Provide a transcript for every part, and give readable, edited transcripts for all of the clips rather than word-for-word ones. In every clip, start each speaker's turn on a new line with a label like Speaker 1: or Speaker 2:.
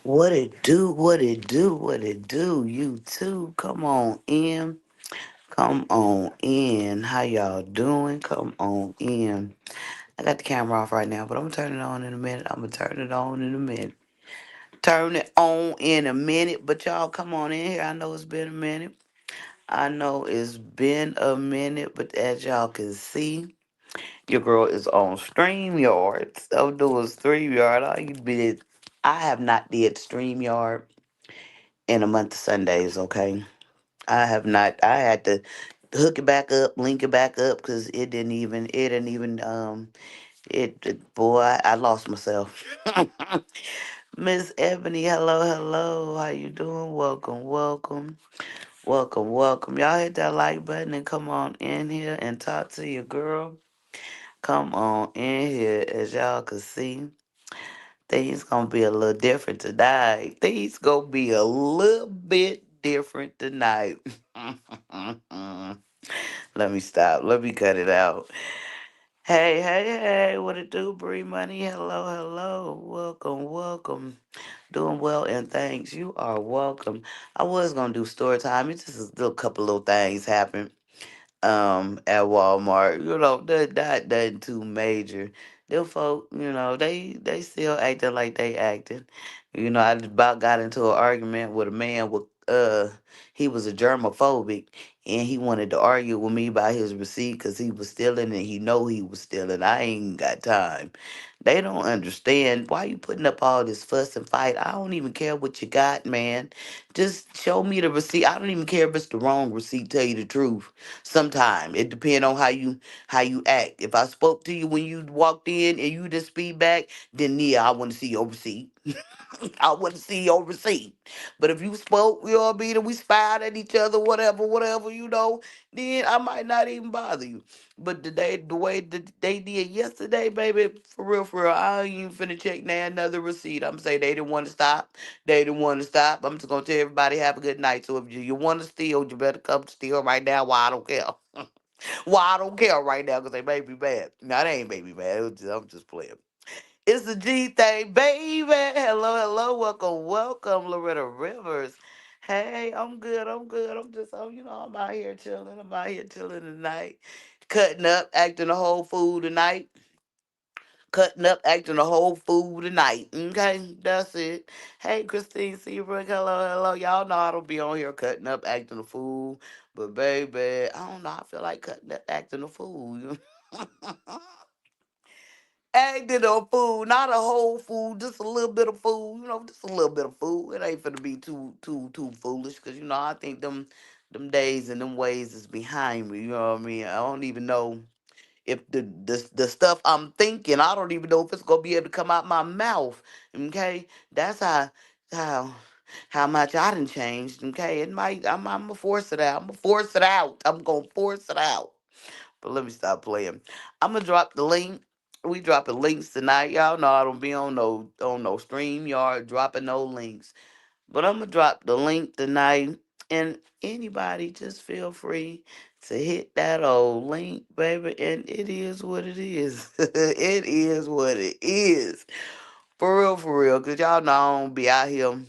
Speaker 1: What it do, what it do, what it do. You too. Come on in. Come on in. How y'all doing? Come on in. I got the camera off right now, but I'm gonna turn it on in a minute. I'm gonna turn it on in a minute. Turn it on in a minute. But y'all come on in here. I know it's been a minute. I know it's been a minute, but as y'all can see, your girl is on StreamYard. So I'm doing StreamYard. All you did I have not did StreamYard in a month of Sundays, okay? I have not. I had to hook it back up, link it back up, because boy, I lost myself. Miss Ebony, hello, hello. How you doing? Welcome, welcome, welcome, welcome. Y'all hit that like button and come on in here and talk to your girl. Come on in here, as y'all can see. Things gonna be a little different tonight. Things gonna be a little bit different tonight. Let me stop. Let me cut it out. Hey, hey, hey, what it do, Bree Money? Hello, hello. Welcome, welcome. Doing well and thanks. You are welcome. I was gonna do story time. It's just a little couple little things happened at Walmart. That nothing too major. Them folk, they still acting like they acting. I just about got into an argument with a man with he was a germophobic, and he wanted to argue with me about his receipt because he was stealing and he know he was stealing. I ain't got time. They don't understand why you putting up all this fuss and fight. I don't even care what you got, man. Just show me the receipt. I don't even care if it's the wrong receipt, tell you the truth. Sometime it depends on how you act. If I spoke to you when you walked in and you just speak back, then yeah, I want to see your receipt. I want to see your receipt. But if you spoke, and we spied at each other, whatever, whatever, then I might not even bother you. But the way that they did yesterday, baby, for real, I ain't even finna check now another receipt. I'm say they didn't want to stop. They didn't want to stop. I'm just gonna tell everybody have a good night. So if you want to steal, you better come steal right now. Why I don't care. Why I don't care right now because they made me mad. No, they ain't made me mad. I'm just playing. It's the G thing, baby. Hello, hello. Welcome, welcome, Loretta Rivers. Hey, I'm good. I'm good. I'm out here chilling. I'm out here chilling tonight. Cutting up, acting a whole fool tonight. Cutting up, acting a whole fool tonight. Okay, that's it. Hey, Christine Seabrook. Hello, hello. Y'all know I don't be on here cutting up, acting a fool. But, baby, I don't know. I feel like cutting up, acting a fool. Acting a fool, not a whole fool, just a little bit of fool, just a little bit of fool. It ain't finna be too foolish, cause I think them days and them ways is behind me. You know what I mean? I don't even know if the stuff I'm thinking, I don't even know if it's gonna be able to come out my mouth. Okay, that's how how much I done changed. Okay, it might. I'm gonna force it out. I'm gonna force it out. I'm gonna force it out. But let me stop playing. I'm gonna drop the link. We dropping links tonight. Y'all know I don't be on no stream yard dropping no links. But I'm gonna drop the link tonight. And anybody just feel free to hit that old link, baby. And it is what it is. It is what it is. For real. Cause y'all know I don't be out here.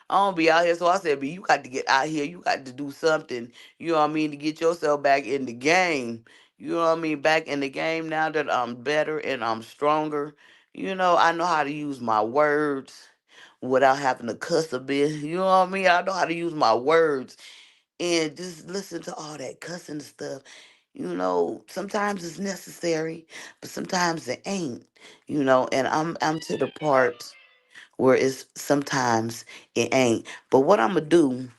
Speaker 1: I don't be out here. So I said, but you got to get out here. You got to do something, you know what I mean, to get yourself back in the game. You know what I mean? Back in the game now that I'm better and I'm stronger. I know how to use my words without having to cuss a bit. You know what I mean? I know how to use my words and just listen to all that cussing stuff. Sometimes it's necessary, but sometimes it ain't. And I'm to the part where it's sometimes it ain't. But what I'm gonna do,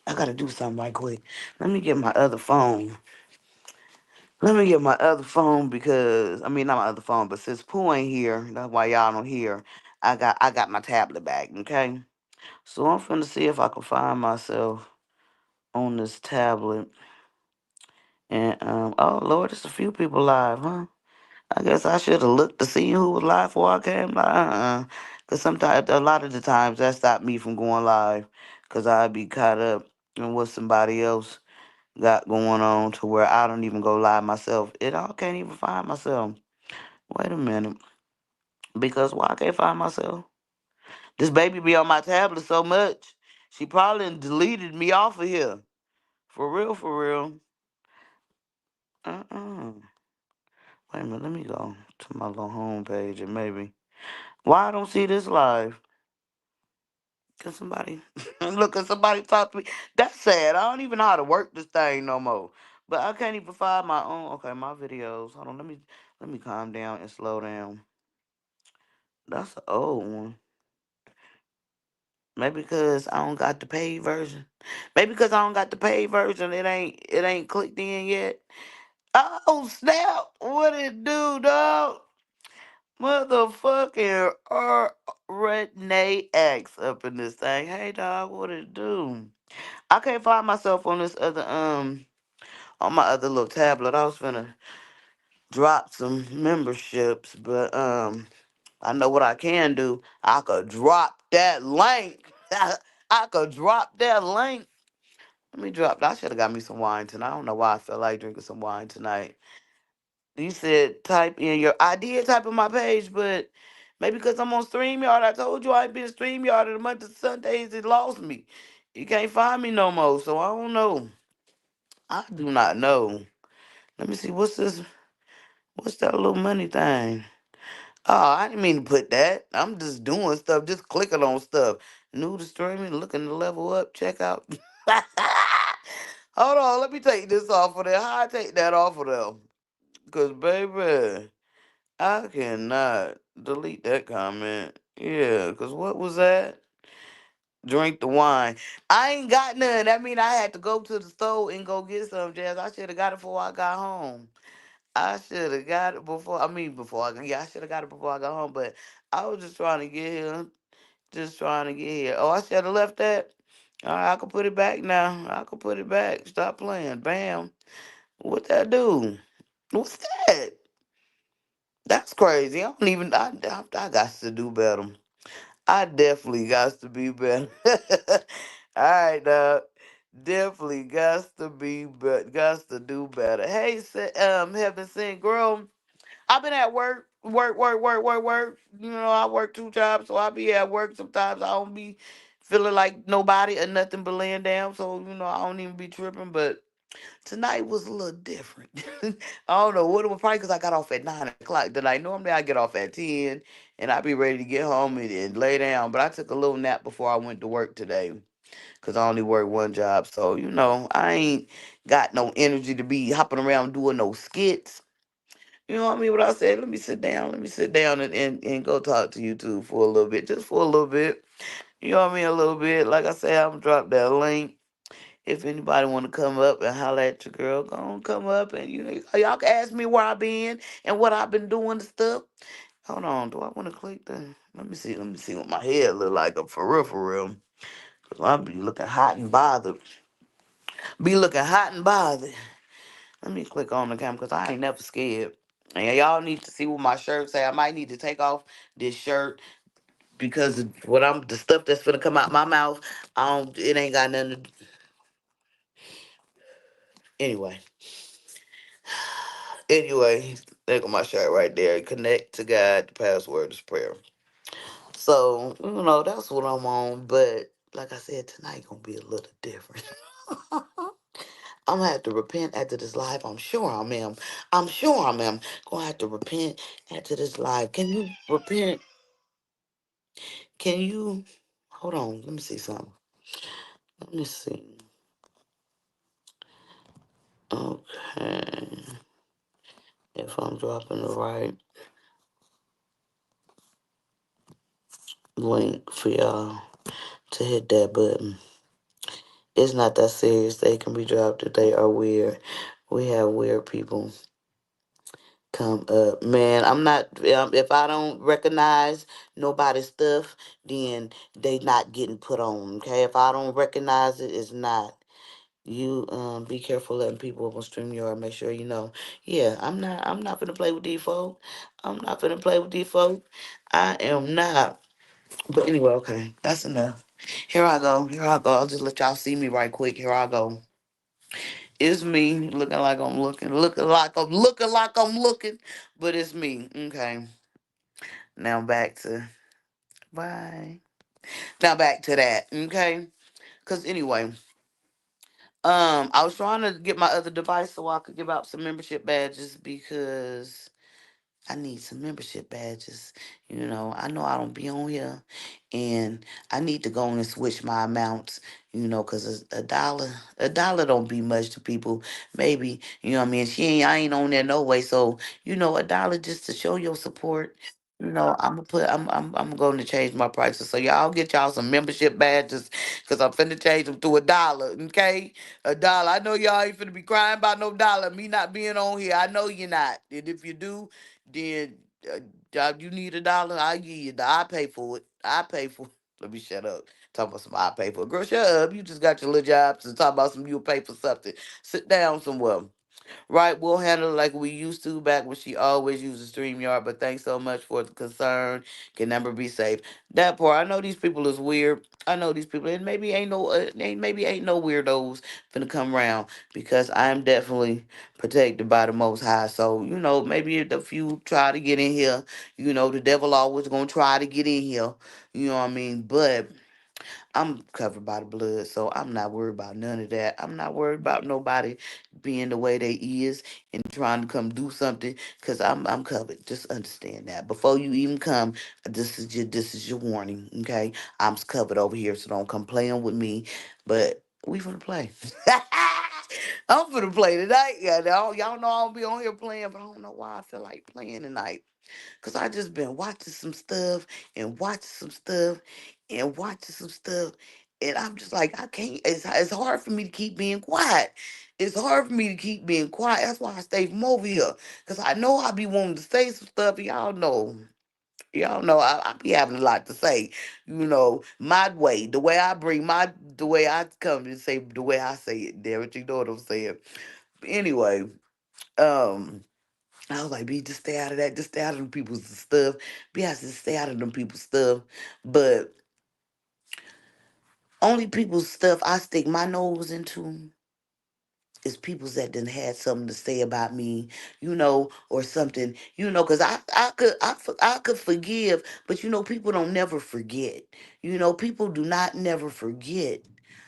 Speaker 1: I gotta do something right quick. Let me get my other phone. Let me get my other phone because I mean not my other phone, but since Pooh ain't here, that's why y'all don't hear. I got my tablet back, okay? So I'm finna see if I can find myself on this tablet. And oh Lord, it's a few people live, huh? I guess I should have looked to see who was live before I came live. Because sometimes, a lot of the times, that stopped me from going live. Because I'd be caught up in what somebody else got going on to where I don't even go live myself. I can't even find myself. Wait a minute. Because why I can't find myself? This baby be on my tablet so much. She probably done deleted me off of here. For real, for real. Uh-uh. Wait a minute, let me go to my little home page and maybe. Why I don't see this live? Can somebody look? Can somebody talk to me? That's sad. I don't even know how to work this thing no more. But I can't even find my own. Okay, my videos. Hold on. Let me calm down and slow down. That's an old one. Maybe because I don't got the paid version. Maybe because I don't got the paid version, it ain't clicked in yet. Oh snap! What it do, dog? Motherfucking Renee X up in this thing. Hey dog, what it do? I can't find myself on this other on my other little tablet. I was finna drop some memberships, but I know what I can do. I could drop that link. I could drop that link. Let me drop. I should have got me some wine tonight. I don't know why I felt like drinking some wine tonight. You said type in your. I did type in my page, but maybe because I'm on StreamYard. I told you I ain't been StreamYard in the month of Sundays. It lost me. You can't find me no more. So I don't know. I do not know. Let me see. What's this? What's that little money thing? Oh, I didn't mean to put that. I'm just doing stuff, just clicking on stuff. New to streaming, looking to level up, check out. Hold on, let me take this off of there. How I take that off of there? Because, baby, I cannot delete that comment. Yeah, because what was that? Drink the wine. I ain't got none. That mean I had to go to the store and go get some, Jazz. I should have got it before I got home. I should have got it before. I mean, before I yeah, I should have got it before I got home. But I was just trying to get here, just trying to get here. Oh, I should have left that. All right, I can put it back now. I can put it back. Stop playing. Bam. What that do? What's that? That's crazy. I don't even. I got to do better. I definitely got to be better. All right, dog. Definitely got to be, but got to do better. Hey, Heaven sent girl. I've been at work, work. You know, I work two jobs, so I be at work. Sometimes I don't be feeling like nobody or nothing but laying down. So, I don't even be tripping. But tonight was a little different. I don't know what it was. Probably because I got off at 9 o'clock tonight. Normally I get off at 10 and I be ready to get home and lay down. But I took a little nap before I went to work today because I only work one job. So, I ain't got no energy to be hopping around doing no skits. You know what I mean? What I said, let me sit down. Let me sit down and go talk to you two for a little bit. Just for a little bit. You know what I mean? A little bit. Like I said, I'm gonna drop that link. If anybody want to come up and holler at your girl, go on, come up and y'all can ask me where I been and what I've been doing and stuff. Hold on, do I want to click the? Let me see what my head look like up for real, for real. Cause I be looking hot and bothered. Be looking hot and bothered. Let me click on the camera because I ain't never scared. And y'all need to see what my shirt say. I might need to take off this shirt because the stuff that's gonna come out my mouth. It ain't got nothing to. Anyway. Anyway, there go my shirt right there. Connect to God. The password is prayer. So, that's what I'm on. But like I said, tonight gonna be a little different. I'm gonna have to repent after this live. I'm sure I am. I'm sure I am gonna have to repent after this live. Can you repent? Can you hold on? Let me see something. Let me see. Okay. If I'm dropping the right link for y'all to hit that button. It's not that serious. They can be dropped if they are weird. We have weird people come up. Man, I'm not, if I don't recognize nobody's stuff, then they not getting put on, okay? If I don't recognize it, it's not. You be careful letting people up on StreamYard. Make sure you know. Yeah, I'm not gonna play with these folk. I'm not gonna play with these folk. I am not. But anyway, okay, that's enough. Here I go. Here I go. I'll just let y'all see me right quick. Here I go. It's me looking like I'm looking, looking, but it's me. Okay. Now back to bye. Now back to that, okay? Because anyway, I was trying to get my other device so I could give out some membership badges because I need some membership badges. I know I don't be on here, and I need to go and switch my amounts. Cause a dollar don't be much to people. Maybe what I mean. I ain't on there no way. So a dollar just to show your support. I'm going to change my prices. So y'all get y'all some membership badges, cause I'm finna change them to a dollar. Okay, a dollar. I know y'all ain't finna be crying about no dollar. Me not being on here. I know you're not. And if you do, then you need a dollar, I give you I pay for it. I pay for it. Let me shut up. Talk about some I pay for it. Girl, shut up. You just got your little job to talk about some you'll pay for something. Sit down somewhere. Right, we'll handle it like we used to back when she always used the StreamYard, but thanks so much for the concern. Can never be safe. That part, I know these people is weird. I know these people, and maybe ain't no weirdos finna come around because I am definitely protected by the Most High. So maybe if a few try to get in here, the devil always gonna try to get in here. You know what I mean? But I'm covered by the blood, so I'm not worried about none of that. I'm not worried about nobody being the way they is and trying to come do something, cause I'm covered. Just understand that. Before you even come, this is your warning, okay? I'm covered over here, so don't come playing with me. But we finna play. I'm finna play tonight. Yeah, y'all know I'll be on here playing, but I don't know why I feel like playing tonight. Cause I just been watching some stuff and watching some stuff and watching some stuff. And I'm just like, I can't, it's hard for me to keep being quiet. It's hard for me to keep being quiet. That's why I stay from over here. Cause I know I be wanting to say some stuff. And y'all know. Y'all know I be having a lot to say. My way, the way I come and say, the way I say it, damn it, you know what I'm saying. But anyway, um, I was like, B, just stay out of that. Just stay out of them people's stuff. B, I said, stay out of them people's stuff. But only people's stuff I stick my nose into is people that done had something to say about me, or something, because I could forgive, but people don't never forget. People do not never forget.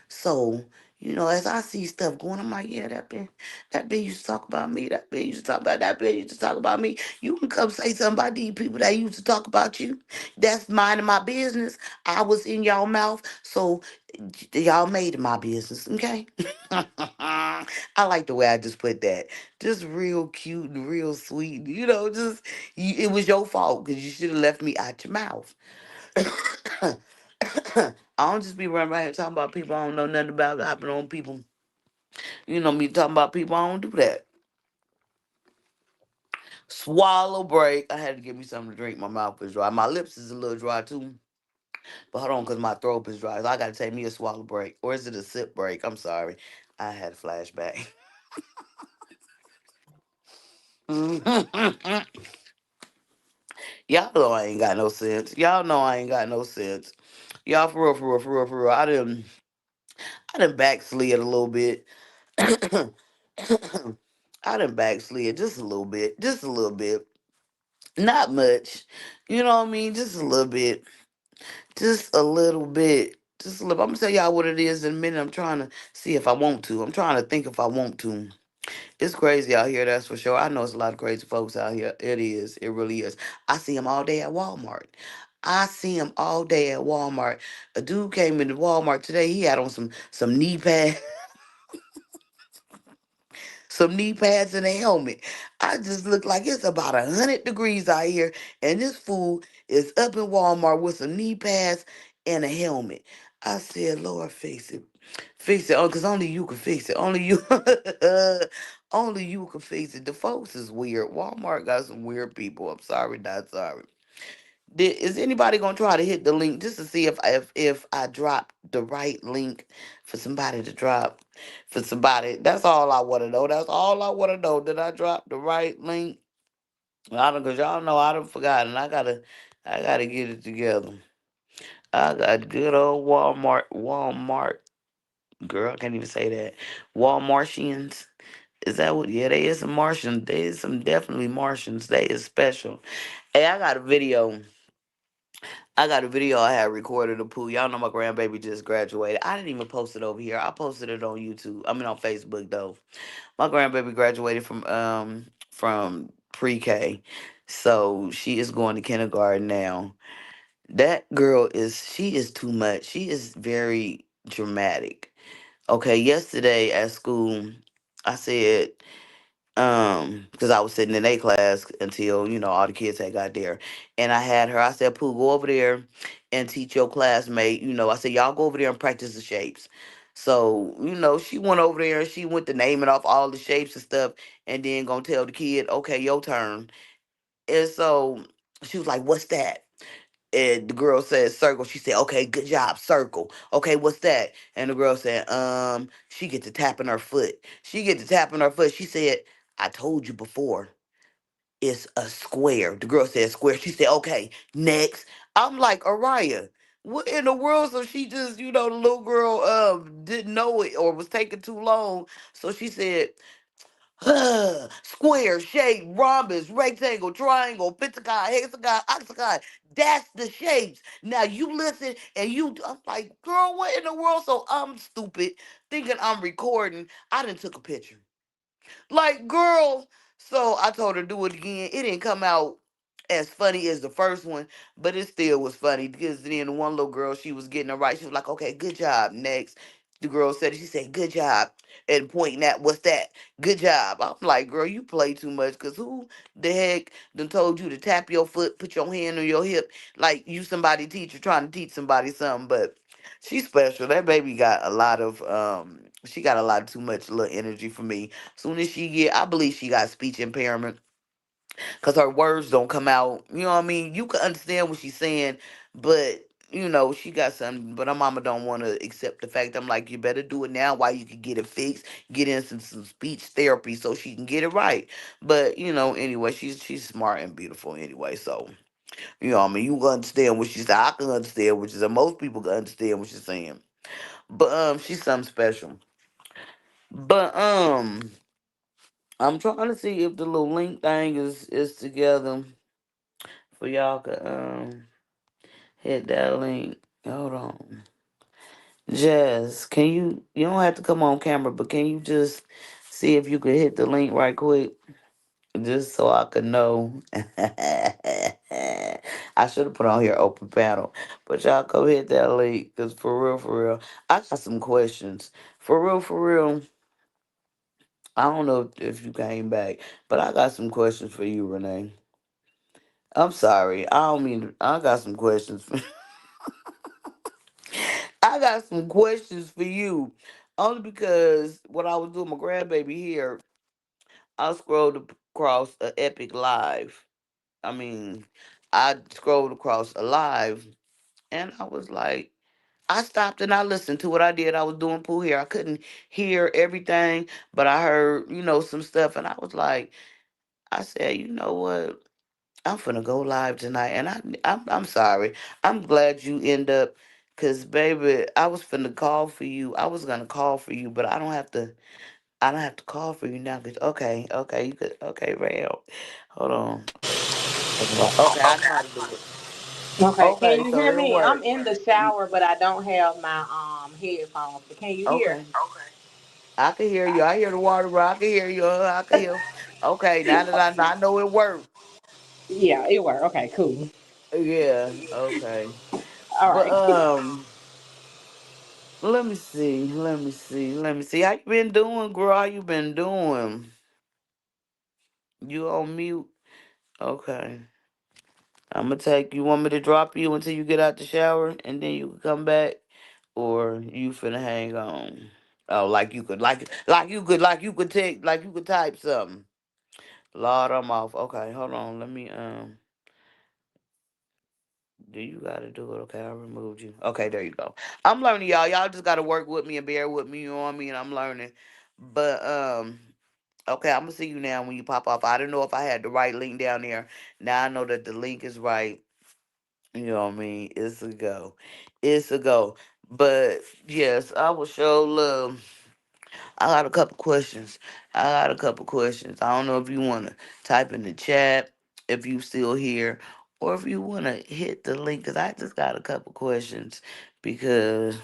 Speaker 1: So, as I see stuff going, I'm like, yeah, that bitch used to talk about me. That bitch used to talk about that bitch used to talk about me. You can come say something about these people that used to talk about you. That's minding my business. I was in y'all mouth, so y'all made it my business, okay? I like the way I just put that. Just real cute and real sweet. It was your fault because you should have left me out your mouth. I don't just be running around here talking about people I don't know nothing about, hopping on people. Me talking about people, I don't do that. Swallow break. I had to get me something to drink. My mouth is dry. My lips is a little dry too. But hold on, because my throat is dry. So I got to take me a swallow break. Or is it a sip break? I'm sorry. I had a flashback. Y'all know I ain't got no sense. Y'all know I ain't got no sense. Y'all, for real, for real, for real, for real. I done backslid a little bit. I done backslid just a little bit. Just a little bit. Not much. You know what I mean? Just a little bit. Just a little bit. Just a little. I'm gonna tell y'all what it is in a minute. I'm trying to see if I want to. I'm trying to think if I want to. It's crazy out here, that's for sure. I know it's a lot of crazy folks out here. It is. It really is. I see them all day at Walmart. I see him all day at Walmart. A dude came into Walmart today. He had on some knee pads, some knee pads and a helmet. I just look like it's about 100 degrees out here, and this fool is up in Walmart with some knee pads and a helmet. I said, Lord, fix it. Oh, cause only you can fix it. Only you, only you can fix it. The folks is weird. Walmart got some weird people. I'm sorry, not sorry. Is anybody gonna try to hit the link just to see if I drop the right link for somebody to drop for somebody? That's all I want to know. That's all I want to know. Did I drop the right link? I don't, cause y'all know I done forgotten. I gotta get it together. I got good old Walmart girl. I can't even say that. Walmartians. Is that what? Yeah, they is some Martians. They is some definitely Martians. They is special. Hey, I got a video. I got a video I had recorded of Pooh. Y'all know my grandbaby just graduated. I didn't even post it over here. I posted it on YouTube. I mean on Facebook though. My grandbaby graduated from pre-K. So she is going to kindergarten now. That girl she is too much. She is very dramatic. Okay, yesterday at school, I said, because I was sitting in a class until, all the kids had got there. And I had her, I said, Pooh, go over there and teach your classmate. I said, y'all go over there and practice the shapes. So, she went over there and she went to naming off all the shapes and stuff and then gonna tell the kid, okay, your turn. And so she was like, what's that? And the girl said circle. She said, okay, good job, circle. Okay, what's that? And the girl said, she get to tapping her foot. She get to tapping her foot. She said, I told you before, it's a square. The girl said square. She said, okay, next. I'm like, Araya, what in the world? So she just, the little girl didn't know it or was taking too long. So she said, square, shape, rhombus, rectangle, triangle, pentagon, hexagon, octagon. That's the shapes. Now you listen and I'm like, girl, what in the world? So I'm stupid, thinking I'm recording. I done took a picture. Like, girl. So I told her to do it again. It didn't come out as funny as the first one, but it still was funny because then the one little girl, she was getting it right. She was like, okay, good job. Next. The girl said it. She said, good job. And pointing at what's that? Good job. I'm like, girl, you play too much because who the heck done told you to tap your foot, put your hand on your hip like you somebody teacher trying to teach somebody something, but she's special. That baby got a lot of she got a lot of too much little energy for me. Soon as I believe she got speech impairment because her words don't come out. You know what I mean? You can understand what she's saying, but she got something. But her mama don't want to accept the fact. I'm like, you better do it now while you can get it fixed, get in some speech therapy so she can get it right. But anyway, she's smart and beautiful anyway. So what I mean, you can understand what she's saying. I can understand what she's saying. Most people can understand what she's saying. But she's something special. But I'm trying to see if the little link thing is together for y'all to hit that link. Hold on. Jazz, can you don't have to come on camera, but can you just see if you could hit the link right quick? Just so I could know. I should have put on here open panel. But y'all go hit that link. Cause for real, I got some questions. For real. I don't know if you came back, but I got some questions for you, Renee. I'm sorry. I don't mean I got some questions. I got some questions for you. Only because when I was doing my grandbaby here, I scrolled across a Epic Live. I mean, I scrolled across a live and I was like, I stopped and I listened to what I did. I was doing pool here. I couldn't hear everything, but I heard, some stuff and I was like, I said, you know what? I'm finna go live tonight, and I'm sorry. I'm glad you end up, cause baby, I was finna call for you. I was gonna call for you, but I don't have to. I don't have to call for you now. Cause okay, you could. Okay, Rail. Hold on. Okay, I know how to do it.
Speaker 2: Okay, can
Speaker 1: Okay,
Speaker 2: you
Speaker 1: so
Speaker 2: hear
Speaker 1: it'll
Speaker 2: me? I'm
Speaker 1: work.
Speaker 2: in the
Speaker 1: You-
Speaker 2: shower, but I don't have my headphones. But can you hear?
Speaker 1: Okay, I can hear you. I hear the water. I can hear you. I can hear. Okay, now that I know it worked.
Speaker 2: Yeah, it worked. Okay, cool.
Speaker 1: Yeah. Okay.
Speaker 2: All
Speaker 1: But
Speaker 2: right.
Speaker 1: let me see. Let me see. Let me see. How you been doing, girl? How you been doing? You on mute? Okay. I'm gonna take. You want me to drop you until you get out the shower, and then you can come back, or you finna hang on? Oh, like you could take, like you could type something. Lord, I'm off. Okay, hold on. Let me. Do you gotta do it? Okay, I removed you. Okay, there you go. I'm learning, y'all. Y'all just gotta work with me and bear with me. You know what I mean? I'm learning. But okay, I'm gonna see you now when you pop off. I didn't know if I had the right link down there. Now I know that the link is right. You know what I mean? It's a go. It's a go. But yes, I will show love. I got a couple questions. I got a couple questions. I don't know if you wanna type in the chat if you still here, or if you want to hit the link, because I just got a couple questions, because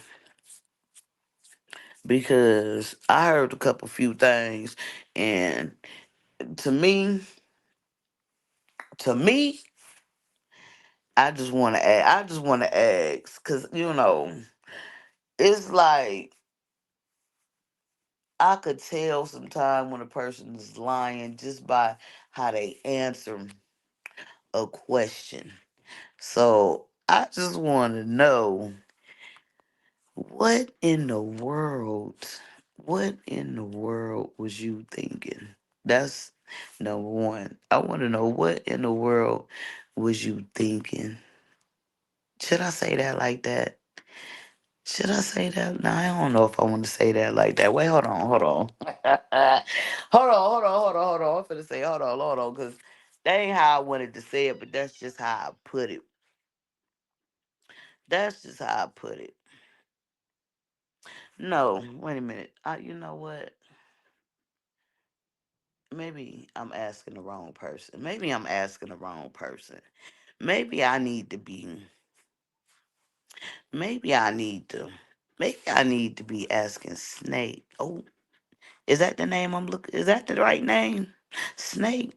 Speaker 1: I heard a couple few things, and to me, to me, I just want to ask, because it's like I could tell sometime when a person is lying just by how they answer a question. So I just want to know, what in the world, what in the world was you thinking? That's number one. I want to know, what in the world was you thinking? Should I say that like that? Should I say that? No, I don't know if I want to say that like that. Wait, hold on, hold on. Hold on. I'm finna say, hold on, because that ain't how I wanted to say it, but that's just how I put it. That's just how I put it. No, wait a minute. You know what? Maybe I'm asking the wrong person. Maybe I'm asking the wrong person. Maybe I need to be. Maybe I need to. Maybe I need to be asking Snake. Oh, is that the name I'm looking? Is that the right name? Snake.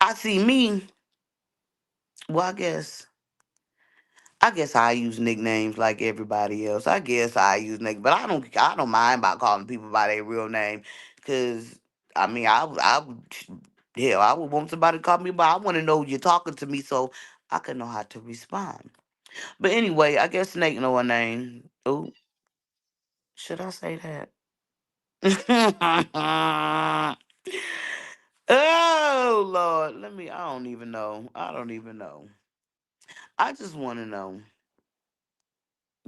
Speaker 1: I see me. Well, I guess I use nicknames like everybody else. I guess I use nick, but I don't mind about calling people by their real name, cause I mean I would hell I would want somebody to call me, but I want to know you're talking to me so I can know how to respond. But anyway, I guess Snake know her name. Oh, should I say that? Oh Lord, let me. I don't even know. I don't even know. I just want to know.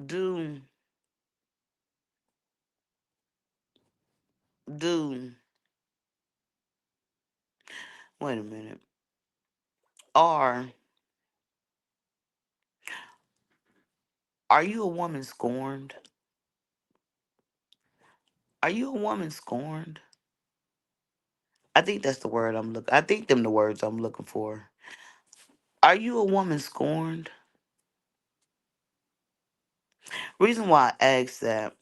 Speaker 1: Do do wait a minute. Are are you a woman scorned? Are you a woman scorned? I think that's the word I'm looking. I think them the words I'm looking for. Are you a woman scorned? Reason why I ask that,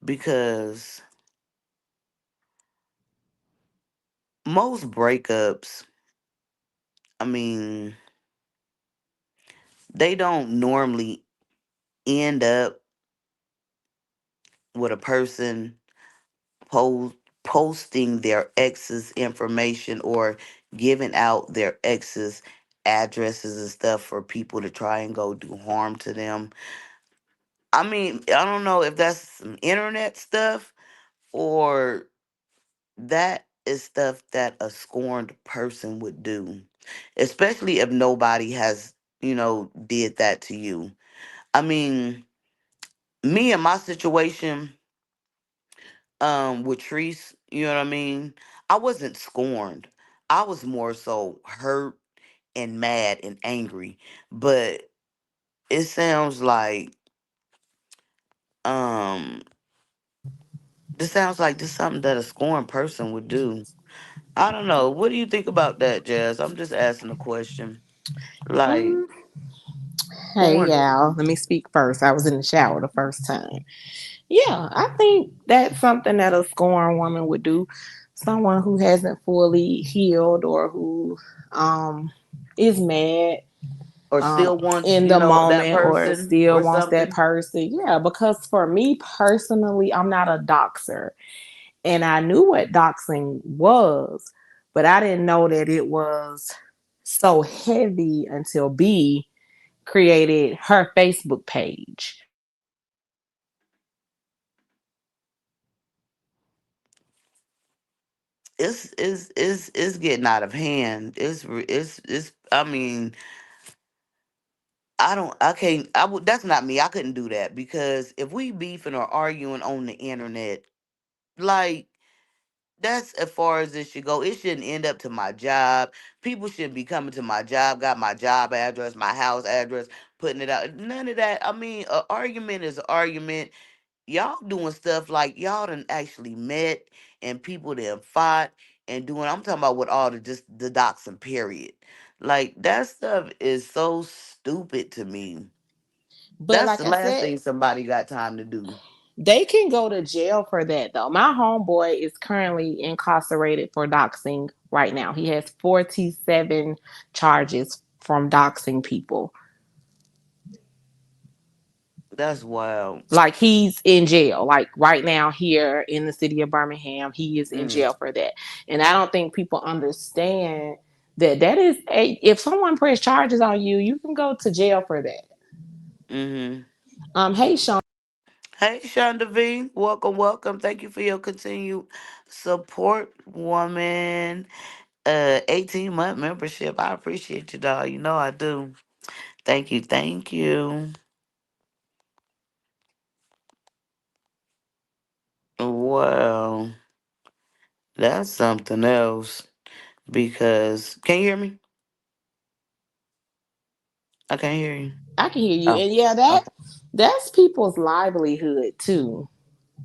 Speaker 1: because most breakups, I mean, they don't normally end up with a person po- posting their ex's information or giving out their ex's addresses and stuff for people to try and go do harm to them. I mean, I don't know if that's some internet stuff, or that is stuff that a scorned person would do, especially if nobody has, did that to you. I mean, me and my situation, with Treese, you know what I mean? I wasn't scorned. I was more so hurt and mad and angry. But it sounds like um this sounds like this something that a scorned person would do. I don't know. What do you think about that, Jazz? I'm just asking a question. Like,
Speaker 2: Mm, hey,
Speaker 1: scorned.
Speaker 2: y'all. Let me speak first. I was in the shower the first time. Yeah, I think that's something that a scorned woman would do. Someone who hasn't fully healed or who um is mad
Speaker 1: Or still wants,
Speaker 2: in the
Speaker 1: that
Speaker 2: moment or
Speaker 1: person
Speaker 2: still
Speaker 1: or
Speaker 2: wants that
Speaker 1: something.
Speaker 2: person. Yeah, because for me personally, I'm not a doxer. And I knew what doxing was, but I didn't know that it was so heavy until B created her Facebook page.
Speaker 1: It's getting out of hand. It's I mean, I can't, that's not me. I couldn't do that, because if we beefing or arguing on the internet, like, that's as far as it should go. It shouldn't end up to my job. People shouldn't be coming to my job, got my job address, my house address, putting it out. None of that. I mean, an argument is an argument. Y'all doing stuff like y'all done actually met and people done fought, and doing. I'm talking about with all the just the doxing period. Like that stuff is so stupid to me.
Speaker 2: But
Speaker 1: That's
Speaker 2: like
Speaker 1: the
Speaker 2: I
Speaker 1: last
Speaker 2: said,
Speaker 1: thing somebody got time to do.
Speaker 2: they can go to jail for that though. My homeboy is currently incarcerated for doxing right now. He has 47 charges from doxing people.
Speaker 1: That's wild.
Speaker 2: Like he's in jail. Like right now here in the city of Birmingham, he is in
Speaker 1: Mm,
Speaker 2: jail for that. And I don't think people understand that that is a if someone press charges on you, you can go to jail for that.
Speaker 1: mm-hmm.
Speaker 2: Hey Sean,
Speaker 1: Hey, Shonda V. Welcome, welcome. Thank you for your continued support, woman. 18-month membership. I appreciate you, dog. You know I do. Thank you, thank you. Well, that's something else. Because can you hear me? I can't hear you.
Speaker 2: I can hear you.
Speaker 1: Oh,
Speaker 2: And yeah, that
Speaker 1: okay.
Speaker 2: that's people's livelihood too.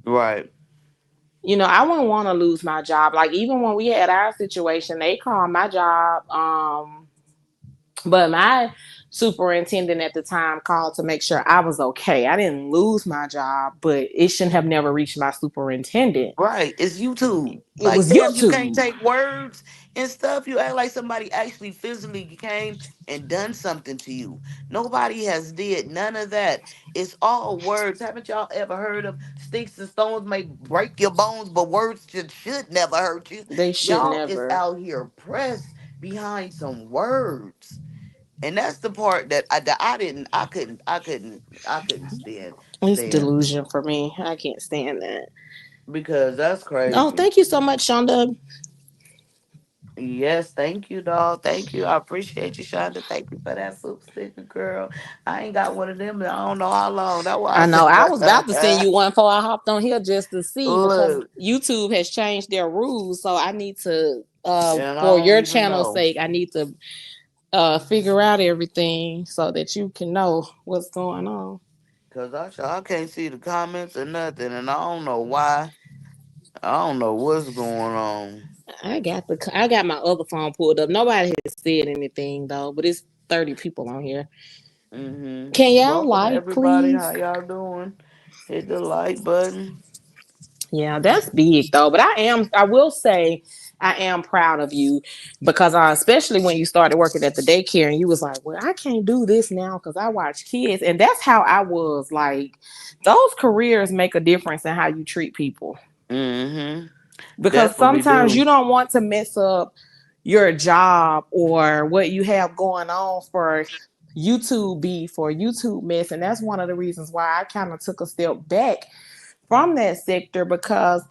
Speaker 1: Right.
Speaker 2: I wouldn't want to lose my job. Like even when we had our situation, they called my job. But my superintendent at the time called to make sure I was okay. I didn't lose my job, but it shouldn't have never reached my superintendent.
Speaker 1: Right. It's YouTube.
Speaker 2: It
Speaker 1: Like,
Speaker 2: was
Speaker 1: damn, you can't
Speaker 2: YouTube.
Speaker 1: take words and stuff. You act like somebody actually physically came and done something to you. Nobody has did none of that. It's all words. Haven't y'all ever heard of sticks and stones may break your bones, but words should never hurt you?
Speaker 2: They should
Speaker 1: Y'all is
Speaker 2: never.
Speaker 1: out here pressed behind some words. And that's the part that I didn't I couldn't
Speaker 2: It's
Speaker 1: stand
Speaker 2: delusion for me. I can't stand that.
Speaker 1: because that's
Speaker 2: Oh,
Speaker 1: crazy.
Speaker 2: thank you so much, Shonda.
Speaker 1: Yes, thank you, dog. Thank you. I appreciate you, Shonda. Thank you for that soup sticker, girl. I ain't got one of them in I don't know how long. That's why I
Speaker 2: I know. I was about to send
Speaker 1: said,
Speaker 2: you one before I hopped on here just to see because
Speaker 1: look,
Speaker 2: YouTube has changed their rules. So I need to,
Speaker 1: and I
Speaker 2: for
Speaker 1: don't
Speaker 2: your
Speaker 1: even
Speaker 2: channel's
Speaker 1: know.
Speaker 2: sake, I need to figure out everything so that you can know what's going on.
Speaker 1: Because I can't see the comments or nothing, and I don't know why. I don't know what's going on.
Speaker 2: I got my other phone pulled up. Nobody has said anything though, but it's 30 people on here. Can y'all
Speaker 1: Welcome,
Speaker 2: like,
Speaker 1: everybody. How
Speaker 2: please?
Speaker 1: y'all doing? Hit the like button.
Speaker 2: Yeah, that's big though. But I will say, I am proud of you because especially when you started working at the daycare and you was like, well, I can't do this now because I watch kids. And that's how I was like, those careers make a difference in how you treat people.
Speaker 1: Mm-hmm.
Speaker 2: Because
Speaker 1: Definitely
Speaker 2: sometimes
Speaker 1: do.
Speaker 2: you don't want to mess up your job or what you have going on for YouTube beef or YouTube mess. And that's one of the reasons why I kind of took a step back from that sector because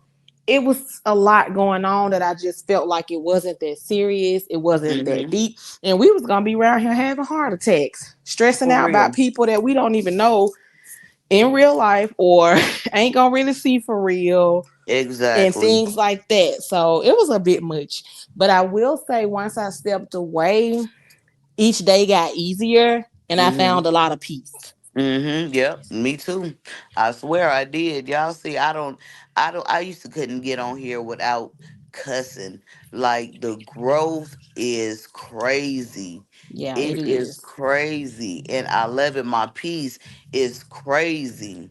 Speaker 2: it was a lot going on that I just felt like it wasn't that serious, it wasn't that
Speaker 1: Mm-hmm.
Speaker 2: deep, and we was gonna be around here having heart attacks, stressing
Speaker 1: For
Speaker 2: out about
Speaker 1: real.
Speaker 2: people that we don't even know in real life or ain't gonna really see for real and
Speaker 1: Exactly.
Speaker 2: things like that. So it was a bit much, but I will say once I stepped away, each day got easier, and I
Speaker 1: Mm-hmm.
Speaker 2: found a lot of peace.
Speaker 1: Mm-hmm. Yep. Me too. I swear I did. Y'all see, I used to couldn't get on here without cussing. Like the growth is crazy.
Speaker 2: Yeah, it
Speaker 1: It is
Speaker 2: is.
Speaker 1: crazy. And I love it. My peace is crazy.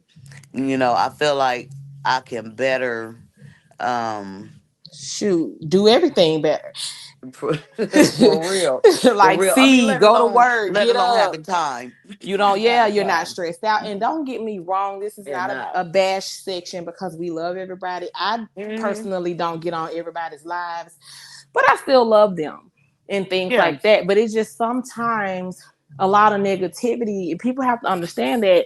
Speaker 1: I feel like I can better um
Speaker 2: Shoot, do everything better.
Speaker 1: for, for real. For
Speaker 2: Like,
Speaker 1: real. I mean,
Speaker 2: see, go to work,
Speaker 1: let
Speaker 2: get
Speaker 1: alone
Speaker 2: up.
Speaker 1: having time.
Speaker 2: You don't, yeah,
Speaker 1: Having
Speaker 2: you're not
Speaker 1: time.
Speaker 2: stressed out. And don't get me wrong, this is
Speaker 1: And
Speaker 2: not
Speaker 1: not.
Speaker 2: a bash section because we love everybody. I
Speaker 1: Mm-hmm.
Speaker 2: personally don't get on everybody's lives, but I still love them and things
Speaker 1: Yeah.
Speaker 2: like that. But it's just sometimes a lot of negativity. People have to understand that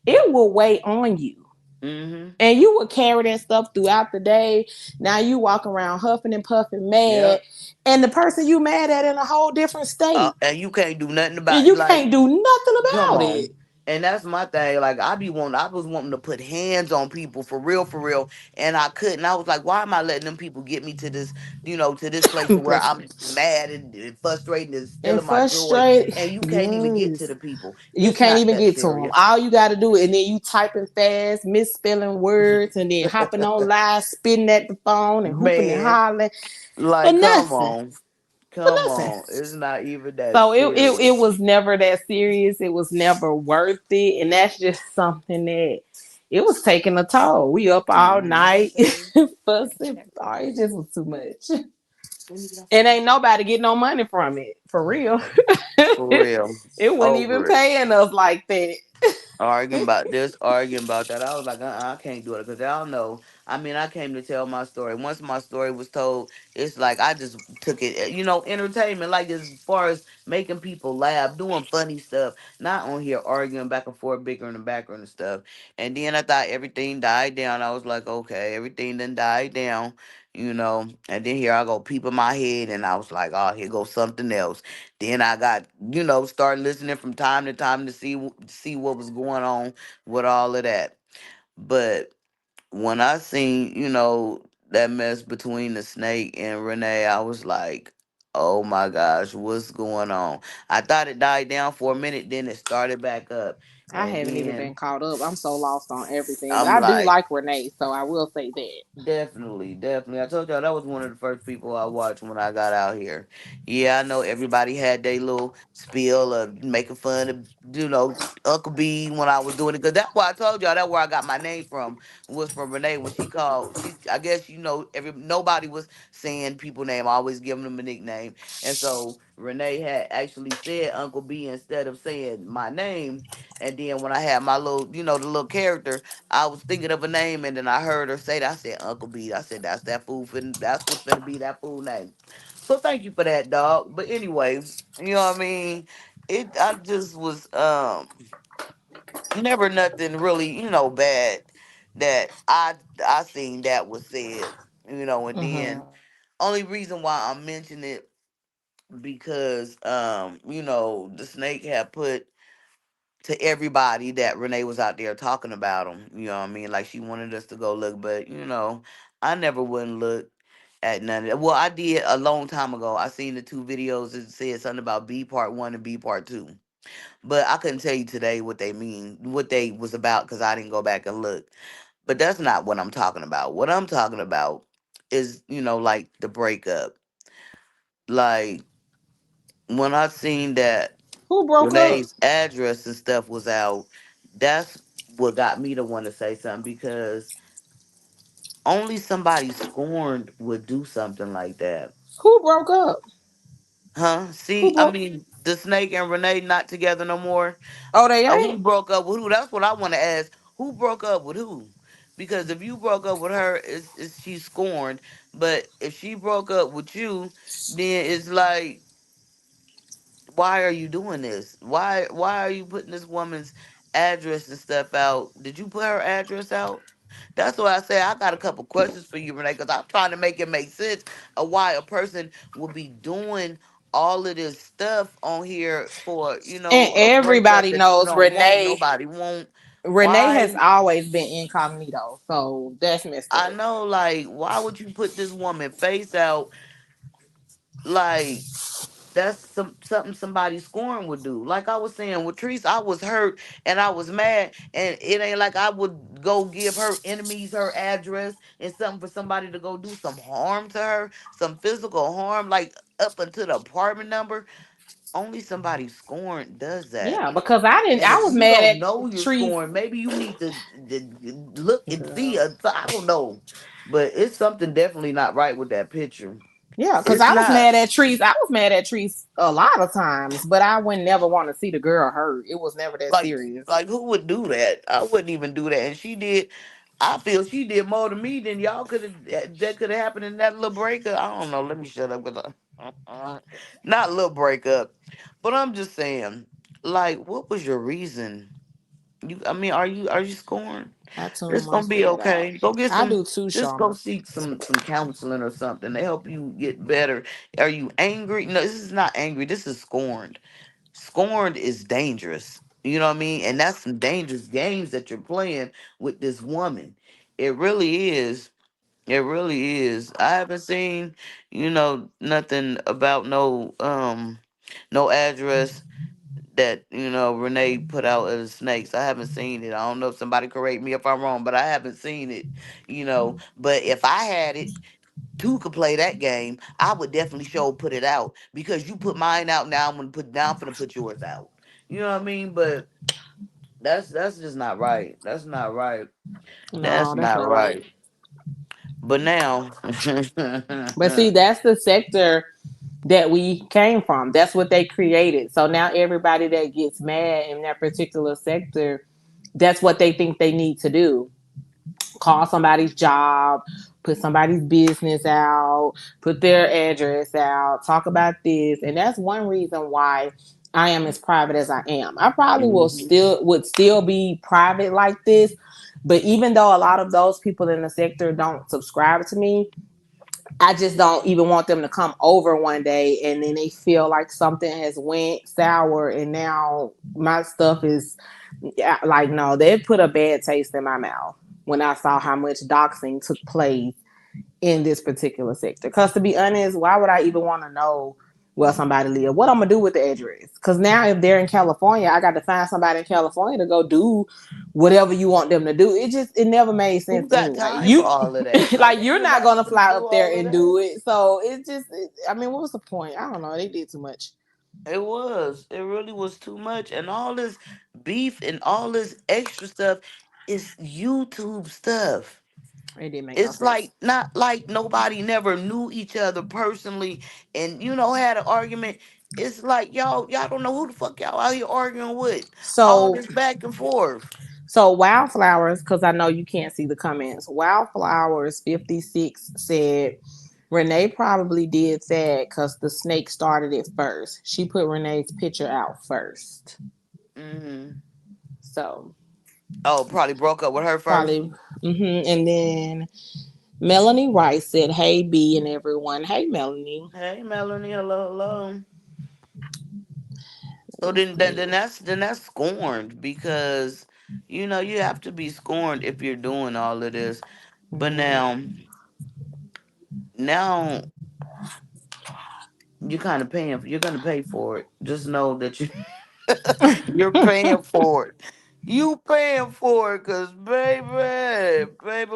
Speaker 2: it will weigh on you.
Speaker 1: Mm-hmm.
Speaker 2: And you would carry that stuff throughout the day. Now you walk around huffing and puffing mad,
Speaker 1: Yep.
Speaker 2: and the person you mad at in a whole different state.
Speaker 1: And you can't do nothing
Speaker 2: And
Speaker 1: about it.
Speaker 2: you
Speaker 1: Like,
Speaker 2: can't do nothing
Speaker 1: come
Speaker 2: about
Speaker 1: on.
Speaker 2: it.
Speaker 1: And that's my thing. Like I was wanting to put hands on people for real, and I couldn't. I was like, why am I letting them people get me to this, to this place to where
Speaker 2: Bless you.
Speaker 1: I'm mad and frustrated and
Speaker 2: And
Speaker 1: stealing my joy,
Speaker 2: frustrated.
Speaker 1: and you can't even get to
Speaker 2: Yes.
Speaker 1: the people.
Speaker 2: You
Speaker 1: It's
Speaker 2: can't
Speaker 1: not
Speaker 2: even
Speaker 1: that
Speaker 2: get to them.
Speaker 1: serious.
Speaker 2: All you got to do it, and then you typing fast, misspelling words, and then hopping on live, spitting at the phone, and hooping and
Speaker 1: Man,
Speaker 2: hollering for
Speaker 1: like
Speaker 2: nothing. For
Speaker 1: come
Speaker 2: nothing.
Speaker 1: on, it's not even that
Speaker 2: So it
Speaker 1: serious.
Speaker 2: was never that serious. It was never worth it, and that's just something that it was taking a toll. We up all night fussing. Oh, it just was too much, and ain't nobody getting no money from it for real.
Speaker 1: For real,
Speaker 2: It wasn't even
Speaker 1: over it.
Speaker 2: paying us like that.
Speaker 1: Arguing about this, arguing about that. I was like, I can't do it because y'all know. I mean, I came to tell my story. Once my story was told, it's like I just took it, entertainment, like as far as making people laugh, doing funny stuff, not on here arguing back and forth, bickering and background and stuff. And then I thought everything died down. I was like, okay, everything then died down, And then here I go peeping my head, and I was like, oh, here goes something else. Then I got, started listening from time to time to see what was going on with all of that. But when I seen, that mess between the snake and Renee, I was like, oh my gosh, what's going on? I thought it died down for a minute, then it started back up.
Speaker 2: I
Speaker 1: And
Speaker 2: haven't even been
Speaker 1: then
Speaker 2: caught up. I'm so lost on everything, but
Speaker 1: I'm
Speaker 2: I do
Speaker 1: like,
Speaker 2: like Renee, so I will say that.
Speaker 1: definitely, definitely. I told y'all that was one of the first people I watched when I got out here. Yeah, I know everybody had their little spiel of making fun of, Uncle B when I was doing it. Because that's why I told y'all that where I got my name from was from Renee when she called. I guess, nobody was saying people name, always giving them a nickname. And so Renee had actually said Uncle B instead of saying my name. And then when I had my little, the little character, I was thinking of a name, and then I heard her say that. I said Uncle B. I said that's that fool. That's what's gonna be that fool name. So thank you for that, dog. But anyway, you know what I mean. I just was never nothing really bad that I seen that was said. And then
Speaker 2: Hmm.
Speaker 1: only reason why I mention it because the snake had put to everybody that Renee was out there talking about him. You know what I mean? Like she wanted us to go look, but I never wouldn't look at none of that. Well, I did a long time ago. I seen the two videos that said something about B part one and B part two. But I couldn't tell you today what they mean, what they was about, because I didn't go back and look. But that's not what I'm talking about. What I'm talking about is, like the breakup. Like when I seen that
Speaker 2: Who broke up?
Speaker 1: Renee's address and stuff was out, that's what got me to want to say something because only somebody scorned would do something like that.
Speaker 2: Who broke up?
Speaker 1: Huh?
Speaker 2: Who
Speaker 1: See, I
Speaker 2: broke?
Speaker 1: mean, the snake and Renee not together no more.
Speaker 2: Oh, they
Speaker 1: Who
Speaker 2: ain't.
Speaker 1: broke up with who? That's what I want to ask. Who broke up with who? Because if you broke up with her, it's she scorned. But if she broke up with you, then it's like, why are you doing this? Why are you putting this woman's address and stuff out? Did you put her address out? That's why I say I got a couple questions for you, Renee, because I'm trying to make it make sense of why a person would be doing all of this stuff on here for,
Speaker 2: And
Speaker 1: a breakup
Speaker 2: everybody
Speaker 1: that you
Speaker 2: knows
Speaker 1: don't want,
Speaker 2: Renee.
Speaker 1: nobody want.
Speaker 2: Renee has
Speaker 1: Why?
Speaker 2: always been incognito, so that's messed
Speaker 1: I
Speaker 2: up.
Speaker 1: know, like, why would you put this woman face out like that's something somebody scoring would do. Like I was saying with Treese, I was hurt and I was mad, and it ain't like I would go give her enemies her address and something for somebody to go do some harm to her, some physical harm, like up until the apartment number. Only somebody scoring does that.
Speaker 2: Yeah, because I didn't.
Speaker 1: And
Speaker 2: I
Speaker 1: if
Speaker 2: was
Speaker 1: you
Speaker 2: mad
Speaker 1: don't
Speaker 2: at
Speaker 1: know you're
Speaker 2: Trees.
Speaker 1: scoring, maybe you need to look and see.
Speaker 2: Girl.
Speaker 1: I don't know, but it's something definitely not right with that picture.
Speaker 2: Yeah, because
Speaker 1: It's
Speaker 2: I was
Speaker 1: not.
Speaker 2: mad at Trees. I was mad at Trees a lot of times, but I would never want to see the girl hurt. It was never that
Speaker 1: Like,
Speaker 2: serious.
Speaker 1: who would do that? I wouldn't even do that. And she did. I feel she did more to me than y'all could have. That could have happened in that little breakup. I don't know. Let me shut up. Not little breakup, but I'm just saying. Like, what was your reason? I mean, are you scoring?
Speaker 2: I tune
Speaker 1: It's
Speaker 2: my
Speaker 1: gonna be
Speaker 2: spirit out.
Speaker 1: okay. Go get
Speaker 2: I
Speaker 1: some.
Speaker 2: do too,
Speaker 1: Just go
Speaker 2: Shauna.
Speaker 1: seek some counseling or something to help you get better. Are you angry? No, this is not angry. This is scorned. Scorned is dangerous. You know what I mean? And that's some dangerous games that you're playing with this woman. It really is. It really is. I haven't seen, nothing about no address that, Renee put out as snakes. I haven't seen it. I don't know if somebody correct me if I'm wrong, but I haven't seen it. But if I had it, two could play that game, I would definitely put it out because you put mine out now. I'm gonna put yours out. You know what I mean? But that's just not right. That's not right. That's
Speaker 2: No, that's
Speaker 1: not
Speaker 2: not right.
Speaker 1: right. But now,
Speaker 2: But see, that's the sector that we came from. That's what they created. So now everybody that gets mad in that particular sector, that's what they think they need to do. Call somebody's job, put somebody's business out, put their address out, talk about this. And that's one reason why I am as private as I am. I probably
Speaker 1: Mhm.
Speaker 2: would still be private like this, but even though a lot of those people in the sector don't subscribe to me, I just don't even want them to come over one day and then they feel like something has went sour and now my stuff is, yeah, like, no, they put a bad taste in my mouth when I saw how much doxing took place in this particular sector. Because to be honest, why would I even want to know where somebody live? What I'm gonna do with the address? Because now if they're in California, I got to find somebody in California to go do whatever you want them to do. It never made sense
Speaker 1: Who
Speaker 2: to me.
Speaker 1: got
Speaker 2: Like
Speaker 1: time for
Speaker 2: you,
Speaker 1: all of that? Like,
Speaker 2: like
Speaker 1: ain't
Speaker 2: you're not
Speaker 1: nobody
Speaker 2: gonna
Speaker 1: finna
Speaker 2: fly
Speaker 1: do
Speaker 2: up there
Speaker 1: all of
Speaker 2: and
Speaker 1: that.
Speaker 2: do it. So I mean, what was the point? I don't know. They did too much.
Speaker 1: It was. It really was too much. And all this beef and all this extra stuff is YouTube stuff.
Speaker 2: It didn't make no
Speaker 1: It's
Speaker 2: sense.
Speaker 1: like not like nobody never knew each other personally and had an argument. It's like y'all don't know who the fuck y'all out here arguing with. All
Speaker 2: So
Speaker 1: this back and forth.
Speaker 2: So Wildflowers, because I know you can't see the comments. Wildflowers 56 said Renee probably did that because the snake started it first. She put Renee's picture out first.
Speaker 1: Hmm.
Speaker 2: So
Speaker 1: Oh, probably broke up with her first.
Speaker 2: probably And then Melanie Rice said, "Hey B and everyone. Hey Melanie."
Speaker 1: Hey Melanie, hello, hello.
Speaker 2: Let
Speaker 1: So
Speaker 2: me
Speaker 1: then
Speaker 2: see.
Speaker 1: that's scorned because you have to be scorned if you're doing all of this. But now you're gonna pay for it. Just know that you're paying for it. You paying for it, cause baby,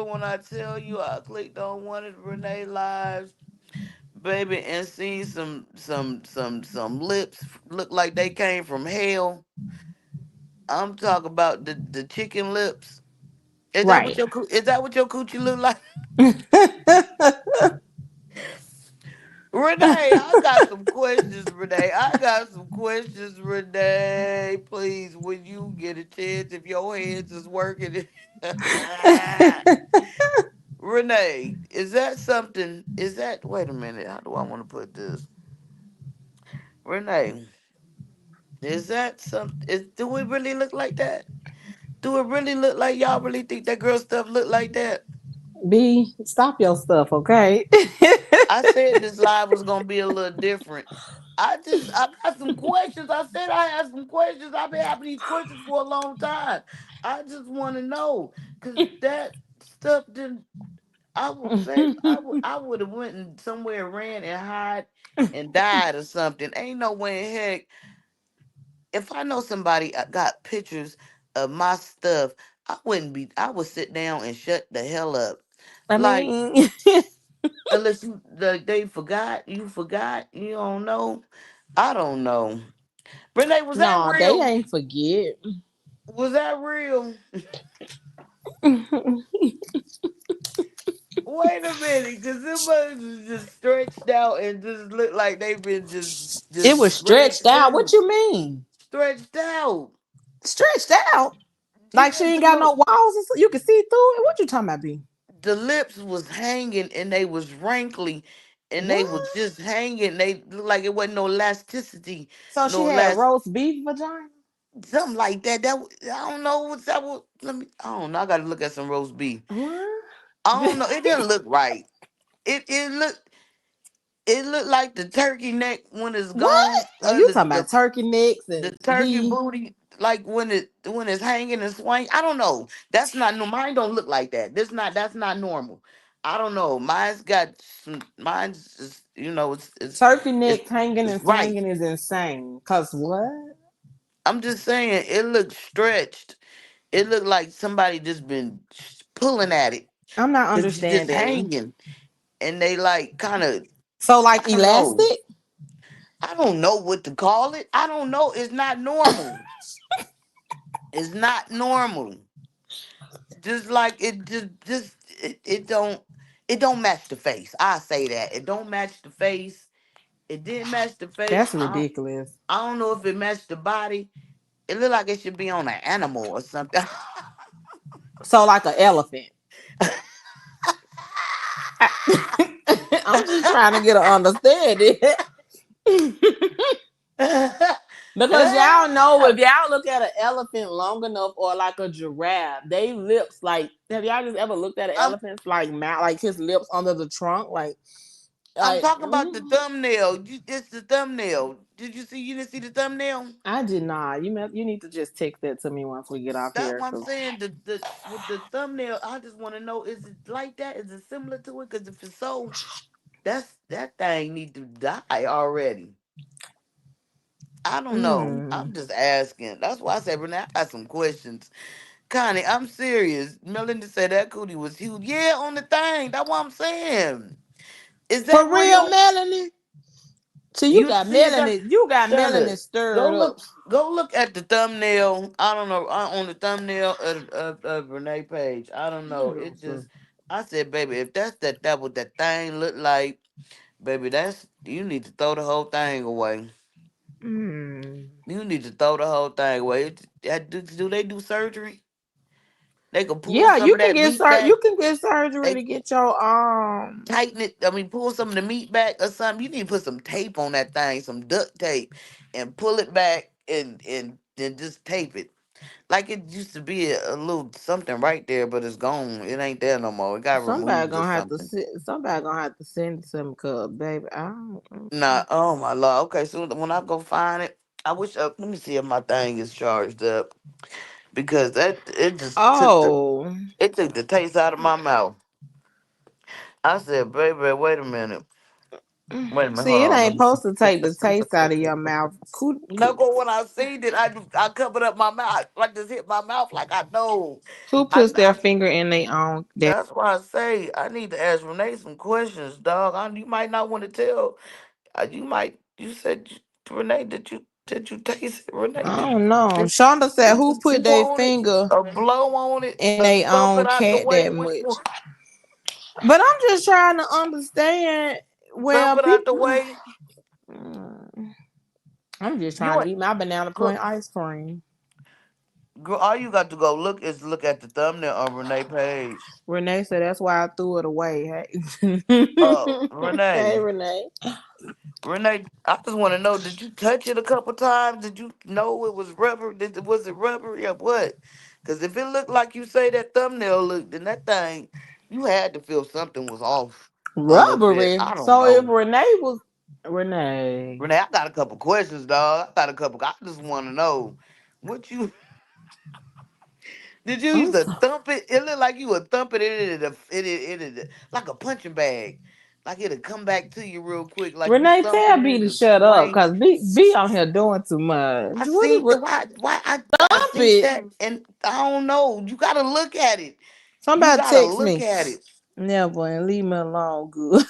Speaker 1: when I tell you I clicked on one of Renee lives, baby, and seen some lips look like they came from hell. I'm talking about the chicken lips.
Speaker 2: Right.
Speaker 1: Is that what your coochie look like? Renee, I got some questions, Renee. I got some questions, Renee. Please, when you get a chance, if your hands is working. Renee, is that something? Is that, wait a minute, how do I want to put this? Renee, is that something? Do it really look like that? Do it really look like y'all really think that girl stuff look like that?
Speaker 2: B, stop your stuff, okay?
Speaker 1: I said this live was gonna be a little different. I got some questions. I said I had some questions. I've been having these questions for a long time. I just want to know because that stuff didn't. I would, babe. I would have went and somewhere ran and hide and died or something. Ain't no way in heck. If I know somebody got pictures of my stuff, I wouldn't be. I would sit down and shut the hell up.
Speaker 2: I
Speaker 1: Like
Speaker 2: mean,
Speaker 1: unless they forgot, you forgot, you don't know. I don't know. Renee, was that
Speaker 2: no, they
Speaker 1: real?
Speaker 2: ain't forget.
Speaker 1: Was that real? Wait a minute, because them bugs is just stretched out and just look like they've been just
Speaker 2: It was
Speaker 1: ran
Speaker 2: stretched out. What
Speaker 1: through.
Speaker 2: you mean?
Speaker 1: Stretched out.
Speaker 2: Stretched out? Like she
Speaker 1: Yeah,
Speaker 2: ain't got no walls and so you can see through it? What you talking about, B?
Speaker 1: the lips was hanging and they was wrankly and they was
Speaker 2: What?
Speaker 1: just hanging. They looked like it wasn't no elasticity,
Speaker 2: So she
Speaker 1: no
Speaker 2: had
Speaker 1: last
Speaker 2: roast beef vagina?
Speaker 1: something like that. I don't know what's that. Let me. I don't know. I got to look at some roast beef.
Speaker 2: What?
Speaker 1: I don't know. It didn't look right. It looked like the turkey neck when it's
Speaker 2: What?
Speaker 1: gone.
Speaker 2: Are you talking about turkey necks
Speaker 1: The
Speaker 2: and
Speaker 1: turkey
Speaker 2: B?
Speaker 1: booty. like when it's hanging and swing. I don't know. That's not no. Mine don't look like that. That's not normal. I don't know. Mine's just,
Speaker 2: Turkey
Speaker 1: it's
Speaker 2: neck hanging
Speaker 1: it's
Speaker 2: and
Speaker 1: right.
Speaker 2: swinging is insane. Cause what?
Speaker 1: I'm just saying it looks stretched. It looked like somebody just been pulling at it
Speaker 2: I'm not
Speaker 1: because it's just
Speaker 2: understanding.
Speaker 1: hanging, and they like kind of.
Speaker 2: So like
Speaker 1: I don't know.
Speaker 2: elastic?
Speaker 1: I don't know what to call it. I don't know. It's not normal. It's not normal. Just like it it don't match the face. I say that. It don't match the face. It didn't match the face.
Speaker 2: That's ridiculous.
Speaker 1: I don't know if it matched the body. It look like it should be on an animal or something.
Speaker 2: So like an elephant. I'm just trying to get an understanding. Because y'all know if y'all look at an elephant long enough or like a giraffe, they lips like have y'all just ever looked at an
Speaker 1: I'm
Speaker 2: elephant's like mouth like his lips under the trunk?
Speaker 1: I'm
Speaker 2: Like
Speaker 1: talking about the thumbnail. It's the thumbnail. Did you see? You didn't see the thumbnail?
Speaker 2: I did not. You need to just text that to me once we get off
Speaker 1: That's
Speaker 2: here.
Speaker 1: what I'm
Speaker 2: 'Cause
Speaker 1: saying. The with the thumbnail, I just want to know: is it like that? Is it similar to it? Because if it's so, that thing need to die already. I don't know.
Speaker 2: mm,
Speaker 1: I'm just asking. That's why I said, Renee, I got some questions. Connie, I'm serious. Melinda said that cootie was huge. Yeah, on the thing. That's what I'm saying. Is
Speaker 2: for
Speaker 1: that
Speaker 2: real,
Speaker 1: real?
Speaker 2: Melanie. So you
Speaker 1: You
Speaker 2: got
Speaker 1: see the thumb?
Speaker 2: Melanie. You got
Speaker 1: Shonda,
Speaker 2: Melanie stirred up.
Speaker 1: go look at the thumbnail. I don't know on the thumbnail of Renee page. I don't
Speaker 2: Let
Speaker 1: know.
Speaker 2: me go
Speaker 1: It
Speaker 2: see.
Speaker 1: just I said, baby, if that what that thing look like, baby, that's you need to throw the whole thing away.
Speaker 2: Mm.
Speaker 1: You need to throw the whole thing away. Do they do surgery? They can pull
Speaker 2: Yeah,
Speaker 1: some
Speaker 2: you
Speaker 1: of
Speaker 2: can
Speaker 1: that
Speaker 2: get
Speaker 1: meat back.
Speaker 2: you can get surgery
Speaker 1: They
Speaker 2: to get your
Speaker 1: tighten it. I mean, pull some of the meat back or something. You need to put some tape on that thing, some duct tape, and pull it back and then just tape it. Like it used to be a little something right there, but it's gone. It ain't there no more. It got
Speaker 2: somebody
Speaker 1: removed or
Speaker 2: gonna have to
Speaker 1: something.
Speaker 2: send it to me, cause baby, I don't.
Speaker 1: Nah, oh my lord. Okay, so when I go find it, I wish. Let me see if my thing is charged up because that
Speaker 2: Oh,
Speaker 1: it took the taste out of my mouth. I said, baby, wait a minute. Wait a minute, hold
Speaker 2: see, it
Speaker 1: on. Let
Speaker 2: ain't
Speaker 1: me see.
Speaker 2: supposed to take the taste out of your mouth.
Speaker 1: No, but when I seen it, I covered up my mouth. Like just hit my mouth like I know.
Speaker 2: Who
Speaker 1: I,
Speaker 2: puts their
Speaker 1: I
Speaker 2: finger in their own?
Speaker 1: that's why I say I need to ask Renee some questions, dog. You might not want to tell. You said Renee, did you taste it? Renee,
Speaker 2: I don't know.
Speaker 1: did,
Speaker 2: Shonda said,
Speaker 1: did
Speaker 2: "Who
Speaker 1: you
Speaker 2: put
Speaker 1: chew
Speaker 2: their
Speaker 1: on it?
Speaker 2: finger
Speaker 1: Or blow on it?
Speaker 2: in
Speaker 1: Or
Speaker 2: their
Speaker 1: stomp
Speaker 2: own
Speaker 1: it out the
Speaker 2: cat
Speaker 1: way?
Speaker 2: that
Speaker 1: Which one?
Speaker 2: much?" But I'm just trying to understand.
Speaker 1: Stomp
Speaker 2: Well,
Speaker 1: it out the
Speaker 2: people,
Speaker 1: way.
Speaker 2: I'm just trying
Speaker 1: You
Speaker 2: to
Speaker 1: ain't
Speaker 2: eat my banana
Speaker 1: girl,
Speaker 2: pudding ice cream.
Speaker 1: girl, all you got to go look is look at the thumbnail on Renee page.
Speaker 2: Renee said that's why I threw it away. Hey, hey,
Speaker 1: Renee.
Speaker 2: Renee.
Speaker 1: Renee, I just want to know: did you touch it a couple times? Did you know it was rubber? Was it rubbery or what? Because if it looked like you say that thumbnail looked, then that thing, you had to feel something was off a little bit.
Speaker 2: Rubbery.
Speaker 1: I don't
Speaker 2: So if
Speaker 1: know.
Speaker 2: Renee was Renee,
Speaker 1: Renee, I got a couple questions, dog. I got a couple. I just want to know what you did. You
Speaker 2: I'm
Speaker 1: used to
Speaker 2: so,
Speaker 1: thump it? It looked like you would thump it like a punching bag, like it'd come back to you real quick, like you
Speaker 2: Renee,
Speaker 1: thumped
Speaker 2: tell
Speaker 1: it and
Speaker 2: B to
Speaker 1: it'd
Speaker 2: shut up,
Speaker 1: swing.
Speaker 2: cause B on here doing too much.
Speaker 1: I
Speaker 2: What is
Speaker 1: seen why I
Speaker 2: stop
Speaker 1: seen
Speaker 2: it?
Speaker 1: that and I don't know. You gotta look at it. You
Speaker 2: Somebody
Speaker 1: gotta
Speaker 2: text
Speaker 1: look
Speaker 2: me.
Speaker 1: at it.
Speaker 2: Never and leave me alone, good.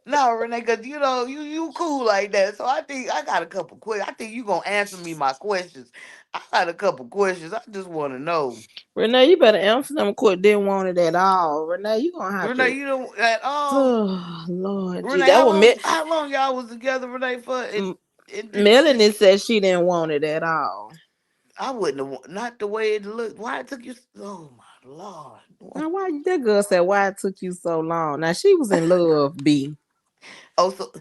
Speaker 1: No, Renee, cause you cool like that. So I think I got a couple questions. I think you gonna answer me my questions. I got a couple questions. I just want to know,
Speaker 2: Renee, you better answer them quick. Didn't want it at all. Renee, you gonna have
Speaker 1: Renee.
Speaker 2: to.
Speaker 1: You know at
Speaker 2: Oh Lord, gee,
Speaker 1: Renee.
Speaker 2: that was me.
Speaker 1: How long y'all was together, Renee? For and
Speaker 2: Melanie said she didn't want it at all.
Speaker 1: I wouldn't have not the way it looked. Why it took you? Oh my lord.
Speaker 2: Now, why that girl said why it took you so long? Now she was in love, B.
Speaker 1: Oh, so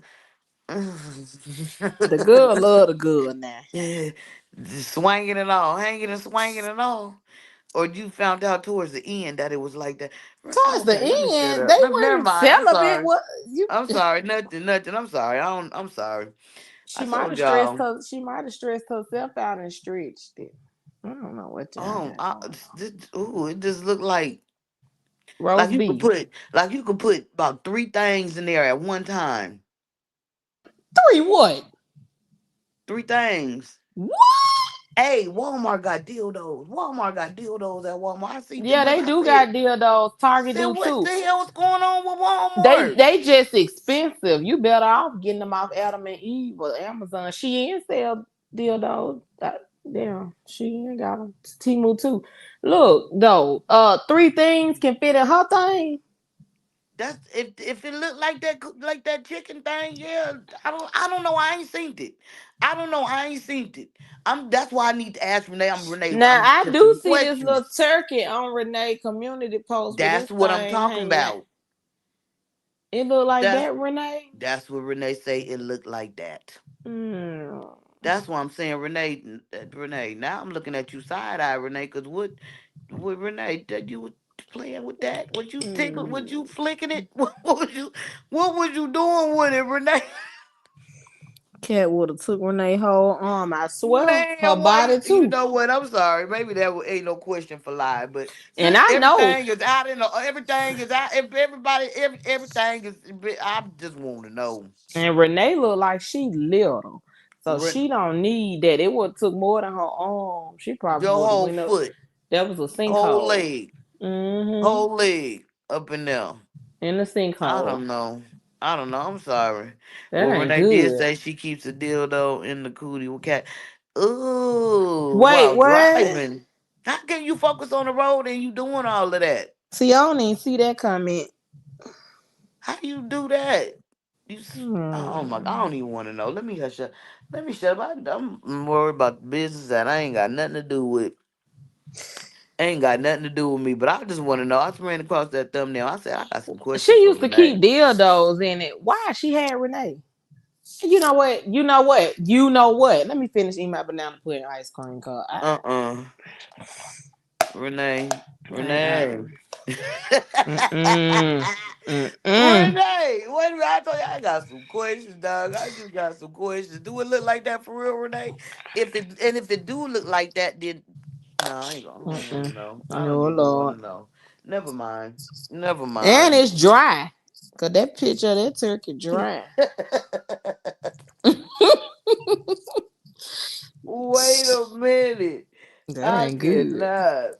Speaker 2: The girl love the girl now.
Speaker 1: yeah, just swinging and all, hanging and swinging and all. Or you found out towards the end that it was like that.
Speaker 2: Towards the
Speaker 1: Okay, let me shut
Speaker 2: end,
Speaker 1: up.
Speaker 2: they
Speaker 1: Never
Speaker 2: weren't
Speaker 1: mind. I'm
Speaker 2: celibate.
Speaker 1: sorry.
Speaker 2: What you?
Speaker 1: I'm sorry. Nothing. I'm sorry. I'm sorry. I told y'all.
Speaker 2: She might have stressed herself out and stretched it. I don't know what y'all got
Speaker 1: I,
Speaker 2: going on.
Speaker 1: ooh, it just looked like
Speaker 2: Roast beef.
Speaker 1: you could put about three things in there at one time.
Speaker 2: Three what?
Speaker 1: Three things.
Speaker 2: What?
Speaker 1: Hey, Walmart got dildos. Walmart got dildos at Walmart. I seen them.
Speaker 2: Yeah,
Speaker 1: Look,
Speaker 2: they
Speaker 1: I
Speaker 2: do got dildos. Target
Speaker 1: said,
Speaker 2: do
Speaker 1: what the
Speaker 2: too.
Speaker 1: hell's going on with
Speaker 2: They
Speaker 1: Walmart?
Speaker 2: they just expensive. You better off getting them off Adam and Eve or Amazon. She ain't sell dildos. Damn, she ain't got them. Timu too. Look though, three things can fit in her thing.
Speaker 1: That's if it looked like that chicken thing, yeah. I don't know. I ain't seen it. I don't know. I ain't seen it. That's why I need to ask Renee. Renee.
Speaker 2: Now
Speaker 1: I'm
Speaker 2: I
Speaker 1: just
Speaker 2: do
Speaker 1: some
Speaker 2: see this
Speaker 1: questions.
Speaker 2: little turkey on Renee community post with this
Speaker 1: That's what I'm
Speaker 2: thing
Speaker 1: talking
Speaker 2: hanging out.
Speaker 1: about.
Speaker 2: It look like
Speaker 1: That's
Speaker 2: that, Renee.
Speaker 1: that's what Renee say. It looked like that.
Speaker 2: Mm.
Speaker 1: That's why I'm saying, Renee. Renee. Now I'm looking at you side eye, Renee. Cause what Renee? That you were playing with that? Was you tickle? Was you
Speaker 2: Mm.
Speaker 1: flicking it? What was you doing with it, Renee?
Speaker 2: Cat would have took Renee whole arm. I swear, her
Speaker 1: Man, why
Speaker 2: body
Speaker 1: you
Speaker 2: too.
Speaker 1: know what? I'm sorry. Maybe ain't no question for live, but
Speaker 2: And
Speaker 1: since
Speaker 2: I know,
Speaker 1: everything is out, if everybody, everything is, I just want to know.
Speaker 2: and Renee look like she little, so
Speaker 1: Re-
Speaker 2: she don't need that. It would took more than her arm. She probably
Speaker 1: Your
Speaker 2: would have
Speaker 1: whole
Speaker 2: went up.
Speaker 1: foot,
Speaker 2: That was a
Speaker 1: whole
Speaker 2: sinkhole.
Speaker 1: leg,
Speaker 2: Mm-hmm.
Speaker 1: whole leg up in there.
Speaker 2: In the
Speaker 1: I
Speaker 2: sinkhole.
Speaker 1: don't know. I don't know. I'm sorry.
Speaker 2: That
Speaker 1: Well,
Speaker 2: ain't
Speaker 1: Renee did
Speaker 2: good.
Speaker 1: say she keeps a dildo in the cootie with cat. Ooh,
Speaker 2: Wait,
Speaker 1: while
Speaker 2: what?
Speaker 1: driving. How can you focus on the road and you doing all of that?
Speaker 2: See, I don't even see that comment.
Speaker 1: How you do that? Oh my! I
Speaker 2: Hmm.
Speaker 1: don't even want to know. Let me hush up. Let me shut up. I'm worried about the business that I ain't got nothing to do with. Ain't got nothing to do with me. But I just want to know. I just ran across that thumbnail. I said I got some
Speaker 2: She
Speaker 1: questions for
Speaker 2: used to keep
Speaker 1: Renee.
Speaker 2: dildos in it. Why she had Renee? You know what? You know what? You know what? Let me finish eating my banana pudding ice cream cup.
Speaker 1: Uh, Renee,
Speaker 2: I
Speaker 1: Renee.
Speaker 2: mm-mm, mm-mm.
Speaker 1: Renee, wait a minute. I told you I got some questions, dog. I just got some questions. Do it look like that for real, Renee? If it do look like that, then no, I don't want to
Speaker 2: Mm-mm.
Speaker 1: know. I don't
Speaker 2: No
Speaker 1: even want
Speaker 2: Lord.
Speaker 1: to know. Never mind. Never
Speaker 2: And
Speaker 1: mind.
Speaker 2: it's dry. Cause that picture of that turkey dry.
Speaker 1: Wait a minute.
Speaker 2: That
Speaker 1: I
Speaker 2: ain't good.
Speaker 1: cannot.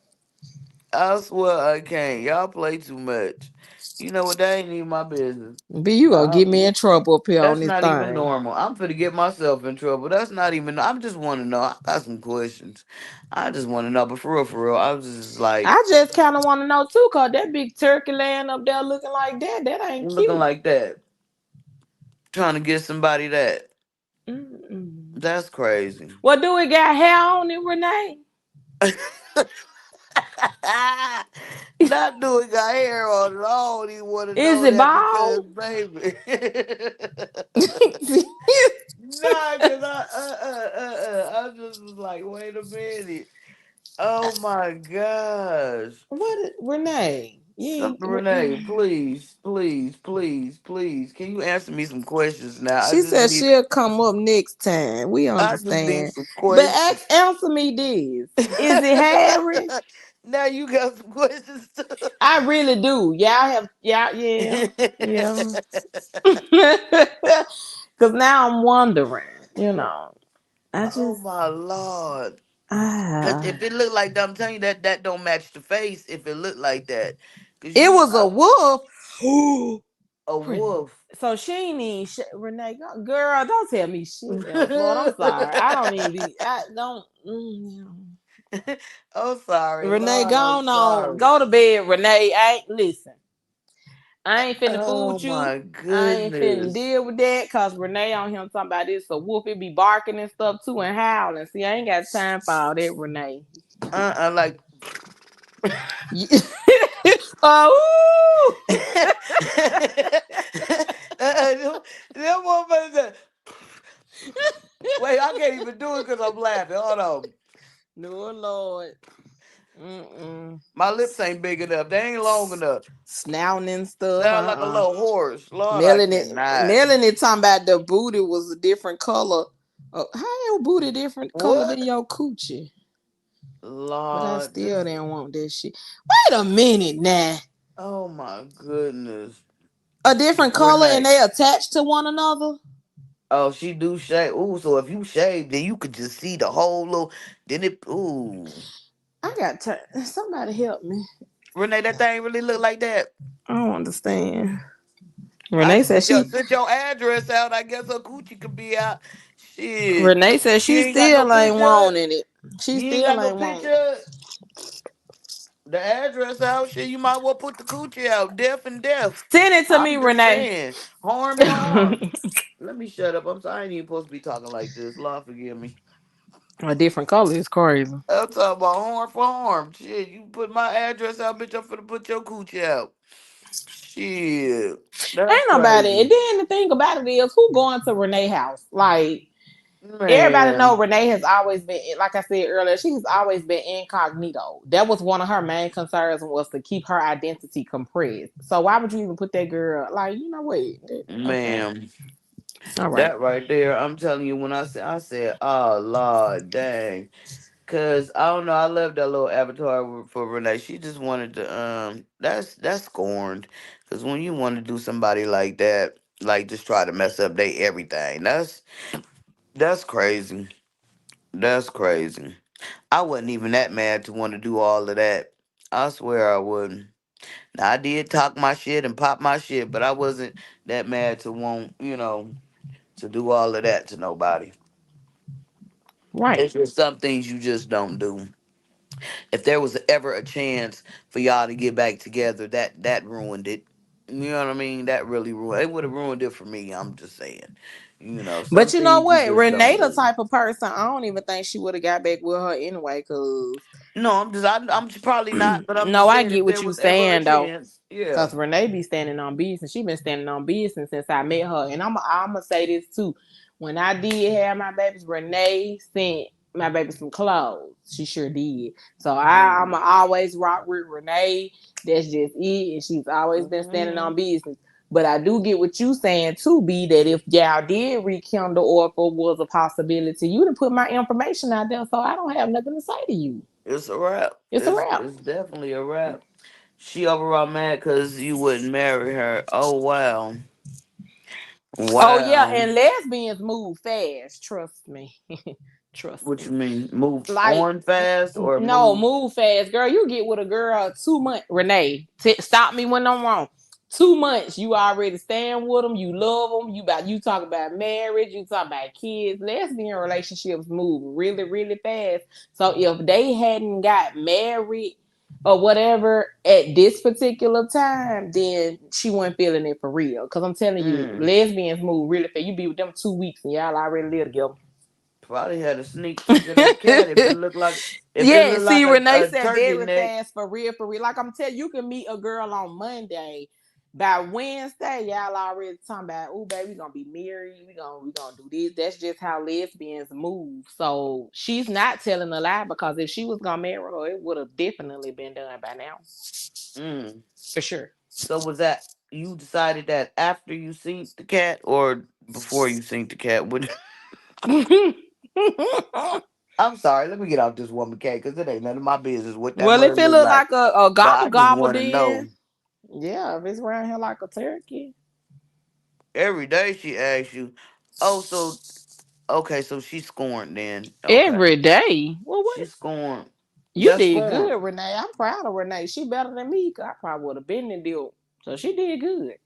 Speaker 1: I swear I can't. Y'all play too much. You know what? That ain't even my business.
Speaker 2: B, you gonna get me
Speaker 1: Um,
Speaker 2: in trouble up here on
Speaker 1: that's
Speaker 2: this
Speaker 1: not even
Speaker 2: thing.
Speaker 1: normal. I'm finna get myself in trouble. That's not even. I just want to know. I got some questions. I just want to know. But for real, I was just like
Speaker 2: I just kind of want to know too, cause that big turkey laying up there looking like that, that ain't
Speaker 1: looking
Speaker 2: cute.
Speaker 1: like that, trying to get somebody that.
Speaker 2: Mm-mm.
Speaker 1: That's crazy.
Speaker 2: What do it got hair on it, Renee?
Speaker 1: Not doing got hair on it. I don't even want to
Speaker 2: Is
Speaker 1: know
Speaker 2: it
Speaker 1: that because,
Speaker 2: bald?
Speaker 1: baby. Nah, cause I just was like, wait a minute. Oh my gosh.
Speaker 2: Renee?
Speaker 1: Something, Renee, please, please, please, please. Can you answer me some questions now?
Speaker 2: She said she'll come up next time. We
Speaker 1: I just need
Speaker 2: understand.
Speaker 1: some
Speaker 2: But
Speaker 1: questions.
Speaker 2: answer me this. Is it hairy?
Speaker 1: Now you got some questions too.
Speaker 2: I really do. Y'all have y'all yeah. Yeah. Cause now I'm wondering. I
Speaker 1: Oh
Speaker 2: just
Speaker 1: my lord. Cause
Speaker 2: ah
Speaker 1: if it look like that, I'm telling you that don't match the face if it look like that. Cause
Speaker 2: it was a wolf.
Speaker 1: a
Speaker 2: Renee.
Speaker 1: wolf.
Speaker 2: So she ain't even Renee, girl, don't tell me shit else, Lord. I'm sorry. I don't even be. I don't.
Speaker 1: I'm sorry,
Speaker 2: Renee,
Speaker 1: Lord.
Speaker 2: go
Speaker 1: I'm
Speaker 2: on.
Speaker 1: sorry.
Speaker 2: Go to bed, Renee. I ain't listen. I ain't finna fool
Speaker 1: Oh
Speaker 2: with you.
Speaker 1: my
Speaker 2: I ain't finna
Speaker 1: goodness.
Speaker 2: deal with that cause Renee on him talking about this. So Wolf it be barking and stuff too and howling. See, I ain't got time for all that, Renee.
Speaker 1: Like
Speaker 2: Oh,
Speaker 1: them motherfuckers wait, I can't even do it because I'm laughing. Hold on.
Speaker 2: no Lord. Mm-mm.
Speaker 1: My lips ain't big enough. They ain't long enough.
Speaker 2: Snouting and stuff.
Speaker 1: Sound like a little horse. Lord, I
Speaker 2: Melanie,
Speaker 1: cannot.
Speaker 2: Melanie talking about the booty was a different color. How your booty different color than
Speaker 1: What?
Speaker 2: your coochie? But I
Speaker 1: Lord,
Speaker 2: still
Speaker 1: this.
Speaker 2: didn't want that shit. Wait a minute now.
Speaker 1: Oh my goodness.
Speaker 2: A different color and
Speaker 1: Renee.
Speaker 2: they attached to one another?
Speaker 1: Oh, she do shave. Ooh, so if you shave, then you could just see the whole little. Then it. Ooh.
Speaker 2: I got somebody help me.
Speaker 1: Renee, that thing really look like that.
Speaker 2: I don't understand.
Speaker 1: I
Speaker 2: Renee said she
Speaker 1: sent your address out. I guess her coochie could be out. Shit.
Speaker 2: Renee said
Speaker 1: You
Speaker 2: she
Speaker 1: ain't got no
Speaker 2: still ain't
Speaker 1: picture.
Speaker 2: wanting it. She
Speaker 1: You ain't
Speaker 2: still
Speaker 1: got no
Speaker 2: ain't wanting
Speaker 1: picture. The address out. Shit, you might well put the coochie out. Deaf and deaf.
Speaker 2: it. Send it to me,
Speaker 1: I'm just
Speaker 2: Renee.
Speaker 1: saying. Harm and harm. Let me shut up. I'm sorry. I ain't even supposed to be talking like this. Lord forgive me.
Speaker 2: A different color is crazy.
Speaker 1: I'm talking about harm for harm. Shit, you put my address out, bitch. I'm finna put your coochie out. Shit. That's
Speaker 2: Ain't nobody. And
Speaker 1: crazy.
Speaker 2: then the thing about it is, who going to Renee house? Like everybody know
Speaker 1: Man.
Speaker 2: Renee has always been, like I said earlier, she's always been incognito. That was one of her main concerns was to keep her identity compressed. So why would you even put that girl? Like you know what? Okay,
Speaker 1: Man.
Speaker 2: all right.
Speaker 1: That right there, I'm telling you, when I said, oh Lord, dang. Cause I don't know, I love that little avatar for Renee. She just wanted to that's scorned. Cause when you want to do somebody like that, like just try to mess up they everything, that's crazy. That's crazy. I wasn't even that mad to want to do all of that. I swear I wouldn't. Now I did talk my shit and pop my shit, but I wasn't that mad to want, to do all of that to nobody.
Speaker 2: Right.
Speaker 1: It's just some things you just don't do. If there was ever a chance for y'all to get back together, that ruined it. You know what I mean? That really ruined it. Would have ruined it for me. I'm just saying. Some
Speaker 2: But you know
Speaker 1: things you
Speaker 2: what?
Speaker 1: just don't
Speaker 2: Renee, the
Speaker 1: do.
Speaker 2: type of person, I don't even think she would have got back with her anyway. Cause
Speaker 1: No, I'm just probably not, but I'm
Speaker 2: no,
Speaker 1: just
Speaker 2: I
Speaker 1: saying
Speaker 2: get
Speaker 1: if
Speaker 2: what
Speaker 1: there
Speaker 2: you
Speaker 1: was ever a
Speaker 2: saying though.
Speaker 1: chance, yeah.
Speaker 2: Cause Renee be standing on business. She been standing on business since I met her. And I'm gonna say this too. When I did have my babies, Renee sent my baby some clothes. She sure did. So I'm
Speaker 1: Mm.
Speaker 2: always rock with Renee. That's just it. And she's always been standing
Speaker 1: Hmm.
Speaker 2: on business. But I do get what you saying too, B, that if y'all did rekindle or if it was a possibility, you'd have put my information out there so I don't have nothing to say to you.
Speaker 1: It's a wrap.
Speaker 2: It's a wrap.
Speaker 1: It's definitely a wrap. She overall mad because you wouldn't marry her. Oh wow,
Speaker 2: Oh yeah,
Speaker 1: wow.
Speaker 2: and lesbians move fast. Trust me. Trust
Speaker 1: What
Speaker 2: me.
Speaker 1: you mean? Move
Speaker 2: Like
Speaker 1: on fast or
Speaker 2: no,
Speaker 1: move?
Speaker 2: move fast, girl. You get with a girl 2 months. Renee, stop me when I'm wrong. 2 months, you already stand with them. You love them. You talk about marriage. You talk about kids. Lesbian relationships move really, really fast. So if they hadn't got married or whatever at this particular time, then she wasn't feeling it for real. Because I'm telling you,
Speaker 1: Mm.
Speaker 2: lesbians move really fast. You be with them 2 weeks and y'all already live together.
Speaker 1: Probably had a sneak peek of that cat if it
Speaker 2: Yeah,
Speaker 1: looked
Speaker 2: see,
Speaker 1: like
Speaker 2: Renee
Speaker 1: a
Speaker 2: said
Speaker 1: turkey
Speaker 2: very
Speaker 1: neck.
Speaker 2: fast for real, for real. Like I'm telling you, you can meet a girl on Monday. By Wednesday, y'all already talking about, oh, baby, we gonna be married. We gonna do this. That's just how lesbians move. So she's not telling a lie because if she was gonna marry her, it would have definitely been done by now,
Speaker 1: Mm.
Speaker 2: for sure.
Speaker 1: So was that you decided that after you seen the cat or before you seen the cat? Would I'm sorry. Let me get off this woman cat because it ain't none of my business what that
Speaker 2: Well, if
Speaker 1: mother
Speaker 2: it
Speaker 1: look
Speaker 2: look
Speaker 1: like.
Speaker 2: like a
Speaker 1: But
Speaker 2: gobble
Speaker 1: I just
Speaker 2: gobble,
Speaker 1: want to know.
Speaker 2: then yeah, if it's around here like a turkey
Speaker 1: Every day she asks you, "Oh, so okay, so she's scorned then. Okay,
Speaker 2: every day. Well, what?
Speaker 1: she's scorned.
Speaker 2: You
Speaker 1: That's
Speaker 2: did
Speaker 1: scorned.
Speaker 2: good, Renee. I'm proud of Renee. She better than me. 'Cause I probably would have been the deal. So she did good.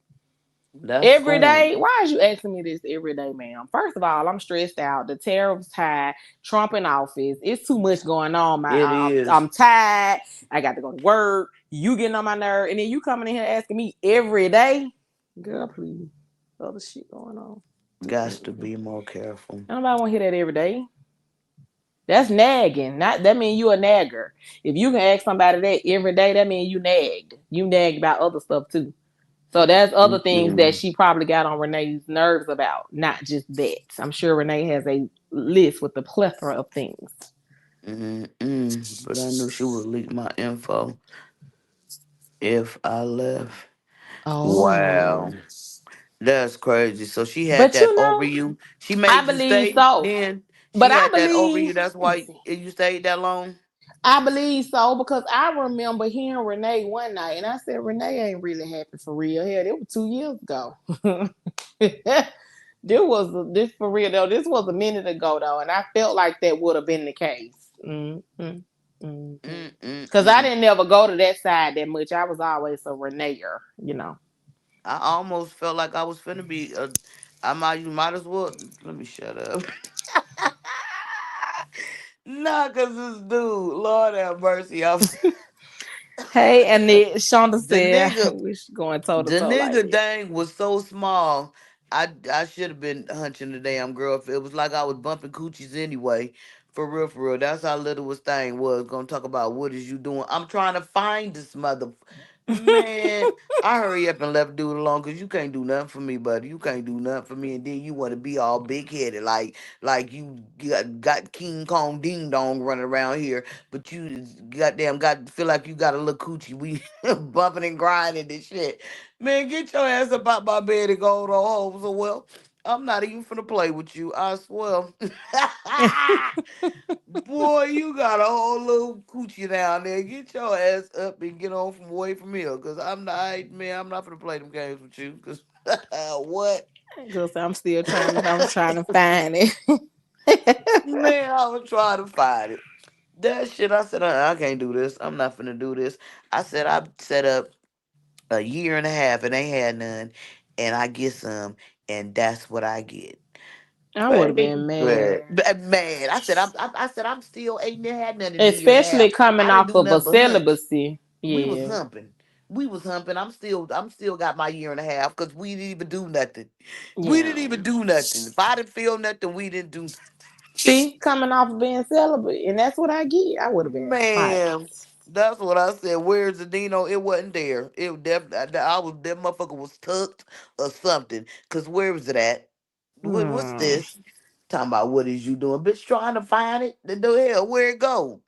Speaker 1: That's
Speaker 2: Every
Speaker 1: scorned.
Speaker 2: day. Why is you asking me this every day, ma'am? First of all, I'm stressed out. The tariffs high. Trump in office. It's too much going on.
Speaker 1: It
Speaker 2: I'm
Speaker 1: is.
Speaker 2: tired. I got to go to work. You getting on my nerve, and then you coming in here asking me every day. Girl, please. Other shit going on.
Speaker 1: Got to
Speaker 2: Mm-mm.
Speaker 1: be more careful.
Speaker 2: Nobody want to hear that every day. That's nagging. Not that means you a nagger. If you can ask somebody that every day, that means you nagged. You nagged about other stuff too. So that's other things that
Speaker 1: Mm-mm.
Speaker 2: she probably got on Renee's nerves about, not just that. I'm sure Renee has a list with a plethora of things.
Speaker 1: But I knew she would leak my info if I left.
Speaker 2: Oh,
Speaker 1: Wow. That's crazy. So she had
Speaker 2: but
Speaker 1: that
Speaker 2: you
Speaker 1: over
Speaker 2: know,
Speaker 1: you. She
Speaker 2: I
Speaker 1: made you
Speaker 2: believe
Speaker 1: stay
Speaker 2: so.
Speaker 1: then.
Speaker 2: But
Speaker 1: She
Speaker 2: I
Speaker 1: had that over you.
Speaker 2: believe,
Speaker 1: That's
Speaker 2: let me
Speaker 1: why
Speaker 2: see.
Speaker 1: you stayed that long.
Speaker 2: I believe so because I remember hearing Renee one night, and I said Renee ain't really happy for real. Hell, it was 2 years ago. This for real though. This was a minute ago though, and I felt like that would have been the case. Because I
Speaker 1: Mm-mm-mm.
Speaker 2: didn't never go to that side that much. I was always a Reneeer, you know.
Speaker 1: I almost felt like I was finna be. I might. You might as well. Let me shut up. Nah, cause this dude, Lord have mercy.
Speaker 2: Hey, and then Shonda
Speaker 1: The
Speaker 2: said
Speaker 1: nigga.
Speaker 2: we should going toe to
Speaker 1: The
Speaker 2: toe like
Speaker 1: nigga
Speaker 2: that.
Speaker 1: dang was so small. I should have been hunching the damn girl. It was like I was bumping coochies anyway. For real, for real. That's how little his thing was. Gonna talk about what is you doing. I'm trying to find this mother. Man, I hurry up and left dude alone because you can't do nothing for me, buddy. You can't do nothing for me. And then you want to be all big headed like you got King Kong Ding Dong running around here. But you goddamn got feel like you got a little coochie. We bumping and grinding and shit. Man, get your ass up out my bed and go to home. So well, I'm not even finna play with you. I swear. Boy, you got a whole little coochie down there. Get your ass up and get on from away from here. Cause I'm not, man, I'm not gonna play them games with you. Cause what?
Speaker 2: Because I'm trying to find it.
Speaker 1: Man, I was trying to find it. That shit, I said, I can't do this. I'm not finna do this. I said, I set up a year and a half and ain't had none. And I get some, and that's what I get.
Speaker 2: I would have
Speaker 1: Baby,
Speaker 2: been
Speaker 1: man.
Speaker 2: mad.
Speaker 1: Man, I said I'm still ain't had nothing in a year and a
Speaker 2: Especially
Speaker 1: half.
Speaker 2: coming
Speaker 1: I didn't
Speaker 2: off
Speaker 1: do
Speaker 2: of a
Speaker 1: nothing but hunch.
Speaker 2: celibacy.
Speaker 1: We was
Speaker 2: Yeah.
Speaker 1: humping. We was humping. I'm still got my year and a half because we didn't even do nothing. We
Speaker 2: Yeah.
Speaker 1: didn't even do nothing. If I didn't feel nothing, we didn't do.
Speaker 2: See, coming off of being celibate, and that's what I get. I would have been hot.
Speaker 1: Man, that's what I said. Where's the Dino? It wasn't there. I was that motherfucker was tucked or something. Cause where was it at? What's
Speaker 2: Hmm.
Speaker 1: this? Talking about what is you doing? Bitch trying to find it. The hell, where it go?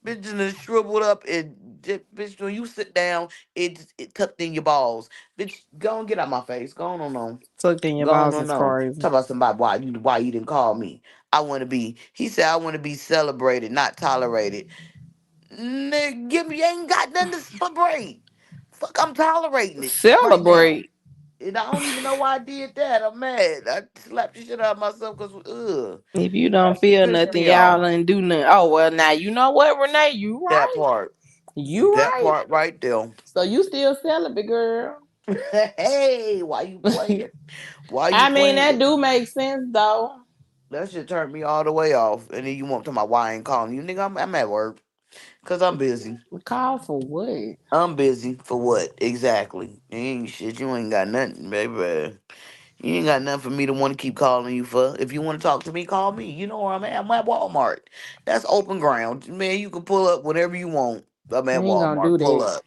Speaker 1: Bitch just shriveled up and bitch when you sit down, it tucked in your balls. Bitch, go and get out my face. Go on.
Speaker 2: Tucked in your
Speaker 1: Go
Speaker 2: balls
Speaker 1: on
Speaker 2: is
Speaker 1: no.
Speaker 2: crazy.
Speaker 1: Talk about somebody why you didn't call me. I wanna be he said I wanna be celebrated, not tolerated. Nigga, give me ain't got nothing to celebrate. Fuck, I'm tolerating it right now.
Speaker 2: Celebrate.
Speaker 1: And I don't even know why I did that. I'm mad. I slapped the shit out of myself because
Speaker 2: If you don't
Speaker 1: that shit
Speaker 2: feel
Speaker 1: pissed
Speaker 2: nothing,
Speaker 1: me off.
Speaker 2: y'all ain't do nothing. Oh well, now you know what, Renee? You
Speaker 1: That
Speaker 2: right.
Speaker 1: part.
Speaker 2: You
Speaker 1: That
Speaker 2: right.
Speaker 1: part right there.
Speaker 2: So you still celibate, girl.
Speaker 1: Hey, why you playing? Why you
Speaker 2: I mean,
Speaker 1: playing?
Speaker 2: that do make sense though.
Speaker 1: That shit turned me all the way off. And then you want to talk about why I ain't calling you. Nigga, I'm at work. Because I'm busy.
Speaker 2: Call for what?
Speaker 1: I'm busy for what? Exactly. Ain't shit. You ain't got nothing, baby. You ain't got nothing for me to want to keep calling you for. If you want to talk to me, call me. You know where I'm at. I'm at Walmart. That's open ground. Man, you can pull up whenever you want. I'm
Speaker 2: You
Speaker 1: at
Speaker 2: ain't gonna do
Speaker 1: Walmart. Pull
Speaker 2: that.
Speaker 1: up.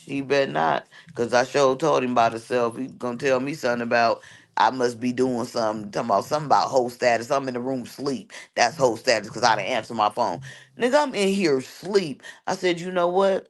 Speaker 1: He better not, cause I sure told him about himself. He gonna tell me something about I must be doing something. Talking about something about whole status. I'm in the room sleep. That's whole status, cause I didn't answer my phone. Nigga, I'm in here sleep. I said, you know what?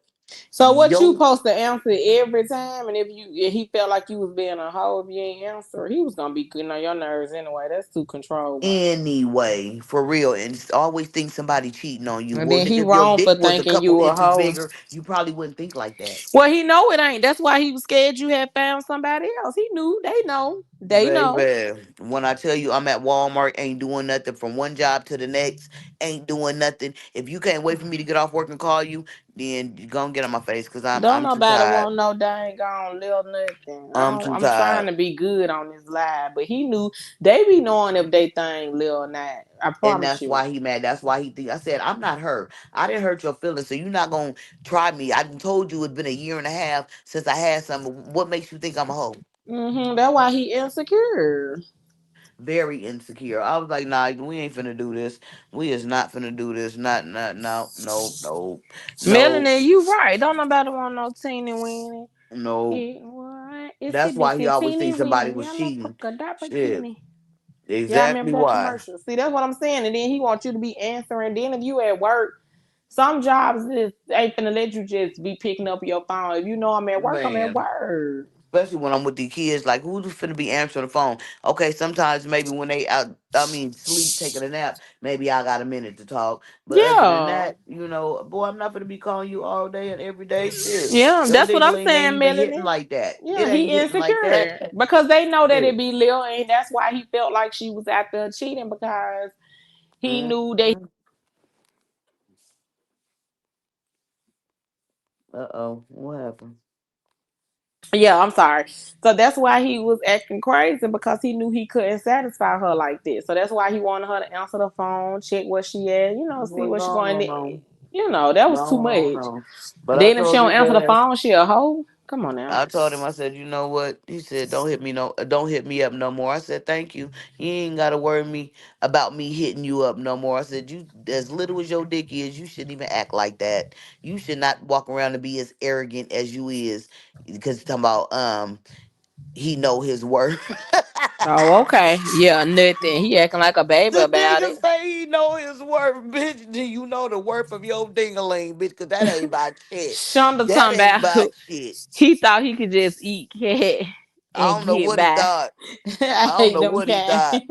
Speaker 2: So what you
Speaker 1: Yo,
Speaker 2: supposed to answer every time? And if he felt like you was being a hoe if you ain't answer, he was gonna be getting on your nerves anyway. That's too controlling.
Speaker 1: anyway, for real, and always think somebody cheating on you.
Speaker 2: And
Speaker 1: Well,
Speaker 2: then
Speaker 1: nigga,
Speaker 2: he
Speaker 1: if your
Speaker 2: wrong
Speaker 1: dick
Speaker 2: for
Speaker 1: was a
Speaker 2: thinking
Speaker 1: couple
Speaker 2: you a
Speaker 1: inches
Speaker 2: hoe.
Speaker 1: bigger, you probably wouldn't think like that.
Speaker 2: Well, he know it ain't. That's why he was scared you had found somebody else. He knew. They know. They know.
Speaker 1: Baby, when I tell you I'm at Walmart, ain't doing nothing from one job to the next, ain't doing nothing. If you can't wait for me to get off work and call you, then you gonna get on my face because I'm
Speaker 2: Don't
Speaker 1: I'm too
Speaker 2: nobody
Speaker 1: tired.
Speaker 2: want no dang on little nothing.
Speaker 1: I'm too
Speaker 2: I'm trying
Speaker 1: tired.
Speaker 2: to be good on this live, but he knew they be knowing if they thing lil or not. I
Speaker 1: And
Speaker 2: promise
Speaker 1: that's
Speaker 2: you.
Speaker 1: why he mad. That's why he think I said I'm not hurt. I didn't hurt your feelings, so you're not gonna try me. I done told you it's been a year and a half since I had something. What makes you think I'm a hoe?
Speaker 2: That's why he insecure.
Speaker 1: Very insecure. I was like, nah, we ain't finna do this. We is not finna do this. Not no,
Speaker 2: Melanie, you right. Don't nobody want no teeny weeny.
Speaker 1: no.
Speaker 2: It what? It's a
Speaker 1: That's why he
Speaker 2: bitty
Speaker 1: always
Speaker 2: teeny
Speaker 1: think somebody
Speaker 2: weeny
Speaker 1: was
Speaker 2: yellow
Speaker 1: cheating.
Speaker 2: polka dot
Speaker 1: Shit.
Speaker 2: bikini. Y'all
Speaker 1: Exactly
Speaker 2: remember that
Speaker 1: why.
Speaker 2: commercial? See, that's what I'm saying. And then he wants you to be answering. Then if you at work, some jobs just ain't finna let you just be picking up your phone. If you know I'm at work, I'm at
Speaker 1: Man.
Speaker 2: work.
Speaker 1: Especially when I'm with the kids, like who's finna be answering the phone? Okay, sometimes maybe when they out, I mean, sleep, taking a nap, maybe I got a minute to talk. But other than
Speaker 2: Yeah.
Speaker 1: that, boy, I'm not gonna be calling you all day and every day. Shit,
Speaker 2: Yeah,
Speaker 1: your
Speaker 2: that's what I'm
Speaker 1: dingling ain't
Speaker 2: saying,
Speaker 1: even hitting
Speaker 2: Melanie.
Speaker 1: like that. It
Speaker 2: Yeah,
Speaker 1: ain't
Speaker 2: he
Speaker 1: hitting like that.
Speaker 2: insecure because they know that it
Speaker 1: Shit.
Speaker 2: be Lil, and that's why he felt like she was out there cheating because he
Speaker 1: Mm.
Speaker 2: knew that.
Speaker 1: Uh-oh, what happened?
Speaker 2: Yeah, I'm sorry. So that's why he was acting crazy because he knew he couldn't satisfy her like this. So that's why he wanted her to answer the phone, check what she had, see
Speaker 1: What's
Speaker 2: what she
Speaker 1: going
Speaker 2: going.
Speaker 1: on? No,
Speaker 2: That was too
Speaker 1: no, no,
Speaker 2: much.
Speaker 1: no. But I
Speaker 2: Then if she
Speaker 1: told
Speaker 2: don't
Speaker 1: his
Speaker 2: answer the
Speaker 1: ass.
Speaker 2: phone, she a hoe. Come on now.
Speaker 1: I told him, I said, you know what? He said, don't hit me don't hit me up no more. I said, thank you. You ain't gotta worry me about me hitting you up no more. I said, you as little as your dick is, you shouldn't even act like that. You should not walk around and be as arrogant as you is, because talking about he know his worth.
Speaker 2: Oh, okay. Yeah, nothing. He acting like a baby
Speaker 1: The
Speaker 2: about
Speaker 1: nigga
Speaker 2: it.
Speaker 1: say he know his worth, bitch. Do you know the worth of your dingaling, bitch? Cause that ain't about shit.
Speaker 2: Shonda
Speaker 1: That
Speaker 2: talking
Speaker 1: ain't about
Speaker 2: about
Speaker 1: shit.
Speaker 2: he thought he could just eat cat
Speaker 1: I
Speaker 2: and
Speaker 1: don't know
Speaker 2: get
Speaker 1: what he
Speaker 2: by.
Speaker 1: thought.
Speaker 2: I
Speaker 1: I don't
Speaker 2: hate
Speaker 1: know
Speaker 2: them
Speaker 1: what he
Speaker 2: kind.
Speaker 1: thought.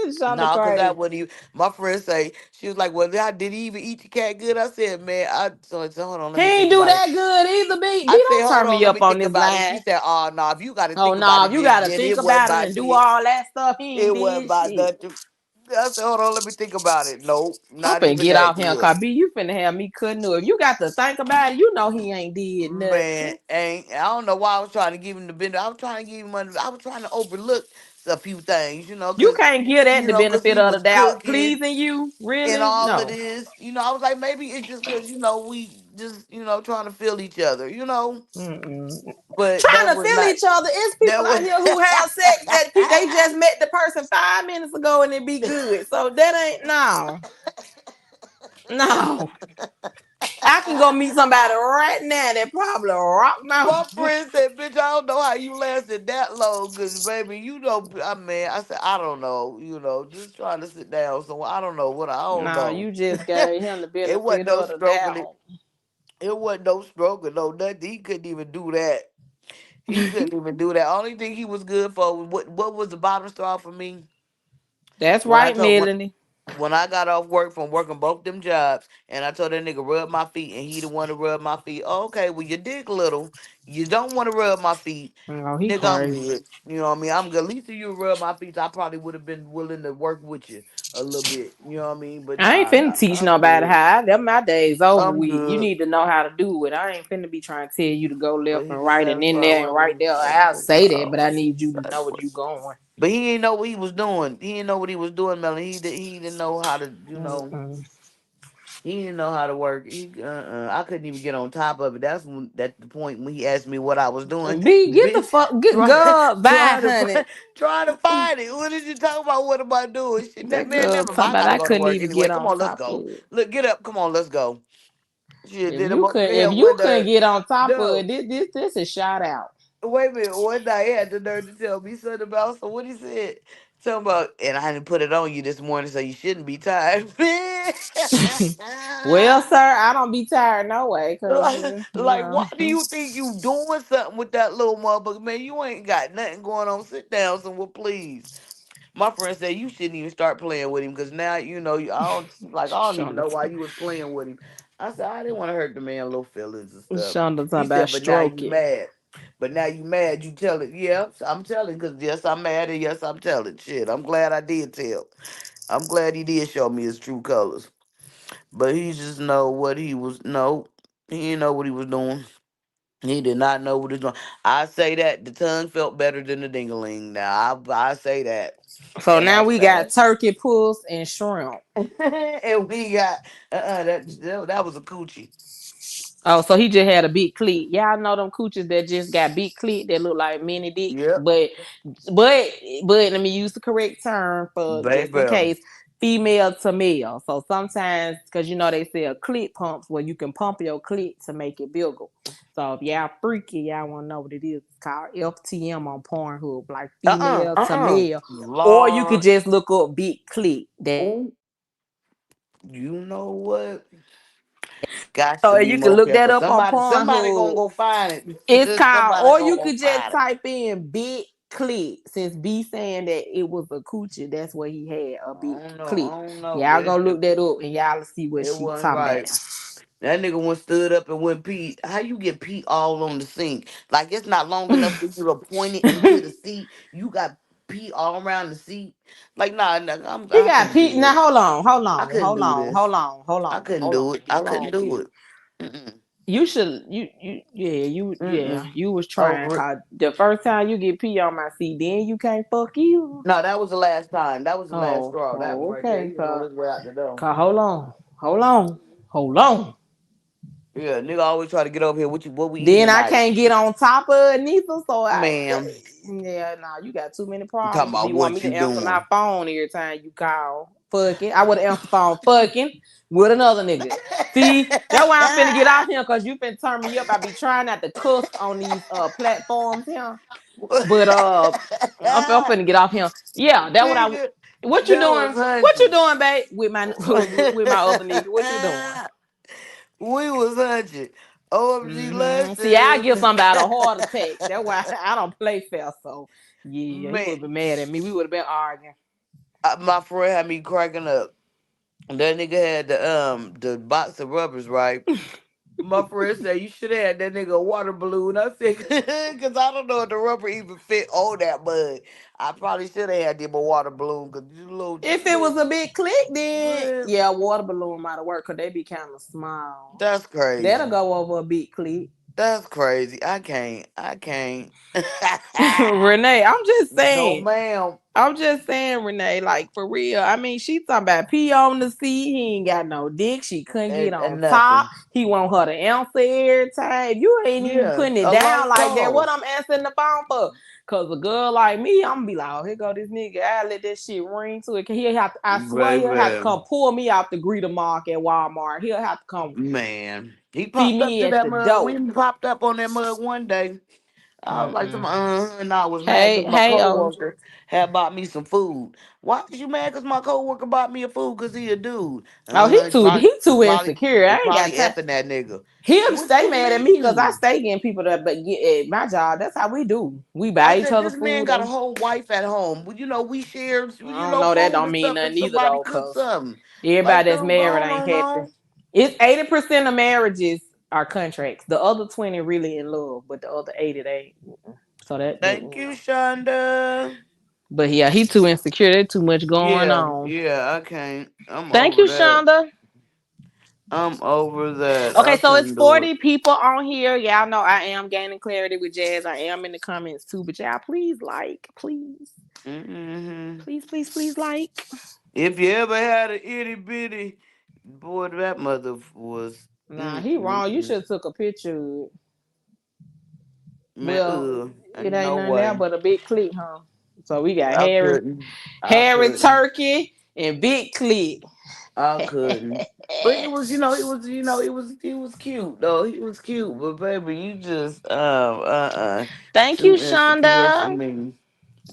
Speaker 2: Shonda
Speaker 1: Nah, cause
Speaker 2: crazy.
Speaker 1: that what he. My friend say she was like, "Well, did he even eat the cat good?" I said, "Man, I hold on,
Speaker 2: He
Speaker 1: let me think
Speaker 2: ain't do
Speaker 1: about it."
Speaker 2: that good either, B.
Speaker 1: I
Speaker 2: B,
Speaker 1: said,
Speaker 2: don't
Speaker 1: "Hold
Speaker 2: turn
Speaker 1: on,
Speaker 2: me
Speaker 1: let
Speaker 2: up
Speaker 1: me
Speaker 2: on
Speaker 1: think
Speaker 2: this
Speaker 1: about it." She
Speaker 2: line.
Speaker 1: said, "Oh no, if you got to
Speaker 2: Oh,
Speaker 1: think about
Speaker 2: no,
Speaker 1: it,
Speaker 2: if you
Speaker 1: then
Speaker 2: gotta think
Speaker 1: it wasn't
Speaker 2: about it
Speaker 1: about
Speaker 2: and do
Speaker 1: shit.
Speaker 2: all that stuff, he ain't
Speaker 1: It wasn't
Speaker 2: did
Speaker 1: about
Speaker 2: shit.
Speaker 1: nothing." I said, "Hold on, let me think about it." Nope,
Speaker 2: I'm
Speaker 1: not
Speaker 2: finna
Speaker 1: even
Speaker 2: get
Speaker 1: that
Speaker 2: off him,
Speaker 1: good.
Speaker 2: cause B, you finna have me cutting up. If you got to think about it, you know he ain't did
Speaker 1: Man,
Speaker 2: nothing.
Speaker 1: ain't I don't know why I was trying to give him the benefit. I was trying to give him money. I was trying to overlook a few things,
Speaker 2: You can't give that the
Speaker 1: cause
Speaker 2: benefit
Speaker 1: he
Speaker 2: of the
Speaker 1: was
Speaker 2: doubt.
Speaker 1: cooking
Speaker 2: Pleasing you,
Speaker 1: and
Speaker 2: really?
Speaker 1: all of
Speaker 2: No.
Speaker 1: this. I was like, maybe it's just because we just trying to feel each other.
Speaker 2: Mm-mm.
Speaker 1: But
Speaker 2: Trying
Speaker 1: that
Speaker 2: to
Speaker 1: was
Speaker 2: feel
Speaker 1: not
Speaker 2: each other. It's
Speaker 1: that
Speaker 2: people
Speaker 1: was.
Speaker 2: out here who have sex that they just met the person 5 minutes ago and it be good. So that ain't no, no. I can go meet somebody right now that probably rock my.
Speaker 1: My friend said, "Bitch, I don't know how you lasted that long, cause baby, I mean, I said, I don't know, just trying to sit down. So I don't know I don't
Speaker 2: No,
Speaker 1: know.
Speaker 2: you just gave him the
Speaker 1: It wasn't
Speaker 2: benefit
Speaker 1: no
Speaker 2: of the
Speaker 1: stroking.
Speaker 2: doubt.
Speaker 1: It wasn't no stroking, no nothing. He couldn't even do that. He couldn't even do that. Only thing he was good for was what was the bottom straw for me
Speaker 2: That's
Speaker 1: when I
Speaker 2: right,
Speaker 1: told
Speaker 2: Melanie.
Speaker 1: when I got off work from working both them jobs, and I told that nigga rub my feet, and he the one to rub my feet. Oh, okay, well your dick little, you don't want to rub my feet,
Speaker 2: Oh, he
Speaker 1: nigga. I'm
Speaker 2: crazy.
Speaker 1: good. You know what I mean? I'm good. At least if you rub my feet, I probably would have been willing to work with you a little bit. You know what I mean? But
Speaker 2: I ain't
Speaker 1: nah,
Speaker 2: finna
Speaker 1: nah,
Speaker 2: teach
Speaker 1: I'm
Speaker 2: nobody
Speaker 1: good.
Speaker 2: how. Them my days over
Speaker 1: I'm
Speaker 2: with. You
Speaker 1: good.
Speaker 2: need to know how to do it. I ain't finna be trying to tell you to go
Speaker 1: But
Speaker 2: left
Speaker 1: he
Speaker 2: and
Speaker 1: was
Speaker 2: right and in
Speaker 1: satisfied
Speaker 2: there and
Speaker 1: wherever
Speaker 2: right
Speaker 1: he
Speaker 2: there.
Speaker 1: was
Speaker 2: I'll say that,
Speaker 1: satisfied.
Speaker 2: but I need you to know where
Speaker 1: Satisfied.
Speaker 2: you going.
Speaker 1: But he didn't know what he was doing. He didn't know what he was doing, Melanie. He didn't know how to,
Speaker 2: Mm-mm.
Speaker 1: he didn't know how to work. I couldn't even get on top of it. That's the point when he asked me what I was doing.
Speaker 2: B, get the
Speaker 1: Bitch,
Speaker 2: fuck, get
Speaker 1: try,
Speaker 2: God, bye,
Speaker 1: trying to
Speaker 2: honey.
Speaker 1: find, trying to find it. What did you talk about? What am I doing? Shit,
Speaker 2: That
Speaker 1: man,
Speaker 2: girl
Speaker 1: never
Speaker 2: talking
Speaker 1: mind. I
Speaker 2: about
Speaker 1: gotta
Speaker 2: I
Speaker 1: go to
Speaker 2: couldn't
Speaker 1: work
Speaker 2: even
Speaker 1: anyway.
Speaker 2: get
Speaker 1: Come
Speaker 2: on
Speaker 1: on, let's
Speaker 2: top of
Speaker 1: go.
Speaker 2: it.
Speaker 1: Look, get up. Come on, let's go. Shit,
Speaker 2: If
Speaker 1: then
Speaker 2: you
Speaker 1: I'm
Speaker 2: could, if
Speaker 1: yeah,
Speaker 2: you
Speaker 1: one
Speaker 2: couldn't
Speaker 1: day.
Speaker 2: get on top of it,
Speaker 1: No,
Speaker 2: this is shout out.
Speaker 1: wait a minute. One day he had the nerve to tell me something about so what he said. Talking about, and I didn't put it on you this morning, so you shouldn't be tired.
Speaker 2: Well, sir, I don't be tired no way, cause
Speaker 1: like, why do you think you doing something with that little motherfucker, man? You ain't got nothing going on. Sit down somewhere, please. My friend said you shouldn't even start playing with him because now I don't even
Speaker 2: Shonda,
Speaker 1: know why you was playing with him. I said I didn't want to hurt the man little feelings and stuff.
Speaker 2: Shonda talking
Speaker 1: He
Speaker 2: about
Speaker 1: said, but now
Speaker 2: stroke
Speaker 1: you
Speaker 2: it.
Speaker 1: mad. But now you mad. You tell it. Yeah, I'm telling because yes I'm mad and yes I'm telling. Shit, I'm glad I did tell. I'm glad he did show me his true colors. But he just know what he was. No, he didn't know what he was doing. He did not know what he was doing. I say that the tongue felt better than the dingaling. Now I say that,
Speaker 2: So
Speaker 1: and
Speaker 2: now
Speaker 1: I
Speaker 2: we got
Speaker 1: stand.
Speaker 2: turkey pulls and shrimp.
Speaker 1: And we got that was a coochie.
Speaker 2: Oh, so he just had a big cleat. Y'all know them coochies that just got big cleat that look like mini dicks.
Speaker 1: Yep,
Speaker 2: But let me use the correct term for just in
Speaker 1: baby.
Speaker 2: case. female to male. So sometimes, because they sell clit pumps where you can pump your clit to make it bigger. So if y'all freaky, y'all want to know what it is. It's called FTM on Pornhub, like female to male. Or you could
Speaker 1: Lord.
Speaker 2: just look up big clit.
Speaker 1: Oh, you know what? Got
Speaker 2: So
Speaker 1: to be
Speaker 2: you can
Speaker 1: more
Speaker 2: look that
Speaker 1: careful.
Speaker 2: up on
Speaker 1: Somebody gonna
Speaker 2: Pornhub.
Speaker 1: go find
Speaker 2: It's
Speaker 1: it.
Speaker 2: called,
Speaker 1: Somebody
Speaker 2: or
Speaker 1: gonna
Speaker 2: you
Speaker 1: go
Speaker 2: could just
Speaker 1: find it.
Speaker 2: type in big clit. Since B saying that it was a coochie, that's what he had, a
Speaker 1: I
Speaker 2: big
Speaker 1: don't know. I
Speaker 2: clit.
Speaker 1: don't know,
Speaker 2: Y'all
Speaker 1: but
Speaker 2: go look that up and y'all see what
Speaker 1: it
Speaker 2: she
Speaker 1: wasn't
Speaker 2: talking
Speaker 1: right.
Speaker 2: about.
Speaker 1: That nigga went stood up and went pee. How you get pee all on the sink? Like it's not long enough for you to point it into the seat. You got pee all around the seat. Like nah,
Speaker 2: He
Speaker 1: I
Speaker 2: got
Speaker 1: couldn't
Speaker 2: Pete.
Speaker 1: do
Speaker 2: Now
Speaker 1: it.
Speaker 2: hold on, hold
Speaker 1: I
Speaker 2: on,
Speaker 1: couldn't
Speaker 2: hold
Speaker 1: do
Speaker 2: on,
Speaker 1: this.
Speaker 2: hold on, hold
Speaker 1: I
Speaker 2: on,
Speaker 1: couldn't
Speaker 2: hold on,
Speaker 1: do it. I
Speaker 2: hold
Speaker 1: couldn't
Speaker 2: on,
Speaker 1: do
Speaker 2: Q.
Speaker 1: it. Mm-mm.
Speaker 2: You should yeah,
Speaker 1: Mm-mm.
Speaker 2: you was trying,
Speaker 1: Over it.
Speaker 2: cause the first time you get pee on my seat, then you can't fuck you.
Speaker 1: No, that was the last time. That was the last
Speaker 2: Oh,
Speaker 1: straw. That one
Speaker 2: oh,
Speaker 1: right there.
Speaker 2: okay,
Speaker 1: He was on
Speaker 2: cause,
Speaker 1: his way out the door.
Speaker 2: cause hold on.
Speaker 1: Yeah, nigga always try to get over here. What we eating
Speaker 2: Then I
Speaker 1: tonight,
Speaker 2: can't get on top of it neither, so
Speaker 1: ma'am?
Speaker 2: yeah, nah, you got too many
Speaker 1: You talking
Speaker 2: problems.
Speaker 1: about
Speaker 2: Be want me
Speaker 1: what
Speaker 2: to
Speaker 1: you
Speaker 2: answer my
Speaker 1: doing?
Speaker 2: phone every time you call. Fucking, I would have answered the phone fucking with another nigga. See, that's why I'm finna get out here, cause you finna turn me up. I be trying not to cuss on these platforms here, but I'm finna get off here. Yeah, that what I.
Speaker 1: Nigga,
Speaker 2: What you
Speaker 1: that was
Speaker 2: doing? What you
Speaker 1: hunching.
Speaker 2: doing, babe? With my with my other nigga? What you doing?
Speaker 1: We was hunching. OMG
Speaker 2: See, I
Speaker 1: Lester.
Speaker 2: give somebody a heart attack. That's why I don't play fair. So yeah, he
Speaker 1: Man,
Speaker 2: would have been mad at me. We would have been arguing.
Speaker 1: my friend had me cracking up. That nigga had the box of rubbers, right? My friend said you should have had that nigga a water balloon. I said, because I don't know if the rubber even fit on that mud. I probably should have had them a water balloon because just
Speaker 2: If
Speaker 1: a
Speaker 2: it
Speaker 1: little,
Speaker 2: was a big click, then
Speaker 1: man,
Speaker 2: yeah, water balloon might have worked because they be kind of small.
Speaker 1: that's
Speaker 2: That'll
Speaker 1: crazy.
Speaker 2: go over a big click.
Speaker 1: That's crazy. I can't. I can't.
Speaker 2: Renee, I'm just
Speaker 1: No,
Speaker 2: saying.
Speaker 1: ma'am.
Speaker 2: I'm just saying, Renee, like for real. I mean, she talking about pee on the seat. He ain't got no dick. She couldn't get
Speaker 1: And
Speaker 2: on top.
Speaker 1: nothing.
Speaker 2: He want her to answer every time. You ain't even
Speaker 1: Yeah,
Speaker 2: putting it
Speaker 1: a
Speaker 2: down
Speaker 1: lost
Speaker 2: like that. What
Speaker 1: cause.
Speaker 2: I'm answering the phone for? Cause a girl like me, I'm gonna be like, oh, here go this nigga. I let that shit ring to it. He'll have to, I swear he'll have to
Speaker 1: Baby.
Speaker 2: come pull me out the greeter mark at Walmart. He'll have to come
Speaker 1: Man. He
Speaker 2: see
Speaker 1: popped up
Speaker 2: me
Speaker 1: to
Speaker 2: at
Speaker 1: that
Speaker 2: the
Speaker 1: mug.
Speaker 2: door.
Speaker 1: We popped up on that mug one day. I was like,
Speaker 2: Mm-mm.
Speaker 1: and I was mad
Speaker 2: Hey,
Speaker 1: because my
Speaker 2: hey, oh.
Speaker 1: coworker had bought me some food. Why was you mad because my coworker bought me a food because he a dude?
Speaker 2: Oh, he
Speaker 1: It's
Speaker 2: too
Speaker 1: probably,
Speaker 2: he
Speaker 1: it's
Speaker 2: too
Speaker 1: probably,
Speaker 2: insecure. I
Speaker 1: it's
Speaker 2: ain't got
Speaker 1: probably
Speaker 2: time.
Speaker 1: effing that nigga.
Speaker 2: He'll
Speaker 1: What
Speaker 2: stay
Speaker 1: you
Speaker 2: mad at me because I
Speaker 1: mean?
Speaker 2: stay getting people that, but yeah, at my job, that's how we do. We
Speaker 1: I
Speaker 2: buy each
Speaker 1: said,
Speaker 2: other
Speaker 1: this man
Speaker 2: food,
Speaker 1: got a
Speaker 2: and
Speaker 1: whole wife at home. Well, we share,
Speaker 2: I don't know. That
Speaker 1: food
Speaker 2: don't
Speaker 1: and
Speaker 2: mean
Speaker 1: stuff if
Speaker 2: nothing either
Speaker 1: somebody
Speaker 2: though,
Speaker 1: cooks
Speaker 2: cause
Speaker 1: something. Like,
Speaker 2: everybody that's
Speaker 1: dude, go
Speaker 2: married
Speaker 1: on
Speaker 2: ain't
Speaker 1: on
Speaker 2: happy.
Speaker 1: home.
Speaker 2: It's 80% of marriages are contracts. The other 20 really in love, but the other 80 they. So that
Speaker 1: Thank you, Shonda.
Speaker 2: But yeah, he too insecure. There's too much going
Speaker 1: Yeah,
Speaker 2: on.
Speaker 1: yeah, I can't. I'm
Speaker 2: Thank
Speaker 1: over
Speaker 2: you,
Speaker 1: that.
Speaker 2: Shonda.
Speaker 1: I'm over that. I
Speaker 2: Okay, so it's
Speaker 1: couldn't do it.
Speaker 2: 40 people on here. Y'all know I am gaining clarity with Jazz. I am in the comments too, but y'all please like, please.
Speaker 1: Hmm.
Speaker 2: Please, please, please like.
Speaker 1: If you ever had an itty bitty, boy, that mother was.
Speaker 2: Nah, he wrong. You should have took a picture.
Speaker 1: Man,
Speaker 2: Well, it
Speaker 1: ain't
Speaker 2: ain't
Speaker 1: no
Speaker 2: nothing there
Speaker 1: way.
Speaker 2: but a big click, huh? So we got
Speaker 1: I
Speaker 2: Harry,
Speaker 1: couldn't. I
Speaker 2: Harry
Speaker 1: couldn't.
Speaker 2: Turkey, and Big Click.
Speaker 1: I couldn't. But it was, it was cute though. He was cute, but baby, you just
Speaker 2: Thank you,
Speaker 1: too insecure for
Speaker 2: Shonda.
Speaker 1: me.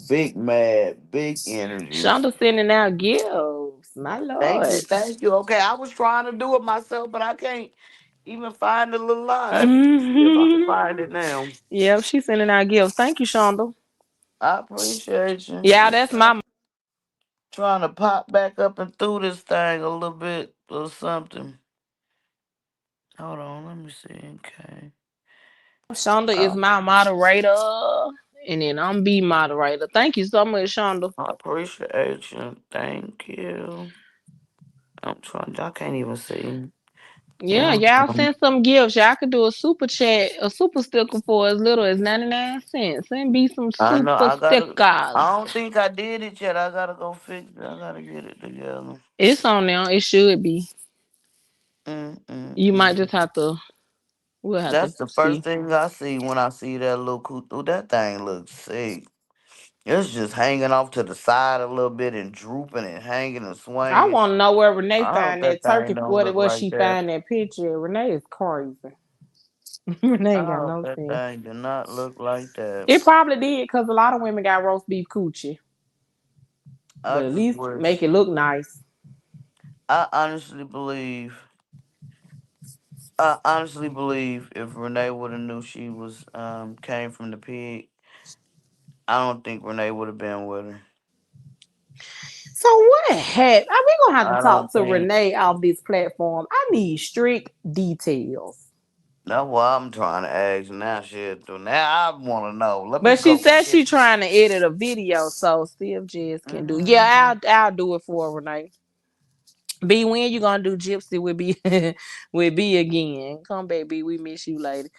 Speaker 1: Big mad, big energies.
Speaker 2: Shonda sending out gifts. My
Speaker 1: Thank
Speaker 2: lord.
Speaker 1: you, thank you. Okay, I was trying to do it myself, but I can't even find the little live. See if I can
Speaker 2: Hmm.
Speaker 1: find it now.
Speaker 2: Yep, she's sending out gifts. Thank you, Shonda.
Speaker 1: I appreciate you.
Speaker 2: Yeah,
Speaker 1: I'm
Speaker 2: that's my
Speaker 1: trying to pop back up and through this thing a little bit or something. Hold on, let me see. Okay.
Speaker 2: Shonda is
Speaker 1: I,
Speaker 2: my moderator. And then I'm B moderator. Thank you so much, Shonda.
Speaker 1: I appreciate you. Thank you. I'm trying. I can't even see.
Speaker 2: Yeah,
Speaker 1: Yeah.
Speaker 2: y'all send some gifts. Y'all could do a super chat, a super sticker for as little as 99 cents. Send me some
Speaker 1: I know.
Speaker 2: super
Speaker 1: I gotta.
Speaker 2: stickers.
Speaker 1: I don't think I did it yet. I gotta go fix it. I gotta get it together.
Speaker 2: It's on there. It should be.
Speaker 1: Mm, mm,
Speaker 2: You might
Speaker 1: mm.
Speaker 2: just have to, we'll have to
Speaker 1: That's the first
Speaker 2: see.
Speaker 1: thing I see when I see that little coot. Oh, that thing looks sick. It's just hanging off to the side a little bit and drooping and hanging and
Speaker 2: I
Speaker 1: swinging.
Speaker 2: want to know where Renee
Speaker 1: I hope
Speaker 2: find
Speaker 1: that
Speaker 2: that
Speaker 1: thing
Speaker 2: turkey.
Speaker 1: don't
Speaker 2: What
Speaker 1: look
Speaker 2: was
Speaker 1: like
Speaker 2: she
Speaker 1: that.
Speaker 2: find that picture? Renee is crazy. Renee
Speaker 1: I
Speaker 2: ain't got
Speaker 1: hope
Speaker 2: no
Speaker 1: that
Speaker 2: sense.
Speaker 1: thing do not look like that.
Speaker 2: It probably did because a lot of women got roast beef coochie,
Speaker 1: I
Speaker 2: but at
Speaker 1: just
Speaker 2: least make
Speaker 1: wish.
Speaker 2: it look nice.
Speaker 1: I honestly believe. I honestly believe if Renee would have knew she was came from the pig, I don't think Renee would have been with her.
Speaker 2: So what happened? We gonna have to
Speaker 1: I
Speaker 2: talk
Speaker 1: don't
Speaker 2: to
Speaker 1: think.
Speaker 2: Renee off this platform. I need strict details.
Speaker 1: That's what I'm trying to ask now. Shit, do now I want to know. Let me
Speaker 2: But she
Speaker 1: go
Speaker 2: said
Speaker 1: get.
Speaker 2: she trying to edit a video, so see if Jess can do.
Speaker 1: Hmm.
Speaker 2: Yeah, I'll do it for Renee. B, when you gonna do Gypsy with B with B again? Come back, B. We miss you, lady.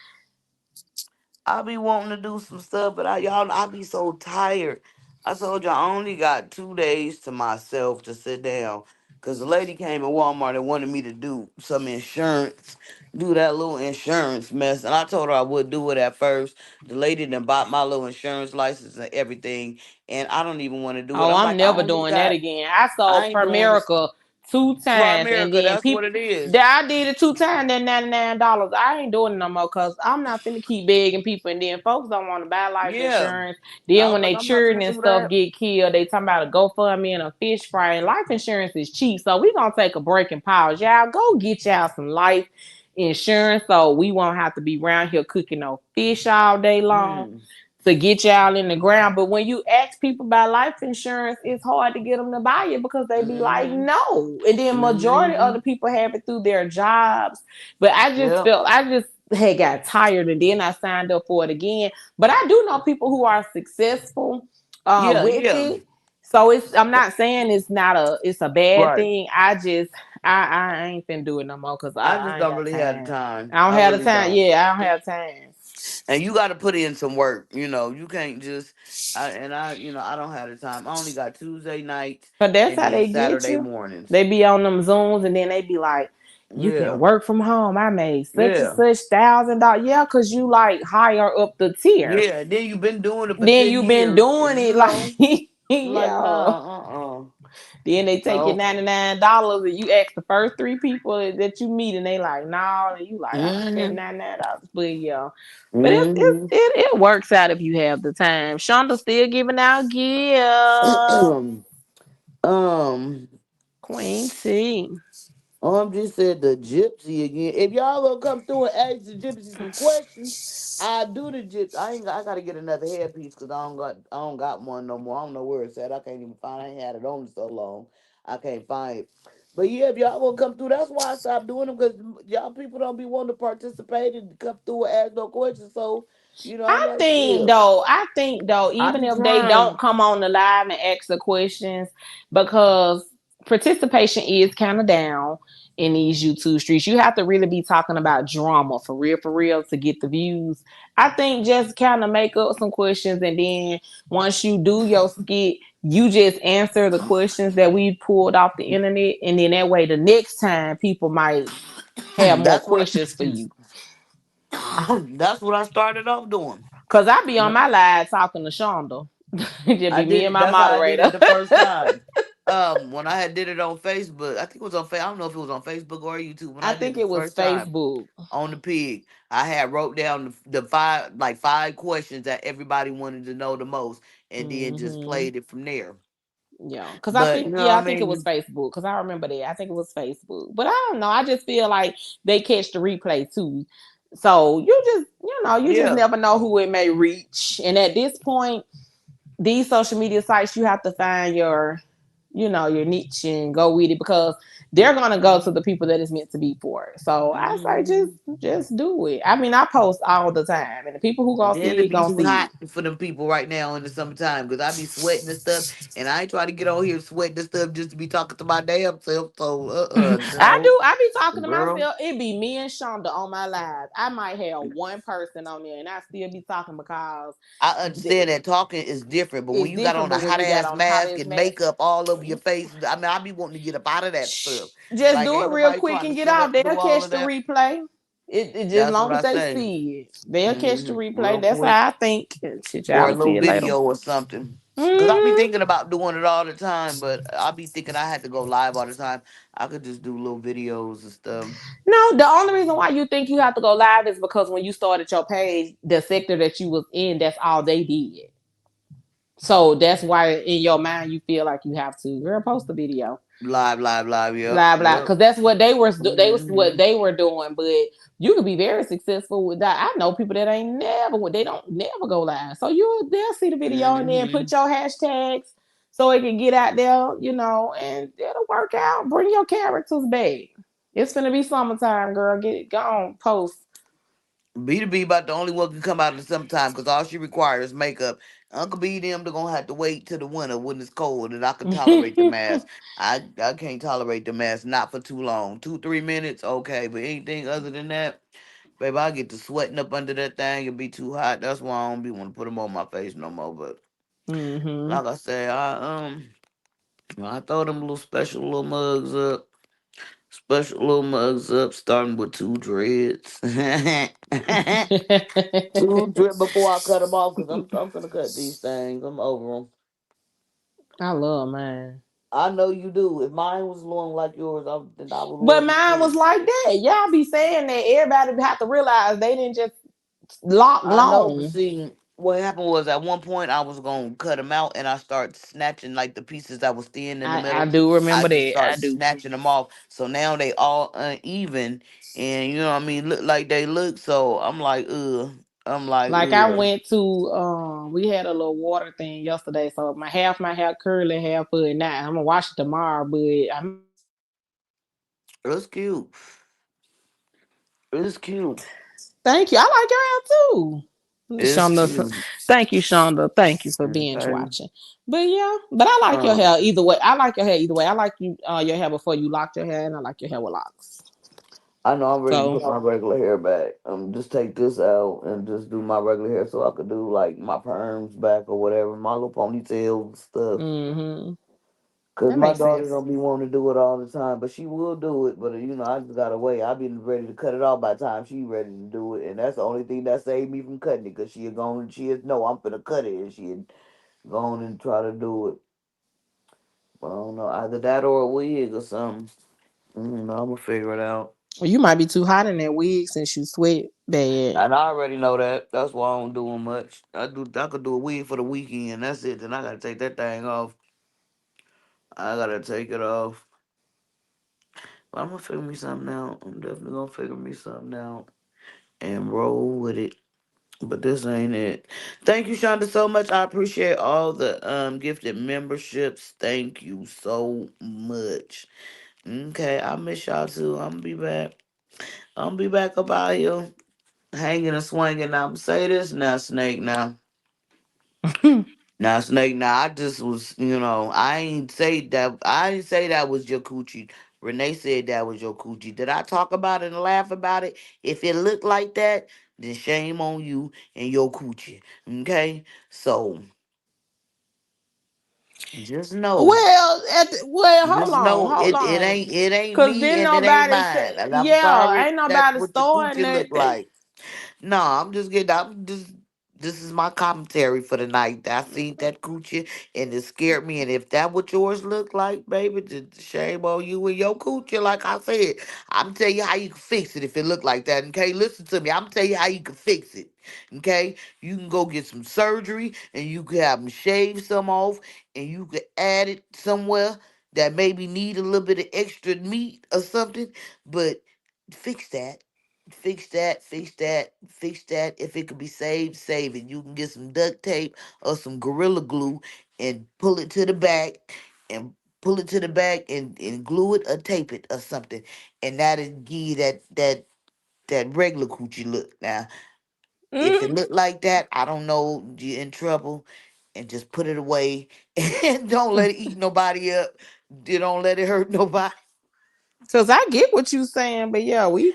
Speaker 1: I be wanting to do some stuff, but I be so tired. I told you I only got 2 days to myself to sit down. Cause the lady came in Walmart and wanted me to do some insurance, do that little insurance mess. And I told her I would do it at first. The lady then bought my little insurance license and everything. And I don't even want to do it.
Speaker 2: Oh,
Speaker 1: I'm
Speaker 2: I'm
Speaker 1: like, I
Speaker 2: never
Speaker 1: only
Speaker 2: doing that
Speaker 1: got
Speaker 2: again. I
Speaker 1: I
Speaker 2: sold
Speaker 1: ain't doing this
Speaker 2: Primerica 2 times, and
Speaker 1: Primerica,
Speaker 2: then
Speaker 1: that's what
Speaker 2: people
Speaker 1: it is.
Speaker 2: that I did it 2 times. That $99. I ain't doing it no more because I'm not finna keep begging people, and then folks don't want to buy life
Speaker 1: Yeah.
Speaker 2: insurance.
Speaker 1: I
Speaker 2: Then
Speaker 1: was
Speaker 2: when
Speaker 1: like,
Speaker 2: they
Speaker 1: I'm not
Speaker 2: children
Speaker 1: gonna
Speaker 2: and
Speaker 1: do
Speaker 2: stuff
Speaker 1: that.
Speaker 2: get killed, they talking about a GoFundMe and a fish fry. And life insurance is cheap, so we gonna take a break and pause. Y'all go get y'all some life insurance, so we won't have to be around here cooking no fish all day long
Speaker 1: Mm.
Speaker 2: to get y'all in the ground. But when you ask people about life insurance, it's hard to get them to buy it because they be like,
Speaker 1: Mm-hmm.
Speaker 2: no. And then majority of
Speaker 1: Mm-hmm.
Speaker 2: the people have it through their jobs. But
Speaker 1: Yep.
Speaker 2: I just had got tired and then I signed up for it again. But I do know people who are successful
Speaker 1: Yeah,
Speaker 2: with
Speaker 1: yeah.
Speaker 2: it. So I'm not saying it's a bad
Speaker 1: Right.
Speaker 2: thing. I ain't finna do it no more because
Speaker 1: I just
Speaker 2: I ain't
Speaker 1: don't
Speaker 2: got
Speaker 1: really have the
Speaker 2: time.
Speaker 1: time.
Speaker 2: I don't
Speaker 1: I
Speaker 2: have the
Speaker 1: really
Speaker 2: time.
Speaker 1: don't.
Speaker 2: Yeah, I don't have time.
Speaker 1: And you got to put in some work. You can't just. I don't have the time. I only got Tuesday nights
Speaker 2: But that's
Speaker 1: and
Speaker 2: how
Speaker 1: then
Speaker 2: they get
Speaker 1: Saturday
Speaker 2: you.
Speaker 1: mornings.
Speaker 2: They be on them Zooms and then they be like, you can
Speaker 1: Yeah,
Speaker 2: work from home. I made such and
Speaker 1: yeah,
Speaker 2: such $1,000. Yeah, because you like higher up the tier.
Speaker 1: yeah. Then you've been doing it for
Speaker 2: Then
Speaker 1: 10
Speaker 2: you been
Speaker 1: years,
Speaker 2: doing
Speaker 1: and
Speaker 2: it like,
Speaker 1: like
Speaker 2: yo.
Speaker 1: nah,
Speaker 2: Then they take your
Speaker 1: So,
Speaker 2: $99 and you ask the first 3 people that you meet and they like, no, and you like, I spent
Speaker 1: mm-hmm,
Speaker 2: $99. But yeah. But
Speaker 1: mm-hmm.
Speaker 2: it works out if you have the time. Shonda still giving out gifts.
Speaker 1: um,
Speaker 2: Queen T.
Speaker 1: just said the gypsy again. If y'all gonna come through and ask the gypsy some questions, I do the gypsy. I gotta get another headpiece because I don't got one no more. I don't know where it's at. I can't even find. I ain't had it on so long. I can't find it. But yeah, if y'all gonna come through, that's why I stopped doing them because y'all people don't be wanting to participate and come through and ask no questions. So I'm like, shit.
Speaker 2: I think though,
Speaker 1: I
Speaker 2: even
Speaker 1: be
Speaker 2: if they don't
Speaker 1: trying.
Speaker 2: come on the live and ask the questions, because participation is kind of down in these YouTube streets. You have to really be talking about drama for real, to get the views. I think just kind of make up some questions, and then once you do your skit, you just answer the questions that we pulled off the internet, and then that way, the next time people might have more
Speaker 1: That's what
Speaker 2: questions for you.
Speaker 1: that's what I started off doing.
Speaker 2: Cause I be on my live talking to Shonda. It just
Speaker 1: I
Speaker 2: be me
Speaker 1: did
Speaker 2: and
Speaker 1: it.
Speaker 2: my
Speaker 1: That's how I did it
Speaker 2: moderator.
Speaker 1: the first time. When I had did it on Facebook, I think it was on. I don't know if it was on Facebook or YouTube. When
Speaker 2: I
Speaker 1: I did
Speaker 2: think
Speaker 1: it the
Speaker 2: it was
Speaker 1: first time
Speaker 2: Facebook.
Speaker 1: on the pig, I had wrote down the five questions that everybody wanted to know the most, and then just
Speaker 2: Hmm.
Speaker 1: played it from there.
Speaker 2: Yeah, cause
Speaker 1: But you know what
Speaker 2: I
Speaker 1: I
Speaker 2: think it was
Speaker 1: mean?
Speaker 2: Facebook. Cause I remember that. I think it was Facebook. But I don't know. I just feel like they catch the replay too. So you just
Speaker 1: Yeah.
Speaker 2: never know who it may reach. And at this point, these social media sites, you have to find your niche and go with it because they're gonna go to the people that it's meant to be for. So I say
Speaker 1: Mhm.
Speaker 2: just do it. I mean, I post all the time, and the people who
Speaker 1: And
Speaker 2: gonna
Speaker 1: then
Speaker 2: see
Speaker 1: it
Speaker 2: it
Speaker 1: be
Speaker 2: gonna
Speaker 1: too
Speaker 2: see
Speaker 1: hot
Speaker 2: it.
Speaker 1: for them people right now in the summertime because I be sweating and stuff, and I ain't trying to get on here sweating and stuff just to be talking to my damn self. So no,
Speaker 2: I be talking to
Speaker 1: girl.
Speaker 2: myself. It be me and Shonda on my live. I might have one person on there, and I still be talking because
Speaker 1: I understand that talking is different, but when
Speaker 2: it's
Speaker 1: you got
Speaker 2: different.
Speaker 1: on a
Speaker 2: But when
Speaker 1: hot
Speaker 2: you got
Speaker 1: ass
Speaker 2: on the hot
Speaker 1: mask
Speaker 2: ass
Speaker 1: and
Speaker 2: mask,
Speaker 1: makeup all over your face, I mean, I be wanting to get up out of that stuff.
Speaker 2: just
Speaker 1: Like,
Speaker 2: do
Speaker 1: ain't
Speaker 2: it real
Speaker 1: nobody
Speaker 2: quick
Speaker 1: trying to
Speaker 2: and get
Speaker 1: sit
Speaker 2: out.
Speaker 1: up and
Speaker 2: They'll
Speaker 1: do all
Speaker 2: catch
Speaker 1: of
Speaker 2: the
Speaker 1: that.
Speaker 2: replay. It just
Speaker 1: That's
Speaker 2: long
Speaker 1: what
Speaker 2: as
Speaker 1: I
Speaker 2: they
Speaker 1: say.
Speaker 2: see it, they'll catch the replay.
Speaker 1: Real
Speaker 2: That's
Speaker 1: quick,
Speaker 2: how I think. Shit,
Speaker 1: or a
Speaker 2: y'all will
Speaker 1: little
Speaker 2: see it later.
Speaker 1: video or something. Cause I be
Speaker 2: Hmm.
Speaker 1: thinking about doing it all the time, but I be thinking I had to go live all the time. I could just do little videos and stuff.
Speaker 2: No, the only reason why you think you have to go live is because when you started your page, the sector that you was in, that's all they did. So that's why in your mind you feel like you have to. Girl, post a video.
Speaker 1: Live, live, live. Yep,
Speaker 2: Blah blah,
Speaker 1: yep.
Speaker 2: because that's what they was what
Speaker 1: Hmm.
Speaker 2: they were doing. But you could be very successful with that. I know people that ain't never, they don't never go live. So they'll see the video and then
Speaker 1: Hmm.
Speaker 2: put your hashtags so it can get out there, and it'll work out. Bring your characters back. It's gonna be summertime, girl. Get it gone. Post.
Speaker 1: B2B about the only one can come out at some time because all she requires is makeup. Uncle B them they're gonna have to wait till the winter when it's cold and I can tolerate the mask. I can't tolerate the mask not for too long. 2 3 minutes, okay, but anything other than that, baby, I get to sweating up under that thing. It'll be too hot. That's why I don't be want to put them on my face no more. But
Speaker 2: Hmm.
Speaker 1: like I say, I throw them little special little mugs up. Special little mugs up, starting with two dreads. Two drip before I cut them off because I'm gonna cut these things. I'm over them.
Speaker 2: I love mine.
Speaker 1: I know you do. If mine was long like yours, then I would
Speaker 2: But
Speaker 1: love it
Speaker 2: mine was
Speaker 1: too.
Speaker 2: like that. Y'all be saying that everybody have to realize they didn't just lock
Speaker 1: I know, but
Speaker 2: long.
Speaker 1: see, what happened was at one point I was gonna cut them out, and I start snatching like the pieces that was thin in the
Speaker 2: I
Speaker 1: middle.
Speaker 2: do
Speaker 1: I
Speaker 2: remember
Speaker 1: just
Speaker 2: that. I
Speaker 1: start
Speaker 2: do.
Speaker 1: snatching them off, so now they all uneven, and you know what I mean, look like they look. So I'm like, ugh. I'm like,
Speaker 2: Like I
Speaker 1: ugh.
Speaker 2: went to we had a little water thing yesterday, so my hair curly, half put now. I'm gonna wash it tomorrow, but I may not wash it today.
Speaker 1: It's cute. It's cute.
Speaker 2: Thank you. I like your hair too.
Speaker 1: It's
Speaker 2: Shonda,
Speaker 1: cute.
Speaker 2: thank you, Shonda. Thank you for binge
Speaker 1: Okay.
Speaker 2: watching. But yeah, but I like your
Speaker 1: Um,
Speaker 2: hair either way. I like your hair either way. I like your hair before you locked your hair, and I like your hair with locks.
Speaker 1: I know I'm ready to
Speaker 2: So
Speaker 1: put my regular hair back. Just take this out and just do my regular hair so I could do like my perms back or whatever, my little ponytail and stuff.
Speaker 2: mm-hmm.
Speaker 1: Cause
Speaker 2: That
Speaker 1: my
Speaker 2: makes
Speaker 1: daughter
Speaker 2: sense.
Speaker 1: don't be wanting to do it all the time, but she will do it. But I just gotta wait. I been ready to cut it off by the time she ready to do it, and that's the only thing that saved me from cutting it. Cause she had gone, she had no, I'm gonna cut it, and she had gone and try to do it. But I don't know, either that or a wig or something. I'm gonna figure it out.
Speaker 2: Well, you might be too hot in that wig since you sweat bad.
Speaker 1: And I already know that. That's why I don't do 'em much. I could do a wig for the weekend. That's it. Then I gotta take that thing off. I gotta take it off. But I'm gonna figure me something out. I'm definitely gonna figure me something out and roll with it. But this ain't it. Thank you, Shonda, so much. I appreciate all the gifted memberships. Thank you so much. Okay, I miss y'all too. I'm gonna be back. I'm gonna be back up out here hanging and swinging. Now, I'm say this now, Snake. Now, Snake, now I just was, I ain't say that was your coochie. Renee said that was your coochie. Did I talk about it and laugh about it? If it looked like that, then shame on you and your coochie. Okay? So just know.
Speaker 2: Well,
Speaker 1: Just know
Speaker 2: hold on,
Speaker 1: it ain't
Speaker 2: cause
Speaker 1: me
Speaker 2: then
Speaker 1: and it ain't
Speaker 2: nobody
Speaker 1: mine.
Speaker 2: say,
Speaker 1: And I'm
Speaker 2: yeah,
Speaker 1: sorry
Speaker 2: ain't
Speaker 1: that's
Speaker 2: nobody
Speaker 1: what your
Speaker 2: starting
Speaker 1: coochie look
Speaker 2: that.
Speaker 1: like. No, I'm just this is my commentary for the night. I seen that coochie and it scared me. And if that what yours look like, baby, shame on you and your coochie. Like I said, I'm tell you how you can fix it if it look like that. Okay, listen to me. I'm tell you how you can fix it. Okay, you can go get some surgery and you can have them shave some off and you can add it somewhere that maybe need a little bit of extra meat or something. But fix that, fix that. If it could be saved, save it. You can get some duct tape or some gorilla glue and pull it to the back and pull it to the back and glue it or tape it or something. And that'll give you that regular coochie look. Now, if it
Speaker 2: Mm,
Speaker 1: look like that, I don't know, you're in trouble. And just put it away and don't let it eat nobody up. You don't let it hurt nobody.
Speaker 2: cause I get what you saying, but yeah, we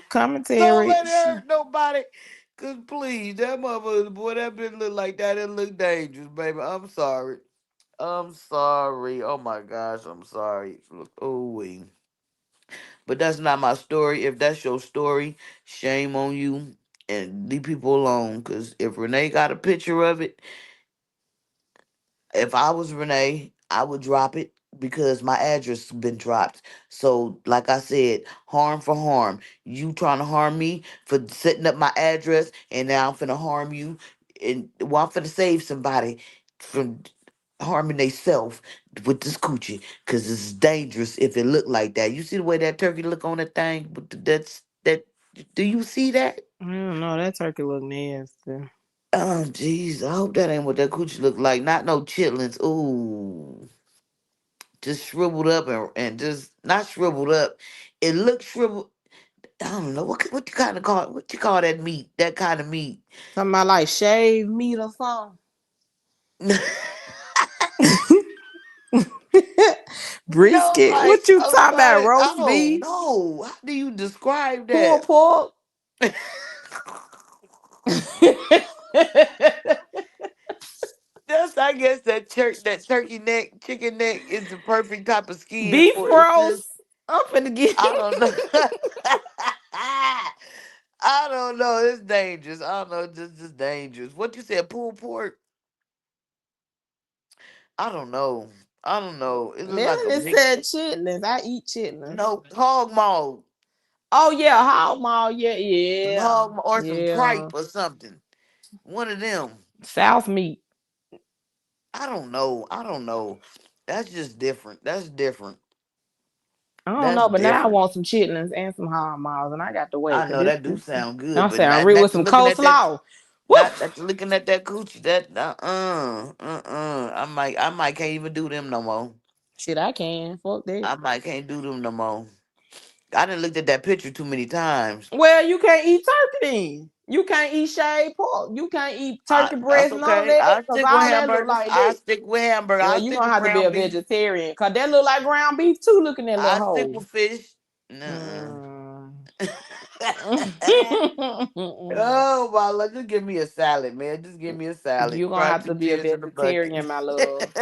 Speaker 1: Don't
Speaker 2: commentary.
Speaker 1: let it hurt nobody. Cause please, that motherfucker, boy, that bitch look like that. It look dangerous, baby. I'm sorry. I'm sorry. Oh my gosh, I'm sorry. Oh wait. But that's not my story. If that's your story, shame on you and leave people alone. Cause if Renee got a picture of it, If I was Renee, I would drop it because my address been dropped. So, like I said, harm for harm. You trying to harm me for setting up my address, and now I'm finna harm you, and well, I'm finna save somebody from harming theyself with this coochie, cause it's dangerous if it look like that. You see the way that turkey look on that thing? That's that. Do you see that?
Speaker 2: I don't know. That turkey look nasty.
Speaker 1: Oh, jeez. I hope that ain't what that coochie look like. Not no chitlins. Ooh, just shriveled up and just not shriveled up. It looks shriveled. I don't know what you kind of call what you call that meat. That kind of meat.
Speaker 2: Something about like shaved meat or something. Brisket.
Speaker 1: Like
Speaker 2: What you
Speaker 1: I'm
Speaker 2: talking about?
Speaker 1: like I
Speaker 2: Roast
Speaker 1: don't
Speaker 2: beef?
Speaker 1: know. How do you describe
Speaker 2: Pulled
Speaker 1: that?
Speaker 2: pork?
Speaker 1: That's I guess that turkey neck, chicken neck is the perfect type of skin
Speaker 2: Beef
Speaker 1: for it's just
Speaker 2: roast? I'm finna get.
Speaker 1: I don't know. I don't know. It's dangerous. I don't know. Just dangerous. What you said? Pulled pork? I don't know. I don't know. It looked like a
Speaker 2: Melanie
Speaker 1: mix.
Speaker 2: said chitlins. I eat chitlins.
Speaker 1: No hog maw,
Speaker 2: Oh yeah, hog maw. Yeah,
Speaker 1: some
Speaker 2: yeah,
Speaker 1: hog or some
Speaker 2: yeah.
Speaker 1: tripe or something. One of them.
Speaker 2: South meat.
Speaker 1: I don't know. I don't know. That's just different. That's different.
Speaker 2: I don't
Speaker 1: That's
Speaker 2: know, but now I
Speaker 1: different.
Speaker 2: want some chitlins and some hog maws, and I got to wait
Speaker 1: I
Speaker 2: because
Speaker 1: know that do sound good,
Speaker 2: I'm
Speaker 1: but
Speaker 2: saying
Speaker 1: not
Speaker 2: real with
Speaker 1: not to
Speaker 2: some
Speaker 1: looking at that.
Speaker 2: coleslaw. Woo!
Speaker 1: Not after looking at that coochie. That I might can't even do them no more.
Speaker 2: Shit, I can. Fuck that.
Speaker 1: I might can't do them no more. I didn't looked at that picture too many times.
Speaker 2: Well, you can't eat turkey then. You can't eat shaved pork. You can't eat turkey
Speaker 1: That's
Speaker 2: breast, none of
Speaker 1: okay.
Speaker 2: that,
Speaker 1: I
Speaker 2: because
Speaker 1: stick with
Speaker 2: all that look
Speaker 1: hamburgers.
Speaker 2: like
Speaker 1: I
Speaker 2: that.
Speaker 1: stick with hamburger.
Speaker 2: Well,
Speaker 1: I
Speaker 2: you're
Speaker 1: stick
Speaker 2: gonna
Speaker 1: with
Speaker 2: have to be a
Speaker 1: ground beef.
Speaker 2: vegetarian, because that look like ground beef too. Look in that little
Speaker 1: I stick
Speaker 2: hole.
Speaker 1: with fish. Nuh-uh.
Speaker 2: Mm.
Speaker 1: Oh my Lord, just give me a salad, man. Just give me a salad.
Speaker 2: You're gonna
Speaker 1: Fry
Speaker 2: have to
Speaker 1: two
Speaker 2: be a
Speaker 1: chairs in the bucket.
Speaker 2: vegetarian, my love.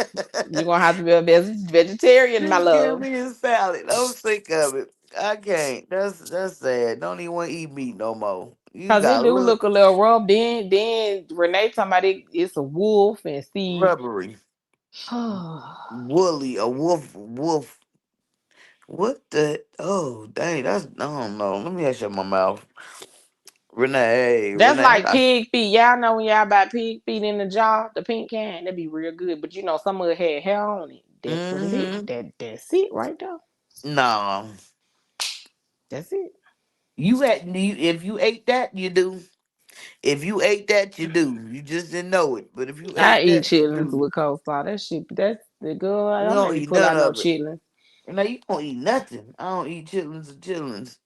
Speaker 2: You're gonna have to be a vegetarian, my
Speaker 1: Just give
Speaker 2: love.
Speaker 1: me a salad. I'm sick of it. I can't. That's sad. Don't even want to eat meat no more. You
Speaker 2: Cause it
Speaker 1: got
Speaker 2: do
Speaker 1: look
Speaker 2: look a little rough. Then Renee talking about it's a wolf and see.
Speaker 1: rubbery, woolly, a wolf. What the? Oh, dang. That's I don't know. Let me shut my mouth.
Speaker 2: That's
Speaker 1: Renee.
Speaker 2: like pig feet. Y'all know when y'all buy pig feet in the jar, the pink can, that be real good. But you know, some of it had hair on it. That's what it is.
Speaker 1: Mm-hmm.
Speaker 2: That's it right there.
Speaker 1: No,
Speaker 2: That's it.
Speaker 1: if you ate that, you do. If you ate that, you do. You just didn't know it. But if you
Speaker 2: I
Speaker 1: ate
Speaker 2: eat
Speaker 1: that, you
Speaker 2: chitlins
Speaker 1: do.
Speaker 2: with coleslaw. That shit, that's the good.
Speaker 1: You
Speaker 2: Don't make
Speaker 1: don't
Speaker 2: me
Speaker 1: eat
Speaker 2: pull
Speaker 1: none
Speaker 2: out no
Speaker 1: of it.
Speaker 2: chitlins.
Speaker 1: Now you don't eat nothing. I don't eat chitlins or chillins.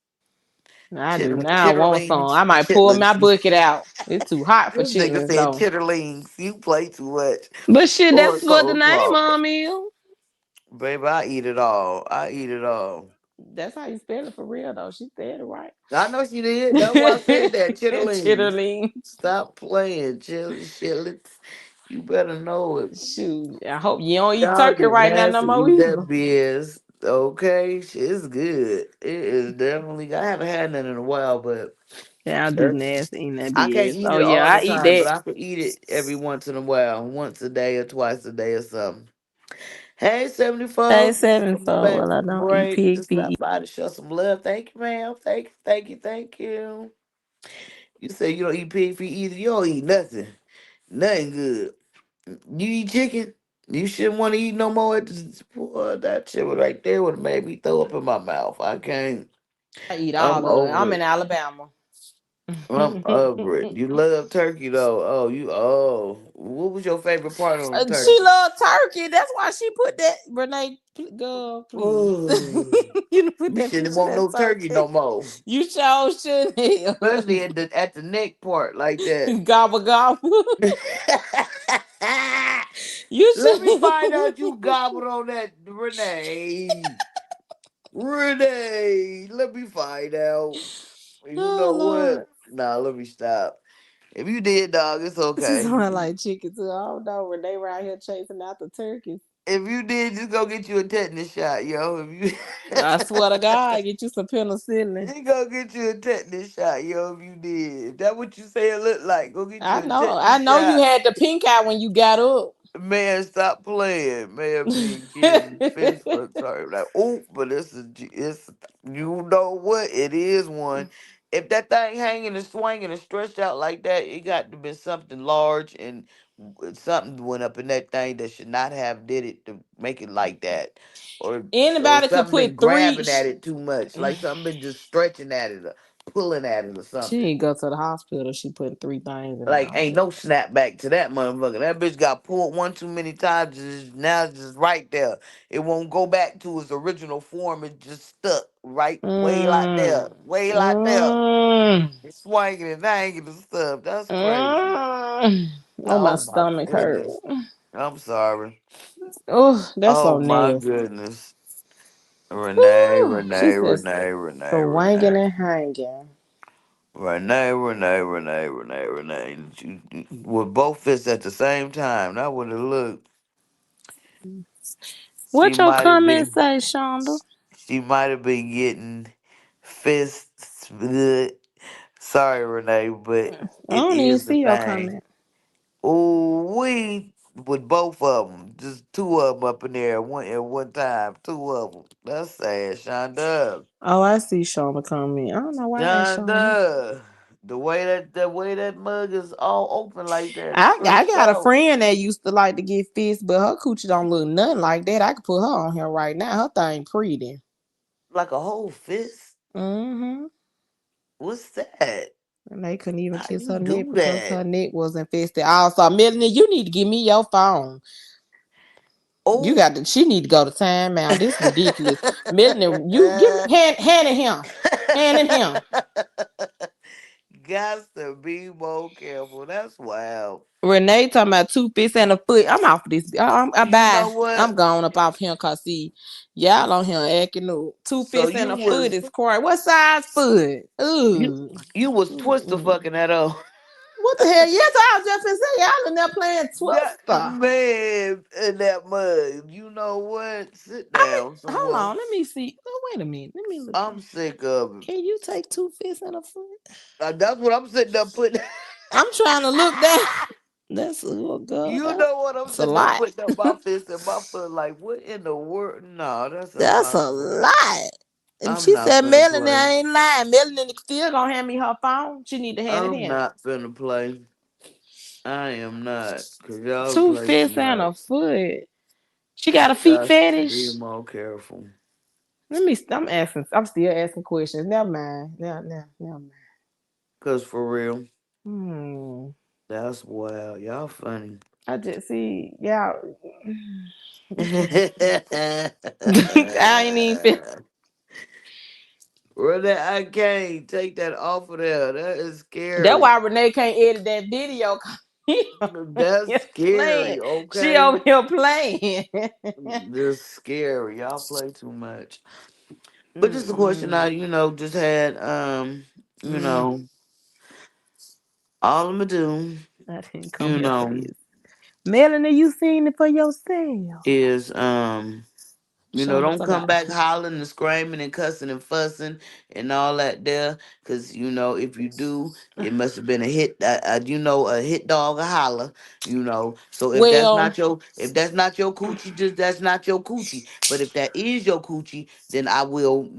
Speaker 2: I do now. I want some.
Speaker 1: Chitterlings
Speaker 2: I
Speaker 1: and
Speaker 2: might pull my
Speaker 1: chitlins.
Speaker 2: bucket out. It's too hot for
Speaker 1: This nigga
Speaker 2: chitlins
Speaker 1: said
Speaker 2: though.
Speaker 1: chitterlings. You play too much.
Speaker 2: But shit,
Speaker 1: Or
Speaker 2: that's what the name
Speaker 1: coleslaw.
Speaker 2: on is.
Speaker 1: Baby, I eat it all. I eat it all.
Speaker 2: That's how you spell it for real though. She said it right.
Speaker 1: I know she did. That's why I said that. Chitterlings.
Speaker 2: Chitterling.
Speaker 1: Stop playing, chitlins. You better know it.
Speaker 2: Shoot. I hope you don't eat
Speaker 1: Y'all
Speaker 2: turkey
Speaker 1: just
Speaker 2: right now no
Speaker 1: nasty
Speaker 2: more
Speaker 1: eat that
Speaker 2: either.
Speaker 1: BS. Okay, it's good. It is definitely. I haven't had none in a while, but
Speaker 2: Yeah, I do
Speaker 1: that's,
Speaker 2: nasty in that
Speaker 1: I can't
Speaker 2: BS.
Speaker 1: eat
Speaker 2: Oh
Speaker 1: it
Speaker 2: yeah,
Speaker 1: all the
Speaker 2: I eat
Speaker 1: time, but
Speaker 2: that.
Speaker 1: I can eat it every once in a while, once a day or twice a day or something. Hey,
Speaker 2: Hey
Speaker 1: 74, just
Speaker 2: seven
Speaker 1: coming
Speaker 2: so
Speaker 1: back
Speaker 2: well I
Speaker 1: from the
Speaker 2: don't eat
Speaker 1: break.
Speaker 2: pig
Speaker 1: Just
Speaker 2: feet.
Speaker 1: stop by to show some love. Thank you, ma'am. Thank you. You say you don't eat pig feet either. You don't eat nothing. Nothing good. You eat chicken? You shouldn't want to eat no more. Boy, that shit was right there would have made me throw up in my mouth. I can't.
Speaker 2: I eat
Speaker 1: I'm
Speaker 2: all of it. I'm
Speaker 1: over
Speaker 2: in
Speaker 1: it.
Speaker 2: Alabama.
Speaker 1: I'm over it. You love turkey though. Oh. What was your favorite part on the
Speaker 2: She
Speaker 1: turkey?
Speaker 2: love turkey. That's why she put that. Renee, girl, please.
Speaker 1: Oh,
Speaker 2: You done put
Speaker 1: you
Speaker 2: that
Speaker 1: shouldn't
Speaker 2: picture of
Speaker 1: want
Speaker 2: that
Speaker 1: no turkey no
Speaker 2: turkey.
Speaker 1: more.
Speaker 2: You sure shouldn't
Speaker 1: Especially
Speaker 2: have.
Speaker 1: at the neck part like that.
Speaker 2: Gobble gobble. You
Speaker 1: Let me
Speaker 2: should.
Speaker 1: find out you gobbled on that, Renee. Renee, let me find out. You
Speaker 2: Oh
Speaker 1: know
Speaker 2: Lord.
Speaker 1: what? Nah, let me stop. If you did, dog, it's
Speaker 2: She
Speaker 1: okay.
Speaker 2: sound like chicken too. I don't know. When they were out here chasing after turkeys.
Speaker 1: If you did, just go get you a tetanus shot, yo. If
Speaker 2: I swear to
Speaker 1: you
Speaker 2: God, get you some penicillin.
Speaker 1: you go get you a tetanus shot, yo. If you did, if that what you say it look like, go get you a
Speaker 2: I
Speaker 1: tetanus
Speaker 2: know you
Speaker 1: shot.
Speaker 2: had the pink eye when you got up.
Speaker 1: Man, stop playing. Man, been getting fist for time. Like, oh, but it's, you know what? It is one. If that thing hanging and swinging and stretched out like that, it got to be something large and something went up in that thing that should not have did it to make it like that, or
Speaker 2: Anybody could
Speaker 1: something been
Speaker 2: put three.
Speaker 1: grabbing at it too much, like something been just stretching at it or pulling at it or
Speaker 2: She
Speaker 1: something.
Speaker 2: didn't go to the hospital. She put three things in
Speaker 1: Like,
Speaker 2: there.
Speaker 1: ain't no snap back to that motherfucker. That bitch got pulled one too many times. Now it's just right there. It won't go back to its original form. It just stuck right way like there.
Speaker 2: Mm.
Speaker 1: Way like there.
Speaker 2: Mm.
Speaker 1: It's swinging and hanging and stuff. That's crazy.
Speaker 2: Mm. Oh, my
Speaker 1: Oh my
Speaker 2: stomach hurt.
Speaker 1: goodness. I'm sorry.
Speaker 2: Oh, that's
Speaker 1: Oh
Speaker 2: so
Speaker 1: my
Speaker 2: nasty.
Speaker 1: goodness. Renee,
Speaker 2: Whew. She
Speaker 1: Renee,
Speaker 2: says
Speaker 1: Renee, Renee,
Speaker 2: swinging
Speaker 1: Renee.
Speaker 2: and hanging.
Speaker 1: Renee, Renee, Renee, Renee, Renee. With both fists at the same time. That would have looked. She
Speaker 2: What your
Speaker 1: might have
Speaker 2: comments
Speaker 1: been.
Speaker 2: say, Shonda?
Speaker 1: She might have been getting fists. Bleh. Sorry, Renee, but
Speaker 2: I
Speaker 1: it
Speaker 2: don't even
Speaker 1: is the
Speaker 2: see your
Speaker 1: thing.
Speaker 2: comment.
Speaker 1: Ooh, we with both of them, just two of them up in there at one time. Two of them. That's sad, Shonda.
Speaker 2: Oh, I see Shonda comment. I don't know why I ain't Shonda.
Speaker 1: Shonda, the way that mug is all open like that,
Speaker 2: I
Speaker 1: stretched
Speaker 2: got a
Speaker 1: out
Speaker 2: friend that used to like to get fist, but her coochie don't look nothing like that. I could put her on here right now. Her thing pretty.
Speaker 1: like a whole fist.
Speaker 2: Mm-hmm.
Speaker 1: What's that?
Speaker 2: And they couldn't even
Speaker 1: How
Speaker 2: kiss
Speaker 1: you
Speaker 2: her neck
Speaker 1: do
Speaker 2: because
Speaker 1: that?
Speaker 2: her neck was infested. Also, Melanie, you need to give me your phone. You
Speaker 1: Oh.
Speaker 2: got to. She need to go to timeout. This ridiculous, Melanie. You give me hand in him, hand in him.
Speaker 1: Got to be more careful. That's wild.
Speaker 2: Renee talking about two fists and a foot. I'm off of this. I
Speaker 1: You
Speaker 2: bye.
Speaker 1: know what?
Speaker 2: I'm going up off him cause see y'all on here acting up. Two
Speaker 1: So
Speaker 2: fists
Speaker 1: you
Speaker 2: and a foot
Speaker 1: was
Speaker 2: is crazy. What size foot?
Speaker 1: you
Speaker 2: Ooh.
Speaker 1: you was twister
Speaker 2: Mm-mm.
Speaker 1: fucking that up.
Speaker 2: What the hell? Yes, I was just gonna say y'all in there playing
Speaker 1: That
Speaker 2: Twister.
Speaker 1: man in that mud. You know what? Sit
Speaker 2: I mean,
Speaker 1: down
Speaker 2: hold
Speaker 1: somewhere.
Speaker 2: on. Let me see. Oh, wait a minute. Let me look
Speaker 1: I'm
Speaker 2: here.
Speaker 1: sick of it.
Speaker 2: Can you take two fists and a foot?
Speaker 1: That's what I'm sitting up putting.
Speaker 2: I'm trying to look down. That's oh god.
Speaker 1: You know what I'm
Speaker 2: That's a
Speaker 1: sitting up
Speaker 2: lot.
Speaker 1: putting up my fist and my foot. Like, what in the world? No, that's
Speaker 2: That's a
Speaker 1: impossible.
Speaker 2: lot. And
Speaker 1: I'm
Speaker 2: she
Speaker 1: not
Speaker 2: said
Speaker 1: finna
Speaker 2: Melanie
Speaker 1: play.
Speaker 2: ain't lying. Melanie still gonna hand me her phone. She need to hand it
Speaker 1: I'm
Speaker 2: in.
Speaker 1: not finna play. I am not. Cause y'all
Speaker 2: Two
Speaker 1: play too
Speaker 2: fists and a
Speaker 1: much.
Speaker 2: foot. She got a feet
Speaker 1: Got to be
Speaker 2: fetish.
Speaker 1: more careful.
Speaker 2: Let me. I'm asking. I'm still asking questions. Never mind. Never mind.
Speaker 1: Cause for real,
Speaker 2: Hmm.
Speaker 1: that's wild. Y'all funny.
Speaker 2: I just see y'all.
Speaker 1: Really,
Speaker 2: I ain't even.
Speaker 1: I can't take that off of there. That is
Speaker 2: That's
Speaker 1: scary.
Speaker 2: why Renee can't edit that video.
Speaker 1: That's
Speaker 2: It's playing.
Speaker 1: scary.
Speaker 2: She
Speaker 1: Okay,
Speaker 2: over here playing.
Speaker 1: just scary. Y'all play too much. But just a question I,
Speaker 2: Mm-mm.
Speaker 1: just had. You
Speaker 2: Mm,
Speaker 1: know, all I'm gonna do,
Speaker 2: I didn't come
Speaker 1: you
Speaker 2: here for
Speaker 1: know,
Speaker 2: this. Melanie, you seen it for yourself.
Speaker 1: is
Speaker 2: Shonda
Speaker 1: don't
Speaker 2: talking
Speaker 1: come
Speaker 2: about
Speaker 1: back hollering and screaming and cussing and fussing and all that there. Cause if you do, it must have been a hit. A hit dog a holler. So
Speaker 2: well,
Speaker 1: if that's not your coochie, just that's not your coochie. But if that is your coochie, then I will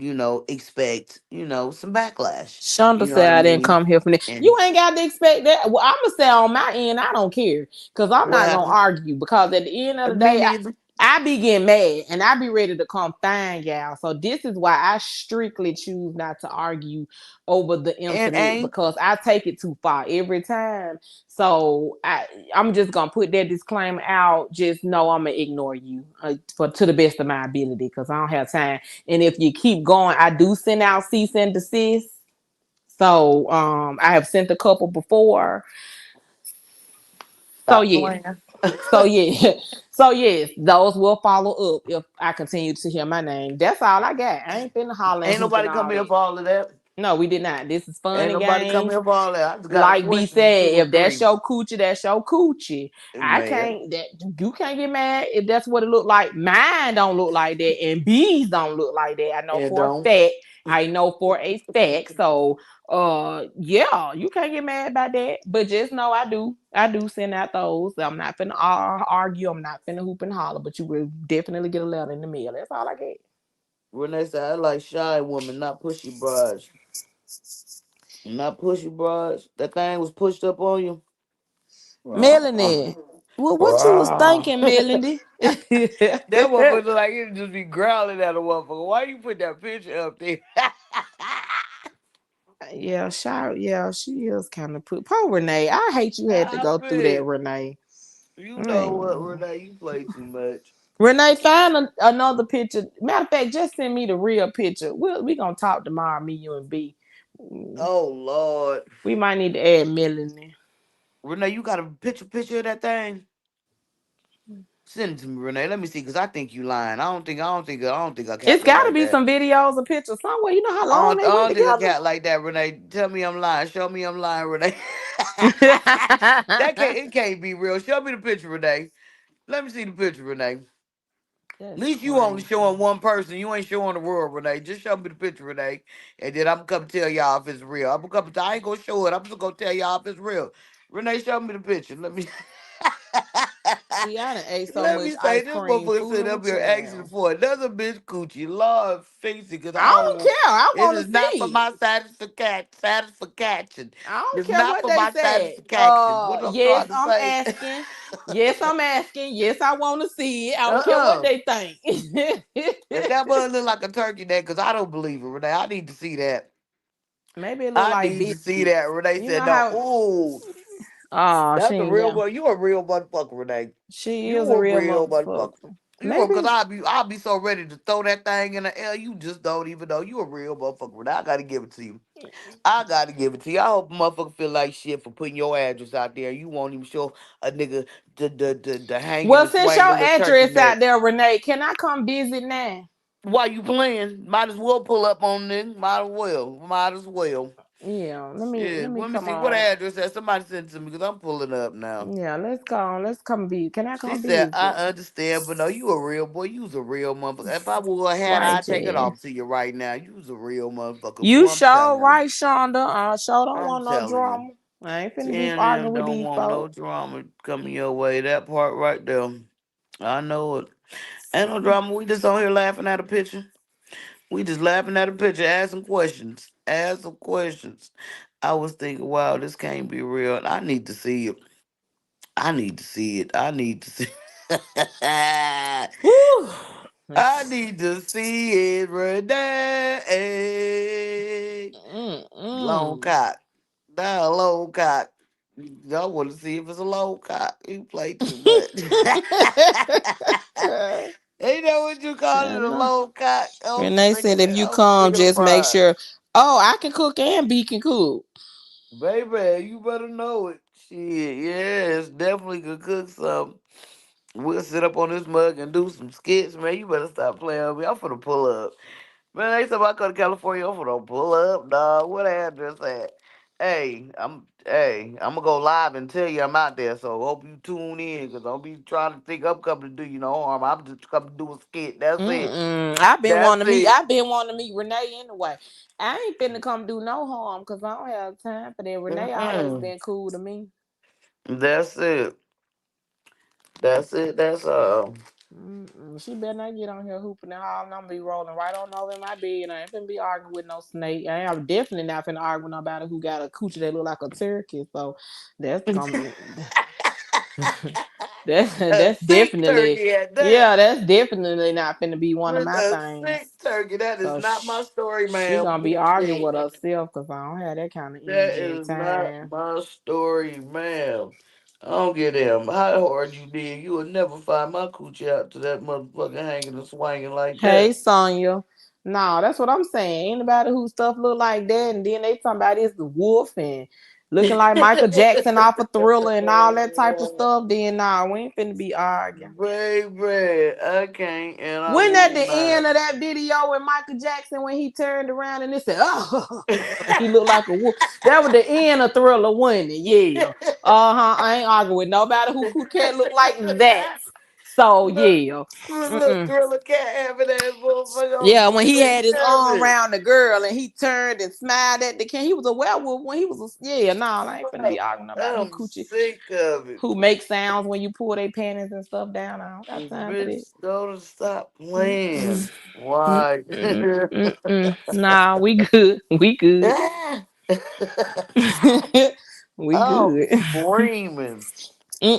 Speaker 1: expect some backlash.
Speaker 2: Shonda
Speaker 1: You know
Speaker 2: said
Speaker 1: what I
Speaker 2: I didn't
Speaker 1: mean?
Speaker 2: come here for that. You
Speaker 1: And
Speaker 2: ain't got to expect that. Well, I'm gonna say on my end, I don't care because I'm
Speaker 1: what
Speaker 2: not gonna
Speaker 1: happened?
Speaker 2: argue because at the end of the
Speaker 1: Me
Speaker 2: day,
Speaker 1: neither.
Speaker 2: I be getting mad and I be ready to come find y'all. So this is why I strictly choose not to argue over the
Speaker 1: And
Speaker 2: internet
Speaker 1: ain't
Speaker 2: because I take it too far every time. So I'm just gonna put that disclaimer out. Just know I'm gonna ignore you for to the best of my ability because I don't have time. And if you keep going, I do send out cease and desist. So I have sent a couple before. So
Speaker 1: stop
Speaker 2: yes.
Speaker 1: playing.
Speaker 2: So yeah. So yes, those will follow up if I continue to hear my name. That's all I got. I ain't finna holler and
Speaker 1: Ain't
Speaker 2: hoop and
Speaker 1: nobody
Speaker 2: all
Speaker 1: come here
Speaker 2: that.
Speaker 1: for all of that.
Speaker 2: No, we did not. This is fun
Speaker 1: Ain't
Speaker 2: and
Speaker 1: nobody come
Speaker 2: games.
Speaker 1: here for all that. I just got a
Speaker 2: Like B
Speaker 1: question or two
Speaker 2: said,
Speaker 1: or
Speaker 2: if that's
Speaker 1: three.
Speaker 2: your coochie, that's your coochie. I
Speaker 1: Man,
Speaker 2: can't that you can't get mad if that's what it look like. Mine don't look like that, and B's don't look like that. I know
Speaker 1: it
Speaker 2: for a
Speaker 1: don't.
Speaker 2: fact. I know for a fact. So yeah, you can't get mad about that. But just know I do send out those. I'm not finna argue, I'm not finna hoop and holler, but you will definitely get a letter in the mail. That's all I get.
Speaker 1: Renee said, I like shy women, not pushy broads. Not pushy broads. That thing was pushed up on you.
Speaker 2: Melanie. Well, what you was thinking, Melanie?
Speaker 1: That motherfucker look like it just be growling at a motherfucker. Why you put that picture up there?
Speaker 2: Yeah, she is kind of put. Poor Renee. I hate you had to
Speaker 1: I
Speaker 2: go through that,
Speaker 1: bet.
Speaker 2: Renee.
Speaker 1: You know what,
Speaker 2: Mm.
Speaker 1: Renee? You play too much.
Speaker 2: Renee, find another picture. Matter of fact, just send me the real picture. We gonna talk tomorrow, me, you, and B. Mm,
Speaker 1: Oh, Lord.
Speaker 2: we might need to add Melanie.
Speaker 1: Renee, you got a picture of that thing? Send it to me, Renee. Let me see, cause I think you lying. I don't think I
Speaker 2: It's
Speaker 1: cat look
Speaker 2: got to
Speaker 1: like
Speaker 2: be
Speaker 1: that.
Speaker 2: some videos or pictures somewhere. You know how
Speaker 1: I
Speaker 2: long
Speaker 1: don't,
Speaker 2: they
Speaker 1: I
Speaker 2: went
Speaker 1: don't think I
Speaker 2: together.
Speaker 1: cat like that, Renee. Tell me I'm lying. Show me I'm lying, Renee. It can't be real. Show me the picture, Renee. Let me see the picture, Renee. At
Speaker 2: That's
Speaker 1: least you only showing
Speaker 2: crazy.
Speaker 1: one person. You ain't showing the world, Renee. Just show me the picture, Renee. And then I'm gonna come tell y'all if it's real. I'm gonna come. I ain't gonna show it. I'm just gonna tell y'all if it's real. Renee, show me the picture. Let me.
Speaker 2: See, I done ate so
Speaker 1: Let
Speaker 2: much
Speaker 1: me say
Speaker 2: ice
Speaker 1: this
Speaker 2: cream,
Speaker 1: motherfucker
Speaker 2: food
Speaker 1: sitting
Speaker 2: in the
Speaker 1: up here asking
Speaker 2: child.
Speaker 1: for another bitch coochie. Lord, face it, cause I
Speaker 2: I
Speaker 1: don't
Speaker 2: don't
Speaker 1: want.
Speaker 2: care. I
Speaker 1: It
Speaker 2: want
Speaker 1: is
Speaker 2: to
Speaker 1: not for
Speaker 2: see.
Speaker 1: my satisfaction. Satisfaction.
Speaker 2: I don't
Speaker 1: It's
Speaker 2: care
Speaker 1: not
Speaker 2: what
Speaker 1: for
Speaker 2: they
Speaker 1: my
Speaker 2: said.
Speaker 1: satisfaction. What I'm
Speaker 2: Yes,
Speaker 1: trying to
Speaker 2: I'm
Speaker 1: say.
Speaker 2: asking. Yes, I'm asking. Yes, I want to see it. I don't care what
Speaker 1: Uh-uh.
Speaker 2: they think.
Speaker 1: If that bug look like a turkey neck, cause I don't believe it, Renee. I need to see that.
Speaker 2: Maybe it look
Speaker 1: I
Speaker 2: like
Speaker 1: need to see that.
Speaker 2: biscuits.
Speaker 1: Renee
Speaker 2: You know
Speaker 1: said, no.
Speaker 2: how?
Speaker 1: Ooh,
Speaker 2: Oh, she
Speaker 1: that's a
Speaker 2: ain't
Speaker 1: real
Speaker 2: got.
Speaker 1: boy. You a real motherfucker, Renee.
Speaker 2: She is
Speaker 1: You
Speaker 2: a
Speaker 1: a
Speaker 2: real
Speaker 1: real motherfucker.
Speaker 2: motherfucker.
Speaker 1: You are, cause
Speaker 2: Maybe.
Speaker 1: I'll be so ready to throw that thing in the air. You just don't even know. You a real motherfucker, Renee. I gotta give it to you. I gotta give it to you. I hope a motherfucker feel like shit for putting your address out there. You won't even show a nigga the hanging,
Speaker 2: Well,
Speaker 1: the
Speaker 2: since your
Speaker 1: swangling, the turkey
Speaker 2: address
Speaker 1: neck.
Speaker 2: out there, Renee, can I come visit now?
Speaker 1: While you playing, might as well pull up on nigga. Might as well. Might as well.
Speaker 2: Yeah, let
Speaker 1: Shit.
Speaker 2: me
Speaker 1: Let me
Speaker 2: come
Speaker 1: see what
Speaker 2: on.
Speaker 1: address that somebody sent to me because I'm pulling up now.
Speaker 2: Yeah, let's go. Let's come be. Can I
Speaker 1: She
Speaker 2: come
Speaker 1: said,
Speaker 2: visit?
Speaker 1: I understand, but no, you a real boy. You's a real motherfucker. If I wore a hat,
Speaker 2: Right,
Speaker 1: I'd take it
Speaker 2: Jen.
Speaker 1: off to you right now. You's a real motherfucker,
Speaker 2: You
Speaker 1: boy. I'm
Speaker 2: sure
Speaker 1: telling you.
Speaker 2: right, Shonda. I sure don't
Speaker 1: I'm
Speaker 2: want no
Speaker 1: telling you.
Speaker 2: drama. I ain't finna be
Speaker 1: Jen
Speaker 2: arguing
Speaker 1: and
Speaker 2: with
Speaker 1: don't
Speaker 2: these
Speaker 1: want no
Speaker 2: folks.
Speaker 1: drama coming your way. That part right there. I know it. Ain't no drama. We just on here laughing at a picture. We just laughing at a picture, asking questions. Ask some questions. I was thinking, wow, this can't be real. I need to see it. I need to see it. I need to see
Speaker 2: Whew.
Speaker 1: I need to see it, Renee. Long
Speaker 2: Mm-mm.
Speaker 1: cock. Not a long cock. Y'all want to see if it's a long cock. You play too much. Ain't that what you call it,
Speaker 2: I
Speaker 1: a
Speaker 2: know.
Speaker 1: long cock?
Speaker 2: Renee said if you
Speaker 1: I'm sick
Speaker 2: come,
Speaker 1: of the
Speaker 2: just make
Speaker 1: fries.
Speaker 2: sure. Oh, I can cook and B can cook.
Speaker 1: Baby, you better know it. Shit, yes, definitely could cook some. We'll sit up on this mug and do some skits, man. You better stop playing with me. I'm finna pull up. Man, next time I go to California, I'm finna pull up, dog. What address at? I'm gonna go live and tell you I'm out there. So hope you tune in, cause don't be trying to think I'm coming to do you no harm. I'm just coming to do a skit. That's it.
Speaker 2: Mm-mm. I've been
Speaker 1: That's
Speaker 2: wanting to meet.
Speaker 1: it.
Speaker 2: I've been wanting to meet Renee anyway. I ain't finna come do no harm because I don't have time for that. Renee always
Speaker 1: Mm-mm.
Speaker 2: been cool to me.
Speaker 1: That's it. That's it. That's
Speaker 2: Mm-mm. She better not get on here hooping and hollering. I'm gonna be rolling right on over in my bed. I ain't finna be arguing with no snake. I am definitely not finna argue with nobody who got a coochie that look like a turkey. So that's gonna
Speaker 1: a
Speaker 2: that's
Speaker 1: sick
Speaker 2: definitely
Speaker 1: turkey at that.
Speaker 2: yeah, that's definitely not finna be one of
Speaker 1: With
Speaker 2: my
Speaker 1: a sick
Speaker 2: things.
Speaker 1: turkey. That is
Speaker 2: So
Speaker 1: not my story,
Speaker 2: she
Speaker 1: man.
Speaker 2: gonna be arguing with herself because I don't have that kind of
Speaker 1: That
Speaker 2: energy and
Speaker 1: is not
Speaker 2: time.
Speaker 1: my story, ma'am. I don't get them. How hard you did, you will never find my coochie out to that motherfucker hanging and swinging like
Speaker 2: Hey
Speaker 1: that.
Speaker 2: Sonya. No, that's what I'm saying. Anybody who stuff look like that and then they talking about it's the wolf and looking like Michael Jackson off a Thriller and all that type of stuff, then nah, we ain't finna be arguing.
Speaker 1: Baby, I can't and I
Speaker 2: When at
Speaker 1: will
Speaker 2: the end
Speaker 1: not.
Speaker 2: of that video with Michael Jackson when he turned around and it said, oh, he looked like a wolf. That was the end of Thriller winning. Yeah. Uh-huh. I ain't arguing with nobody who can't look like that. So
Speaker 1: Look,
Speaker 2: yeah.
Speaker 1: look,
Speaker 2: Mm-mm.
Speaker 1: Thriller cat having that motherfucker
Speaker 2: Yeah,
Speaker 1: on
Speaker 2: when he had his arm
Speaker 1: seven.
Speaker 2: around the girl and he turned and smiled at the king, he was a werewolf when he was yeah, no, I ain't finna be arguing about who
Speaker 1: I'm
Speaker 2: coochie
Speaker 1: sick of it.
Speaker 2: who make sounds when you pull their panties and stuff down. I don't got time for that.
Speaker 1: Bitch, go to stop
Speaker 2: Mm-mm.
Speaker 1: playing. Why?
Speaker 2: Mm-mm. Mm-mm. Nah, we good. We good.
Speaker 1: Ah.
Speaker 2: We
Speaker 1: I'm
Speaker 2: good.
Speaker 1: screaming.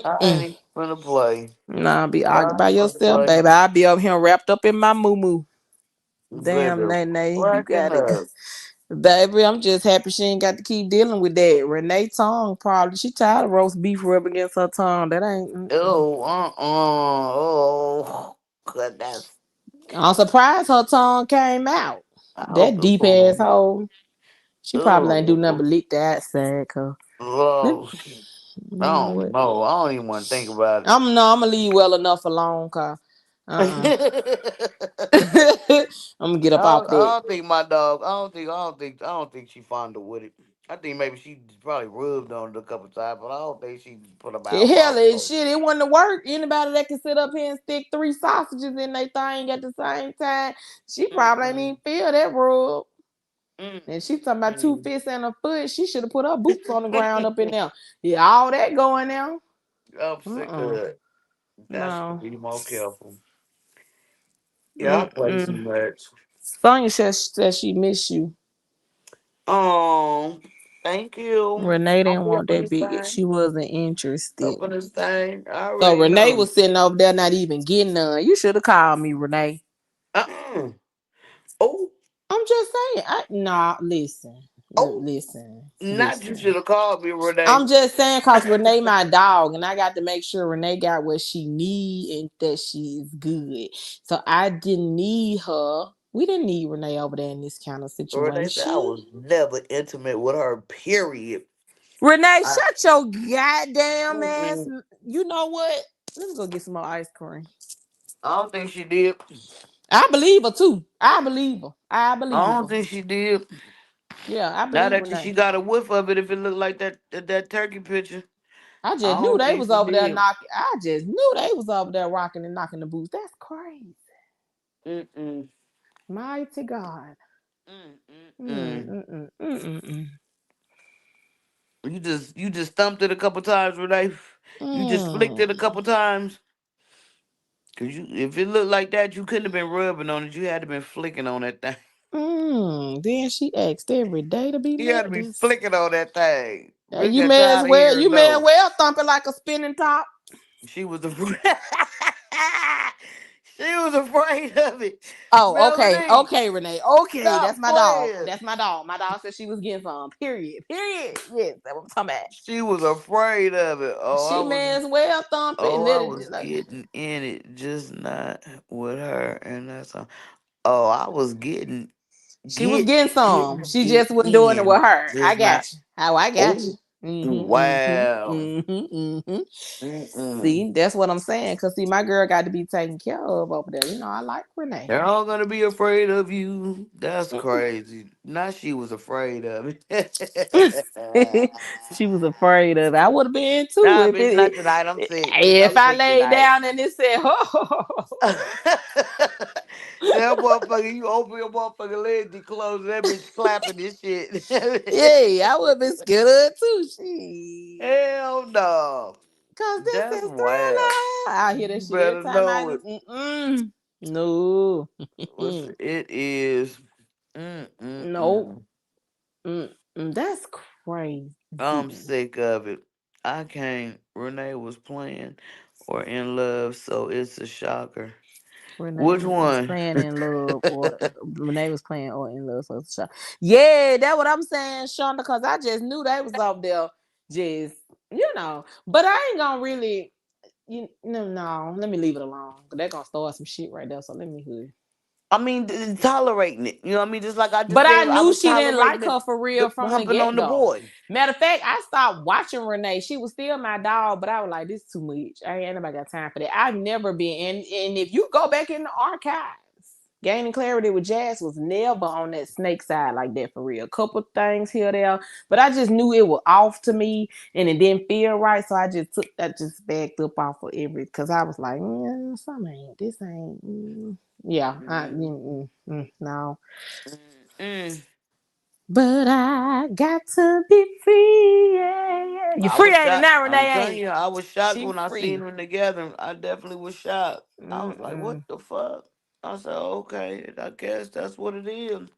Speaker 1: I
Speaker 2: Mm-mm.
Speaker 1: ain't gonna play.
Speaker 2: Nah, be arguing by
Speaker 1: Not gonna
Speaker 2: yourself,
Speaker 1: play.
Speaker 2: baby. I'll be up here wrapped up in my moo. Damn,
Speaker 1: Baby,
Speaker 2: Nene, you
Speaker 1: cracking
Speaker 2: got it.
Speaker 1: up.
Speaker 2: Baby, I'm just happy she ain't got to keep dealing with that. Renee tongue probably. She tired of roast beef rub against her tongue. That ain't. Mm-mm.
Speaker 1: Oh, oh, God, that's.
Speaker 2: I'm surprised her tongue came out.
Speaker 1: I hope
Speaker 2: That
Speaker 1: it
Speaker 2: deep ass
Speaker 1: was.
Speaker 2: hole. She probably ain't do nothing but
Speaker 1: Oh,
Speaker 2: lick that side. Cause
Speaker 1: oh, I
Speaker 2: you know
Speaker 1: don't
Speaker 2: what?
Speaker 1: know. I don't even want to think about
Speaker 2: I'm gonna leave well enough alone. Cause
Speaker 1: it.
Speaker 2: I'm gonna get up off
Speaker 1: I
Speaker 2: that.
Speaker 1: don't think my dog. I don't think she fond of with it. I think maybe she probably rubbed on it a couple times, but I don't think she put her mouth
Speaker 2: Hell,
Speaker 1: out.
Speaker 2: shit, it wouldn't work. Anybody that can sit up here and stick three sausages in their thing at the same time, she probably ain't even
Speaker 1: Mm-mm,
Speaker 2: feel that rub. And she talking about two
Speaker 1: mm-mm.
Speaker 2: fists and a foot. She should have put her boots on the ground up in there. Yeah, all that going now.
Speaker 1: I'm sick of
Speaker 2: Uh-uh.
Speaker 1: it. That should
Speaker 2: No.
Speaker 1: be more careful. Yeah, I play too
Speaker 2: Mm-mm.
Speaker 1: much.
Speaker 2: Sonya says she miss you.
Speaker 1: Um, thank you.
Speaker 2: Renee
Speaker 1: I'll
Speaker 2: didn't
Speaker 1: be
Speaker 2: want
Speaker 1: up in
Speaker 2: that
Speaker 1: this
Speaker 2: big.
Speaker 1: thing.
Speaker 2: She wasn't interested.
Speaker 1: Up in this thing. I
Speaker 2: So
Speaker 1: already
Speaker 2: Renee
Speaker 1: know.
Speaker 2: was sitting over there not even getting none. You should have called me, Renee.
Speaker 1: Uh-uh. Oh,
Speaker 2: I'm just saying. Nah, listen.
Speaker 1: oh. Not you should
Speaker 2: Listen.
Speaker 1: have called me, Renee.
Speaker 2: I'm just saying cause Renee my dog and I got to make sure Renee got what she need and that she is good. So I didn't need her. We didn't need Renee over there in this kind of
Speaker 1: Renee said I
Speaker 2: situation.
Speaker 1: was never intimate with her, period.
Speaker 2: Renee,
Speaker 1: I,
Speaker 2: shut your goddamn ass.
Speaker 1: mm-mm.
Speaker 2: You know what? Let me go get some more ice cream.
Speaker 1: I don't think she did.
Speaker 2: I believe her too. I believe her. I
Speaker 1: I
Speaker 2: believe
Speaker 1: don't
Speaker 2: her.
Speaker 1: think she did.
Speaker 2: Yeah, I
Speaker 1: Not
Speaker 2: believe
Speaker 1: after she
Speaker 2: Renee.
Speaker 1: got a whiff of it, if it looked like that turkey picture.
Speaker 2: I
Speaker 1: I
Speaker 2: just knew
Speaker 1: don't
Speaker 2: they
Speaker 1: think
Speaker 2: was
Speaker 1: she
Speaker 2: over there
Speaker 1: did.
Speaker 2: knocking. I just knew they was over there rocking and knocking the boots. That's crazy.
Speaker 1: Mm-mm.
Speaker 2: Mighty God. Mm,
Speaker 1: Mm-mm-mm.
Speaker 2: mm, mm, mm, mm, mm.
Speaker 1: You just thumped it a couple times, Renee. You just flicked it a
Speaker 2: Mm,
Speaker 1: couple times. Cause if it looked like that, you couldn't have been rubbing on it. You had to been flicking on that thing.
Speaker 2: Then she asked every day to be
Speaker 1: You had to
Speaker 2: met.
Speaker 1: be
Speaker 2: This
Speaker 1: flicking on that thing. Rick
Speaker 2: you
Speaker 1: got
Speaker 2: may as
Speaker 1: tired of
Speaker 2: well
Speaker 1: hearing
Speaker 2: you may as
Speaker 1: no.
Speaker 2: well thump it like a spinning top.
Speaker 1: She was afraid. She was afraid of it.
Speaker 2: Oh, okay,
Speaker 1: Melanie,
Speaker 2: okay, Renee. Okay, that's
Speaker 1: stop
Speaker 2: my dog.
Speaker 1: playing.
Speaker 2: That's my dog. My dog said she was getting some. Period. Period. Yes, that's what I'm talking about.
Speaker 1: She was afraid of it.
Speaker 2: She may as well thump it and
Speaker 1: Oh,
Speaker 2: let
Speaker 1: I
Speaker 2: it
Speaker 1: was
Speaker 2: like
Speaker 1: getting in it, just not with her. And that's all. Oh, I was
Speaker 2: she was getting some.
Speaker 1: getting
Speaker 2: She
Speaker 1: it
Speaker 2: just wasn't doing it with
Speaker 1: in,
Speaker 2: her. I
Speaker 1: just
Speaker 2: got
Speaker 1: not.
Speaker 2: you. Oh, I got
Speaker 1: Oh,
Speaker 2: you.
Speaker 1: wow. Mm-mm.
Speaker 2: See, that's what I'm saying. Cause see, my girl got to be taken care of over there. You know, I like Renee.
Speaker 1: They're all gonna be afraid of you. That's crazy. Now she was afraid of it.
Speaker 2: She was afraid of it. I would have been too
Speaker 1: Nah,
Speaker 2: if
Speaker 1: bitch, not tonight. I'm sick. Bitch,
Speaker 2: if
Speaker 1: I'm
Speaker 2: I
Speaker 1: sick
Speaker 2: laid
Speaker 1: tonight.
Speaker 2: down and it said, "Oh,
Speaker 1: That motherfucker, you open your motherfucking legs, you close, and that bitch clapping this shit.
Speaker 2: yeah," I would have been scared of it too. She,
Speaker 1: Hell no.
Speaker 2: cause this
Speaker 1: That's
Speaker 2: is
Speaker 1: wild.
Speaker 2: thriller. I hear that
Speaker 1: You
Speaker 2: shit every
Speaker 1: better
Speaker 2: time I
Speaker 1: know
Speaker 2: do.
Speaker 1: it.
Speaker 2: No,
Speaker 1: It is.
Speaker 2: nope.
Speaker 1: Mm-mm-mm.
Speaker 2: That's
Speaker 1: I'm
Speaker 2: crazy.
Speaker 1: sick of it. I can't. Renee was playing or in love, so it's a shocker. Which
Speaker 2: Renee was
Speaker 1: one?
Speaker 2: playing in love, or Renee was playing or in love. So it's yeah, that's what I'm saying, Shonda. Because I just knew they was up there, just But I ain't gonna really, no. Let me leave it alone. They're gonna start some shit right there. So let me hear.
Speaker 1: I mean, tolerating it. You know what I mean? Just like I just
Speaker 2: But
Speaker 1: said,
Speaker 2: I
Speaker 1: I
Speaker 2: knew
Speaker 1: was
Speaker 2: she didn't
Speaker 1: tolerating
Speaker 2: like
Speaker 1: it,
Speaker 2: her for real
Speaker 1: the
Speaker 2: from the
Speaker 1: humping
Speaker 2: get
Speaker 1: on the
Speaker 2: go.
Speaker 1: boy.
Speaker 2: Matter of fact, I stopped watching Renee. She was still my dog, but I was like, this is too much. I ain't nobody got time for that. I've never been and if you go back in the archives, Gaining Clarity with Jazz was never on that snake side like that for real. Couple things here there, but I just knew it was off to me and it didn't feel right, so I just backed up off of every because I was like, something ain't this ain't. Yeah,
Speaker 1: Mm,
Speaker 2: no.
Speaker 1: mm.
Speaker 2: But I got to be free. Yeah, yeah. You
Speaker 1: I
Speaker 2: free
Speaker 1: was
Speaker 2: ain't it
Speaker 1: shocked.
Speaker 2: now,
Speaker 1: I'm
Speaker 2: Renee?
Speaker 1: telling
Speaker 2: Ain't
Speaker 1: you,
Speaker 2: it?
Speaker 1: I was shocked
Speaker 2: She
Speaker 1: when I seen
Speaker 2: free.
Speaker 1: them together. I definitely was shocked. I was like, what
Speaker 2: Mm-mm.
Speaker 1: the fuck? I said, okay, I guess that's what it is.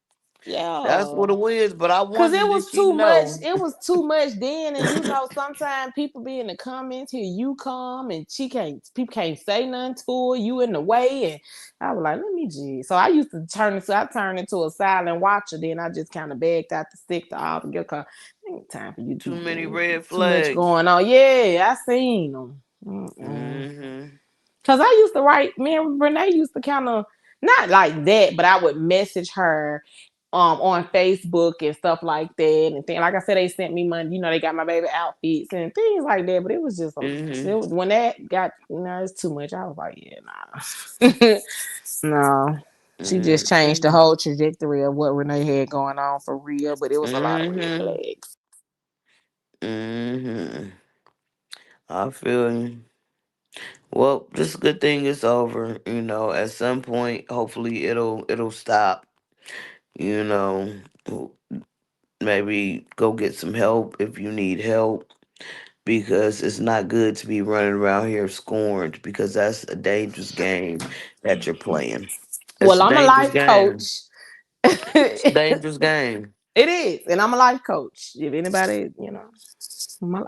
Speaker 1: That's
Speaker 2: Yeah.
Speaker 1: what it is. But I
Speaker 2: Cause it
Speaker 1: wondered, did
Speaker 2: was
Speaker 1: she
Speaker 2: too much.
Speaker 1: know?
Speaker 2: It was too much then, and sometimes people be in the comments here. You come and people can't say nothing to her. You in the way, and I was like, let me just. So I used to I turned into a silent watcher. Then I just kind of begged out the stick to all together. Cause ain't time for you to
Speaker 1: Too
Speaker 2: be
Speaker 1: many red
Speaker 2: too much
Speaker 1: flags.
Speaker 2: going on. Yeah, I seen them. Mm-mm.
Speaker 1: Mm-hmm.
Speaker 2: Cause I used to write, me and Renee used to kind of not like that, but I would message her on Facebook and stuff like that. And things like I said, they sent me money. You know, they got my baby outfits and things like that. But it was just
Speaker 1: Mm-hmm.
Speaker 2: it was, when that got it's too much. I was like, yeah, nah, no. She just changed the
Speaker 1: Mm-hmm.
Speaker 2: whole trajectory of what Renee had going on for real. But it was a lot of red
Speaker 1: Mm-hmm.
Speaker 2: flags.
Speaker 1: Mm-hmm. I feel you. Well, this good thing is over. At some point, hopefully it'll stop. You know, maybe go get some help if you need help, because it's not good to be running around here scorned, because that's a dangerous game that you're playing. It's
Speaker 2: Well,
Speaker 1: a
Speaker 2: I'm a
Speaker 1: dangerous
Speaker 2: life
Speaker 1: game.
Speaker 2: coach.
Speaker 1: It's a
Speaker 2: It
Speaker 1: dangerous game.
Speaker 2: is, and I'm a life coach. If anybody,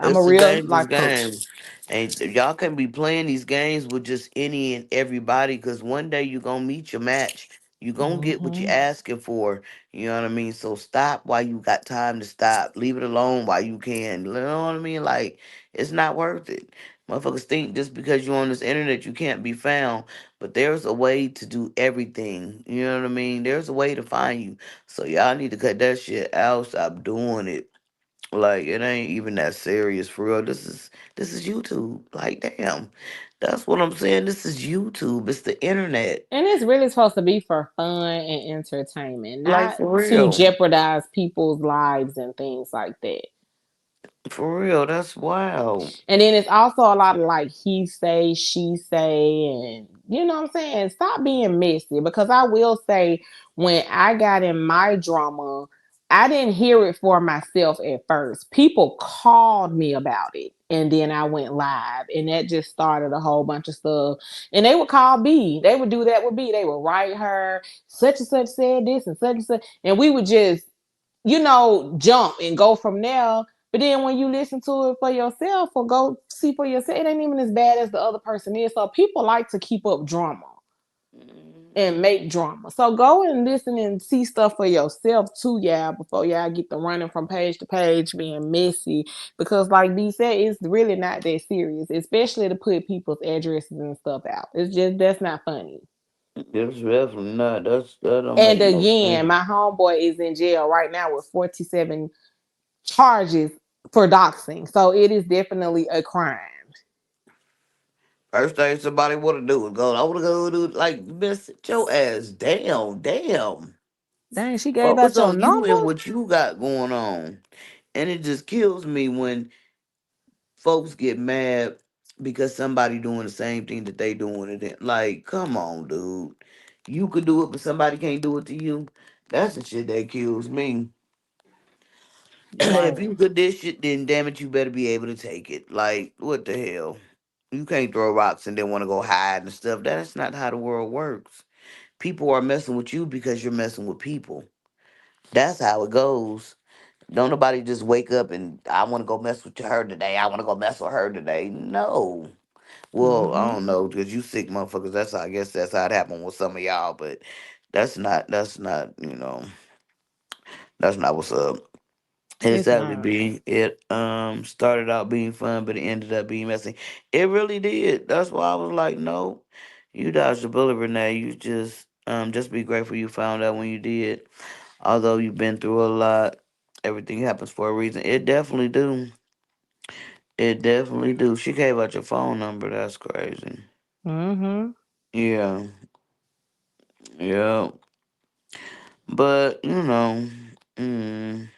Speaker 2: I'm a
Speaker 1: It's a
Speaker 2: real
Speaker 1: dangerous
Speaker 2: life coach.
Speaker 1: game. And y'all can be playing these games with just any and everybody, because one day you're going to meet your match. You're going to get what you're
Speaker 2: Hmm.
Speaker 1: asking for. You know what I mean? So stop while you got time to stop. Leave it alone while you can. You know what I mean? Like, it's not worth it. Motherfuckers think just because you're on this internet you can't be found. But there's a way to do everything. You know what I mean? There's a way to find you. So y'all need to cut that shit out. Stop doing it. Like, it ain't even that serious for real. This is YouTube. Like, damn. That's what I'm saying. This is YouTube. It's the internet.
Speaker 2: And it's really supposed to be for fun and entertainment,
Speaker 1: Like,
Speaker 2: not
Speaker 1: for
Speaker 2: to
Speaker 1: real.
Speaker 2: jeopardize people's lives and things like that.
Speaker 1: For real. That's wild.
Speaker 2: And then it's also a lot of like he say, she say, and you know what I'm saying? Stop being messy because I will say when I got in my drama, I didn't hear it for myself at first. People called me about it. And then I went live, and that just started a whole bunch of stuff. And they would call B. They would do that with B. They would write her, such and such said this, and such. And we would just jump and go from there. But then when you listen to it for yourself or go see for yourself, it ain't even as bad as the other person is. So people like to keep up drama and
Speaker 1: Mhm.
Speaker 2: make drama. So go and listen and see stuff for yourself too, y'all, before y'all get the running from page to page being messy. Because like B said, it's really not that serious, especially to put people's addresses and stuff out. It's just that's not funny.
Speaker 1: It's definitely not. That don't
Speaker 2: And
Speaker 1: make no
Speaker 2: again,
Speaker 1: sense.
Speaker 2: my homeboy is in jail right now with 47 charges for doxing. So it is definitely a crime.
Speaker 1: First thing somebody want to do is go, I want to go do, like, miss your ass. Damn, damn.
Speaker 2: Dang, she gave
Speaker 1: Focus
Speaker 2: out your
Speaker 1: on you and
Speaker 2: number?
Speaker 1: what you got going on. And it just kills me when folks get mad because somebody doing the same thing that they doing it. Like, come on, dude. You could do it, but somebody can't do it to you. That's the shit that kills me. If
Speaker 2: Right.
Speaker 1: you could this shit, then damn it, you better be able to take it. Like, what the hell? You can't throw rocks and then want to go hide and stuff. That's not how the world works. People are messing with you because you're messing with people. That's how it goes. Don't nobody just wake up and I want to go mess with her today. I want to go mess with her today. No. Well, I
Speaker 2: Mm-hmm.
Speaker 1: don't know, because you sick motherfuckers. I guess that's how it happened with some of y'all, but that's not what's up. And it's
Speaker 2: It's
Speaker 1: sadly
Speaker 2: not.
Speaker 1: being it started out being fun, but it ended up being messy. It really did. That's why I was like, no, you dodged the bullet, Renee. You just Just be grateful you found out when you did. Although you've been through a lot, everything happens for a reason. It definitely do. It definitely do. She gave out your phone number. That's crazy.
Speaker 2: Mm-hmm.
Speaker 1: Yeah, yeah. But mm,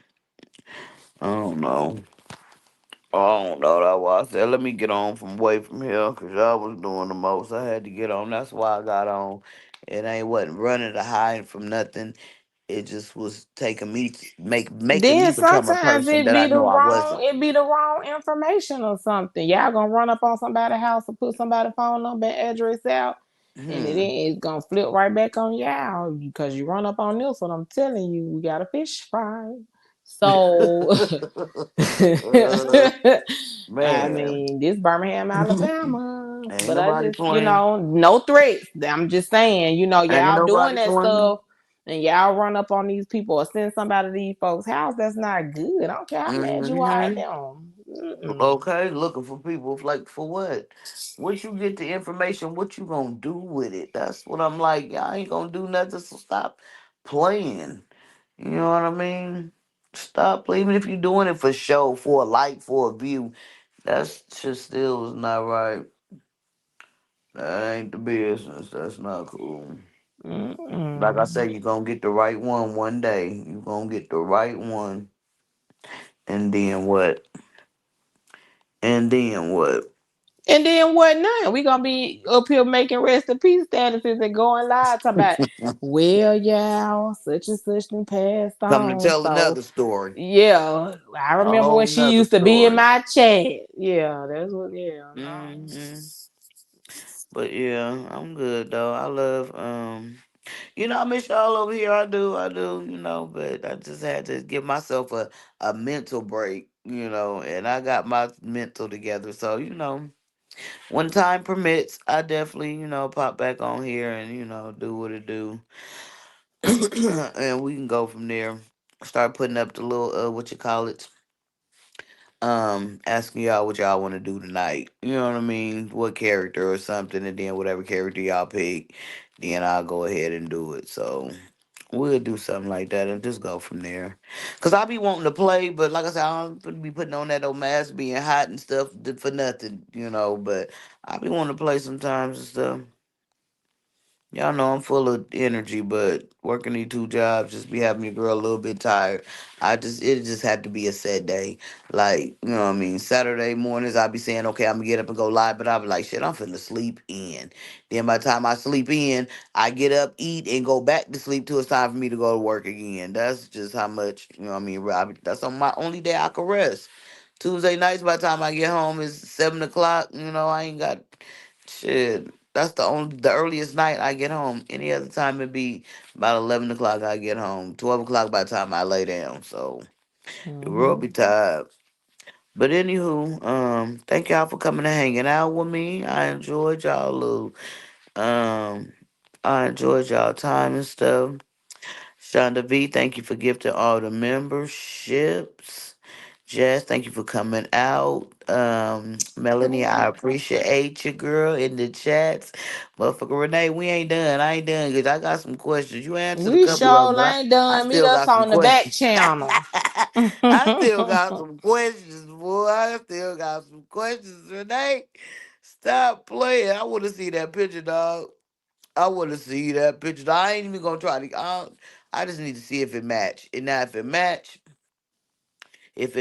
Speaker 1: I don't know. I don't know. That's why I said let me get on from away from here, cause I was doing the most. I had to get on. That's why I got on. It ain't wasn't running to hide from nothing. It just was taking me to making me
Speaker 2: Then
Speaker 1: become a
Speaker 2: sometimes
Speaker 1: person that I know I wasn't.
Speaker 2: it be the wrong information or something. Y'all gonna run up on somebody's house and put somebody's phone number and address out, and it
Speaker 1: Hmm.
Speaker 2: ain't it's gonna flip right back on y'all because you run up on this one. I'm telling you, we got a fish fry. So I
Speaker 1: Man,
Speaker 2: mean, this Birmingham, Alabama.
Speaker 1: ain't
Speaker 2: But I
Speaker 1: nobody
Speaker 2: just,
Speaker 1: playing.
Speaker 2: no threats. I'm just saying,
Speaker 1: Ain't
Speaker 2: y'all doing
Speaker 1: nobody
Speaker 2: that
Speaker 1: playing.
Speaker 2: stuff and y'all run up on these people or send somebody to these folks' house. That's not good. I don't care how mad you are at
Speaker 1: Hmm.
Speaker 2: them. Mm-mm.
Speaker 1: Okay, looking for people like for what? Once you get the information, what you gonna do with it? That's what I'm like. I ain't gonna do nothing. So stop playing. You know what I mean? Stop playing. Even if you're doing it for show, for a like, for a view, that's just still is not right. That ain't the business. That's not cool. Like I
Speaker 2: Mm-mm.
Speaker 1: say, you're gonna get the right one day. You're gonna get the right one. And then what? And then what?
Speaker 2: And then what now? We gonna be up here making rest in peace statuses and going live talking about, well, y'all, such and such and passed
Speaker 1: Coming to
Speaker 2: on.
Speaker 1: tell
Speaker 2: So
Speaker 1: another story.
Speaker 2: yeah, I
Speaker 1: A
Speaker 2: remember when
Speaker 1: whole
Speaker 2: she
Speaker 1: nother
Speaker 2: used to be in
Speaker 1: story.
Speaker 2: my chat. Yeah, that's what. Yeah, no.
Speaker 1: Hmm. But yeah, I'm good though. I love I miss y'all over here. I do, but I just had to give myself a mental break, and I got my mental together. So, when time permits, I definitely, pop back on here and, do what it do. And we can go from there. Start putting up the little what you call it, asking y'all what y'all want to do tonight. You know what I mean? What character or something, and then whatever character y'all pick, then I'll go ahead and do it. So we'll do something like that and just go from there. Cause I be wanting to play, but like I said, I don't be putting on that old mask, being hot and stuff for nothing, But I be wanting to play sometimes and stuff. Y'all know I'm full of energy, but working these two jobs just be having your girl a little bit tired. It just had to be a set day. Like, you know what I mean? Saturday mornings, I be saying, okay, I'm gonna get up and go live, but I be like, shit, I'm finna sleep in. Then by the time I sleep in, I get up, eat, and go back to sleep till it's time for me to go to work again. That's just how much, what I mean? That's on my only day I can rest. Tuesday nights, by the time I get home, is 7 o'clock. I ain't got shit. That's the earliest night I get home. Any other time it'd be about 11 o'clock I get home. 12 o'clock by the time I lay down. So the world
Speaker 2: Mm-hmm.
Speaker 1: be tired. But anywho, thank y'all for coming and hanging out with me. Um I enjoyed y'all time and stuff. Shonda V, thank you for gifting all the memberships. Jess, thank you for coming out. Melanie, I appreciate you, girl, in the chats. Motherfucker Renee, we ain't done. I ain't done because I got some questions. You answered a
Speaker 2: We
Speaker 1: couple of them,
Speaker 2: sure
Speaker 1: but
Speaker 2: ain't
Speaker 1: I
Speaker 2: done. Meet
Speaker 1: still
Speaker 2: us
Speaker 1: got some
Speaker 2: on the back
Speaker 1: questions.
Speaker 2: channel.
Speaker 1: I still got some questions, boy. I still got some questions, Renee. Stop playing. I want to see that picture, dog. I want to see that picture. I ain't even gonna try to. I just need to see if it match. And now, if it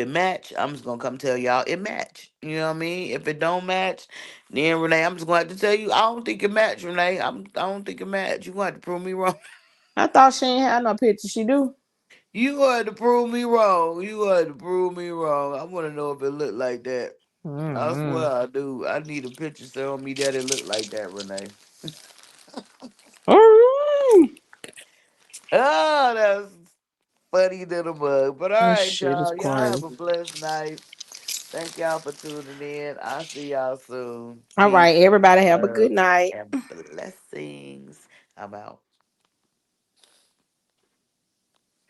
Speaker 1: match, I'm just gonna come tell y'all it match. You know what I mean? If it don't match, then Renee, I'm just gonna have to tell you I don't think it match, Renee. I don't think it match. You gonna have to prove me wrong.
Speaker 2: I thought she ain't had no picture. She do.
Speaker 1: You gonna have to prove me wrong. You gonna have to prove me wrong. I wanna know if it look like that. I
Speaker 2: Mm-hmm.
Speaker 1: swear I do. I need a picture showing me that it look like that, Renee. Oh, that's funny little mug. But all
Speaker 2: This
Speaker 1: right,
Speaker 2: shit is
Speaker 1: y'all. Y'all have
Speaker 2: crazy.
Speaker 1: a blessed night. Thank y'all for tuning in. I'll see y'all soon.
Speaker 2: All
Speaker 1: Peace,
Speaker 2: right, everybody have a good
Speaker 1: love,
Speaker 2: night.
Speaker 1: and blessings. I'm out.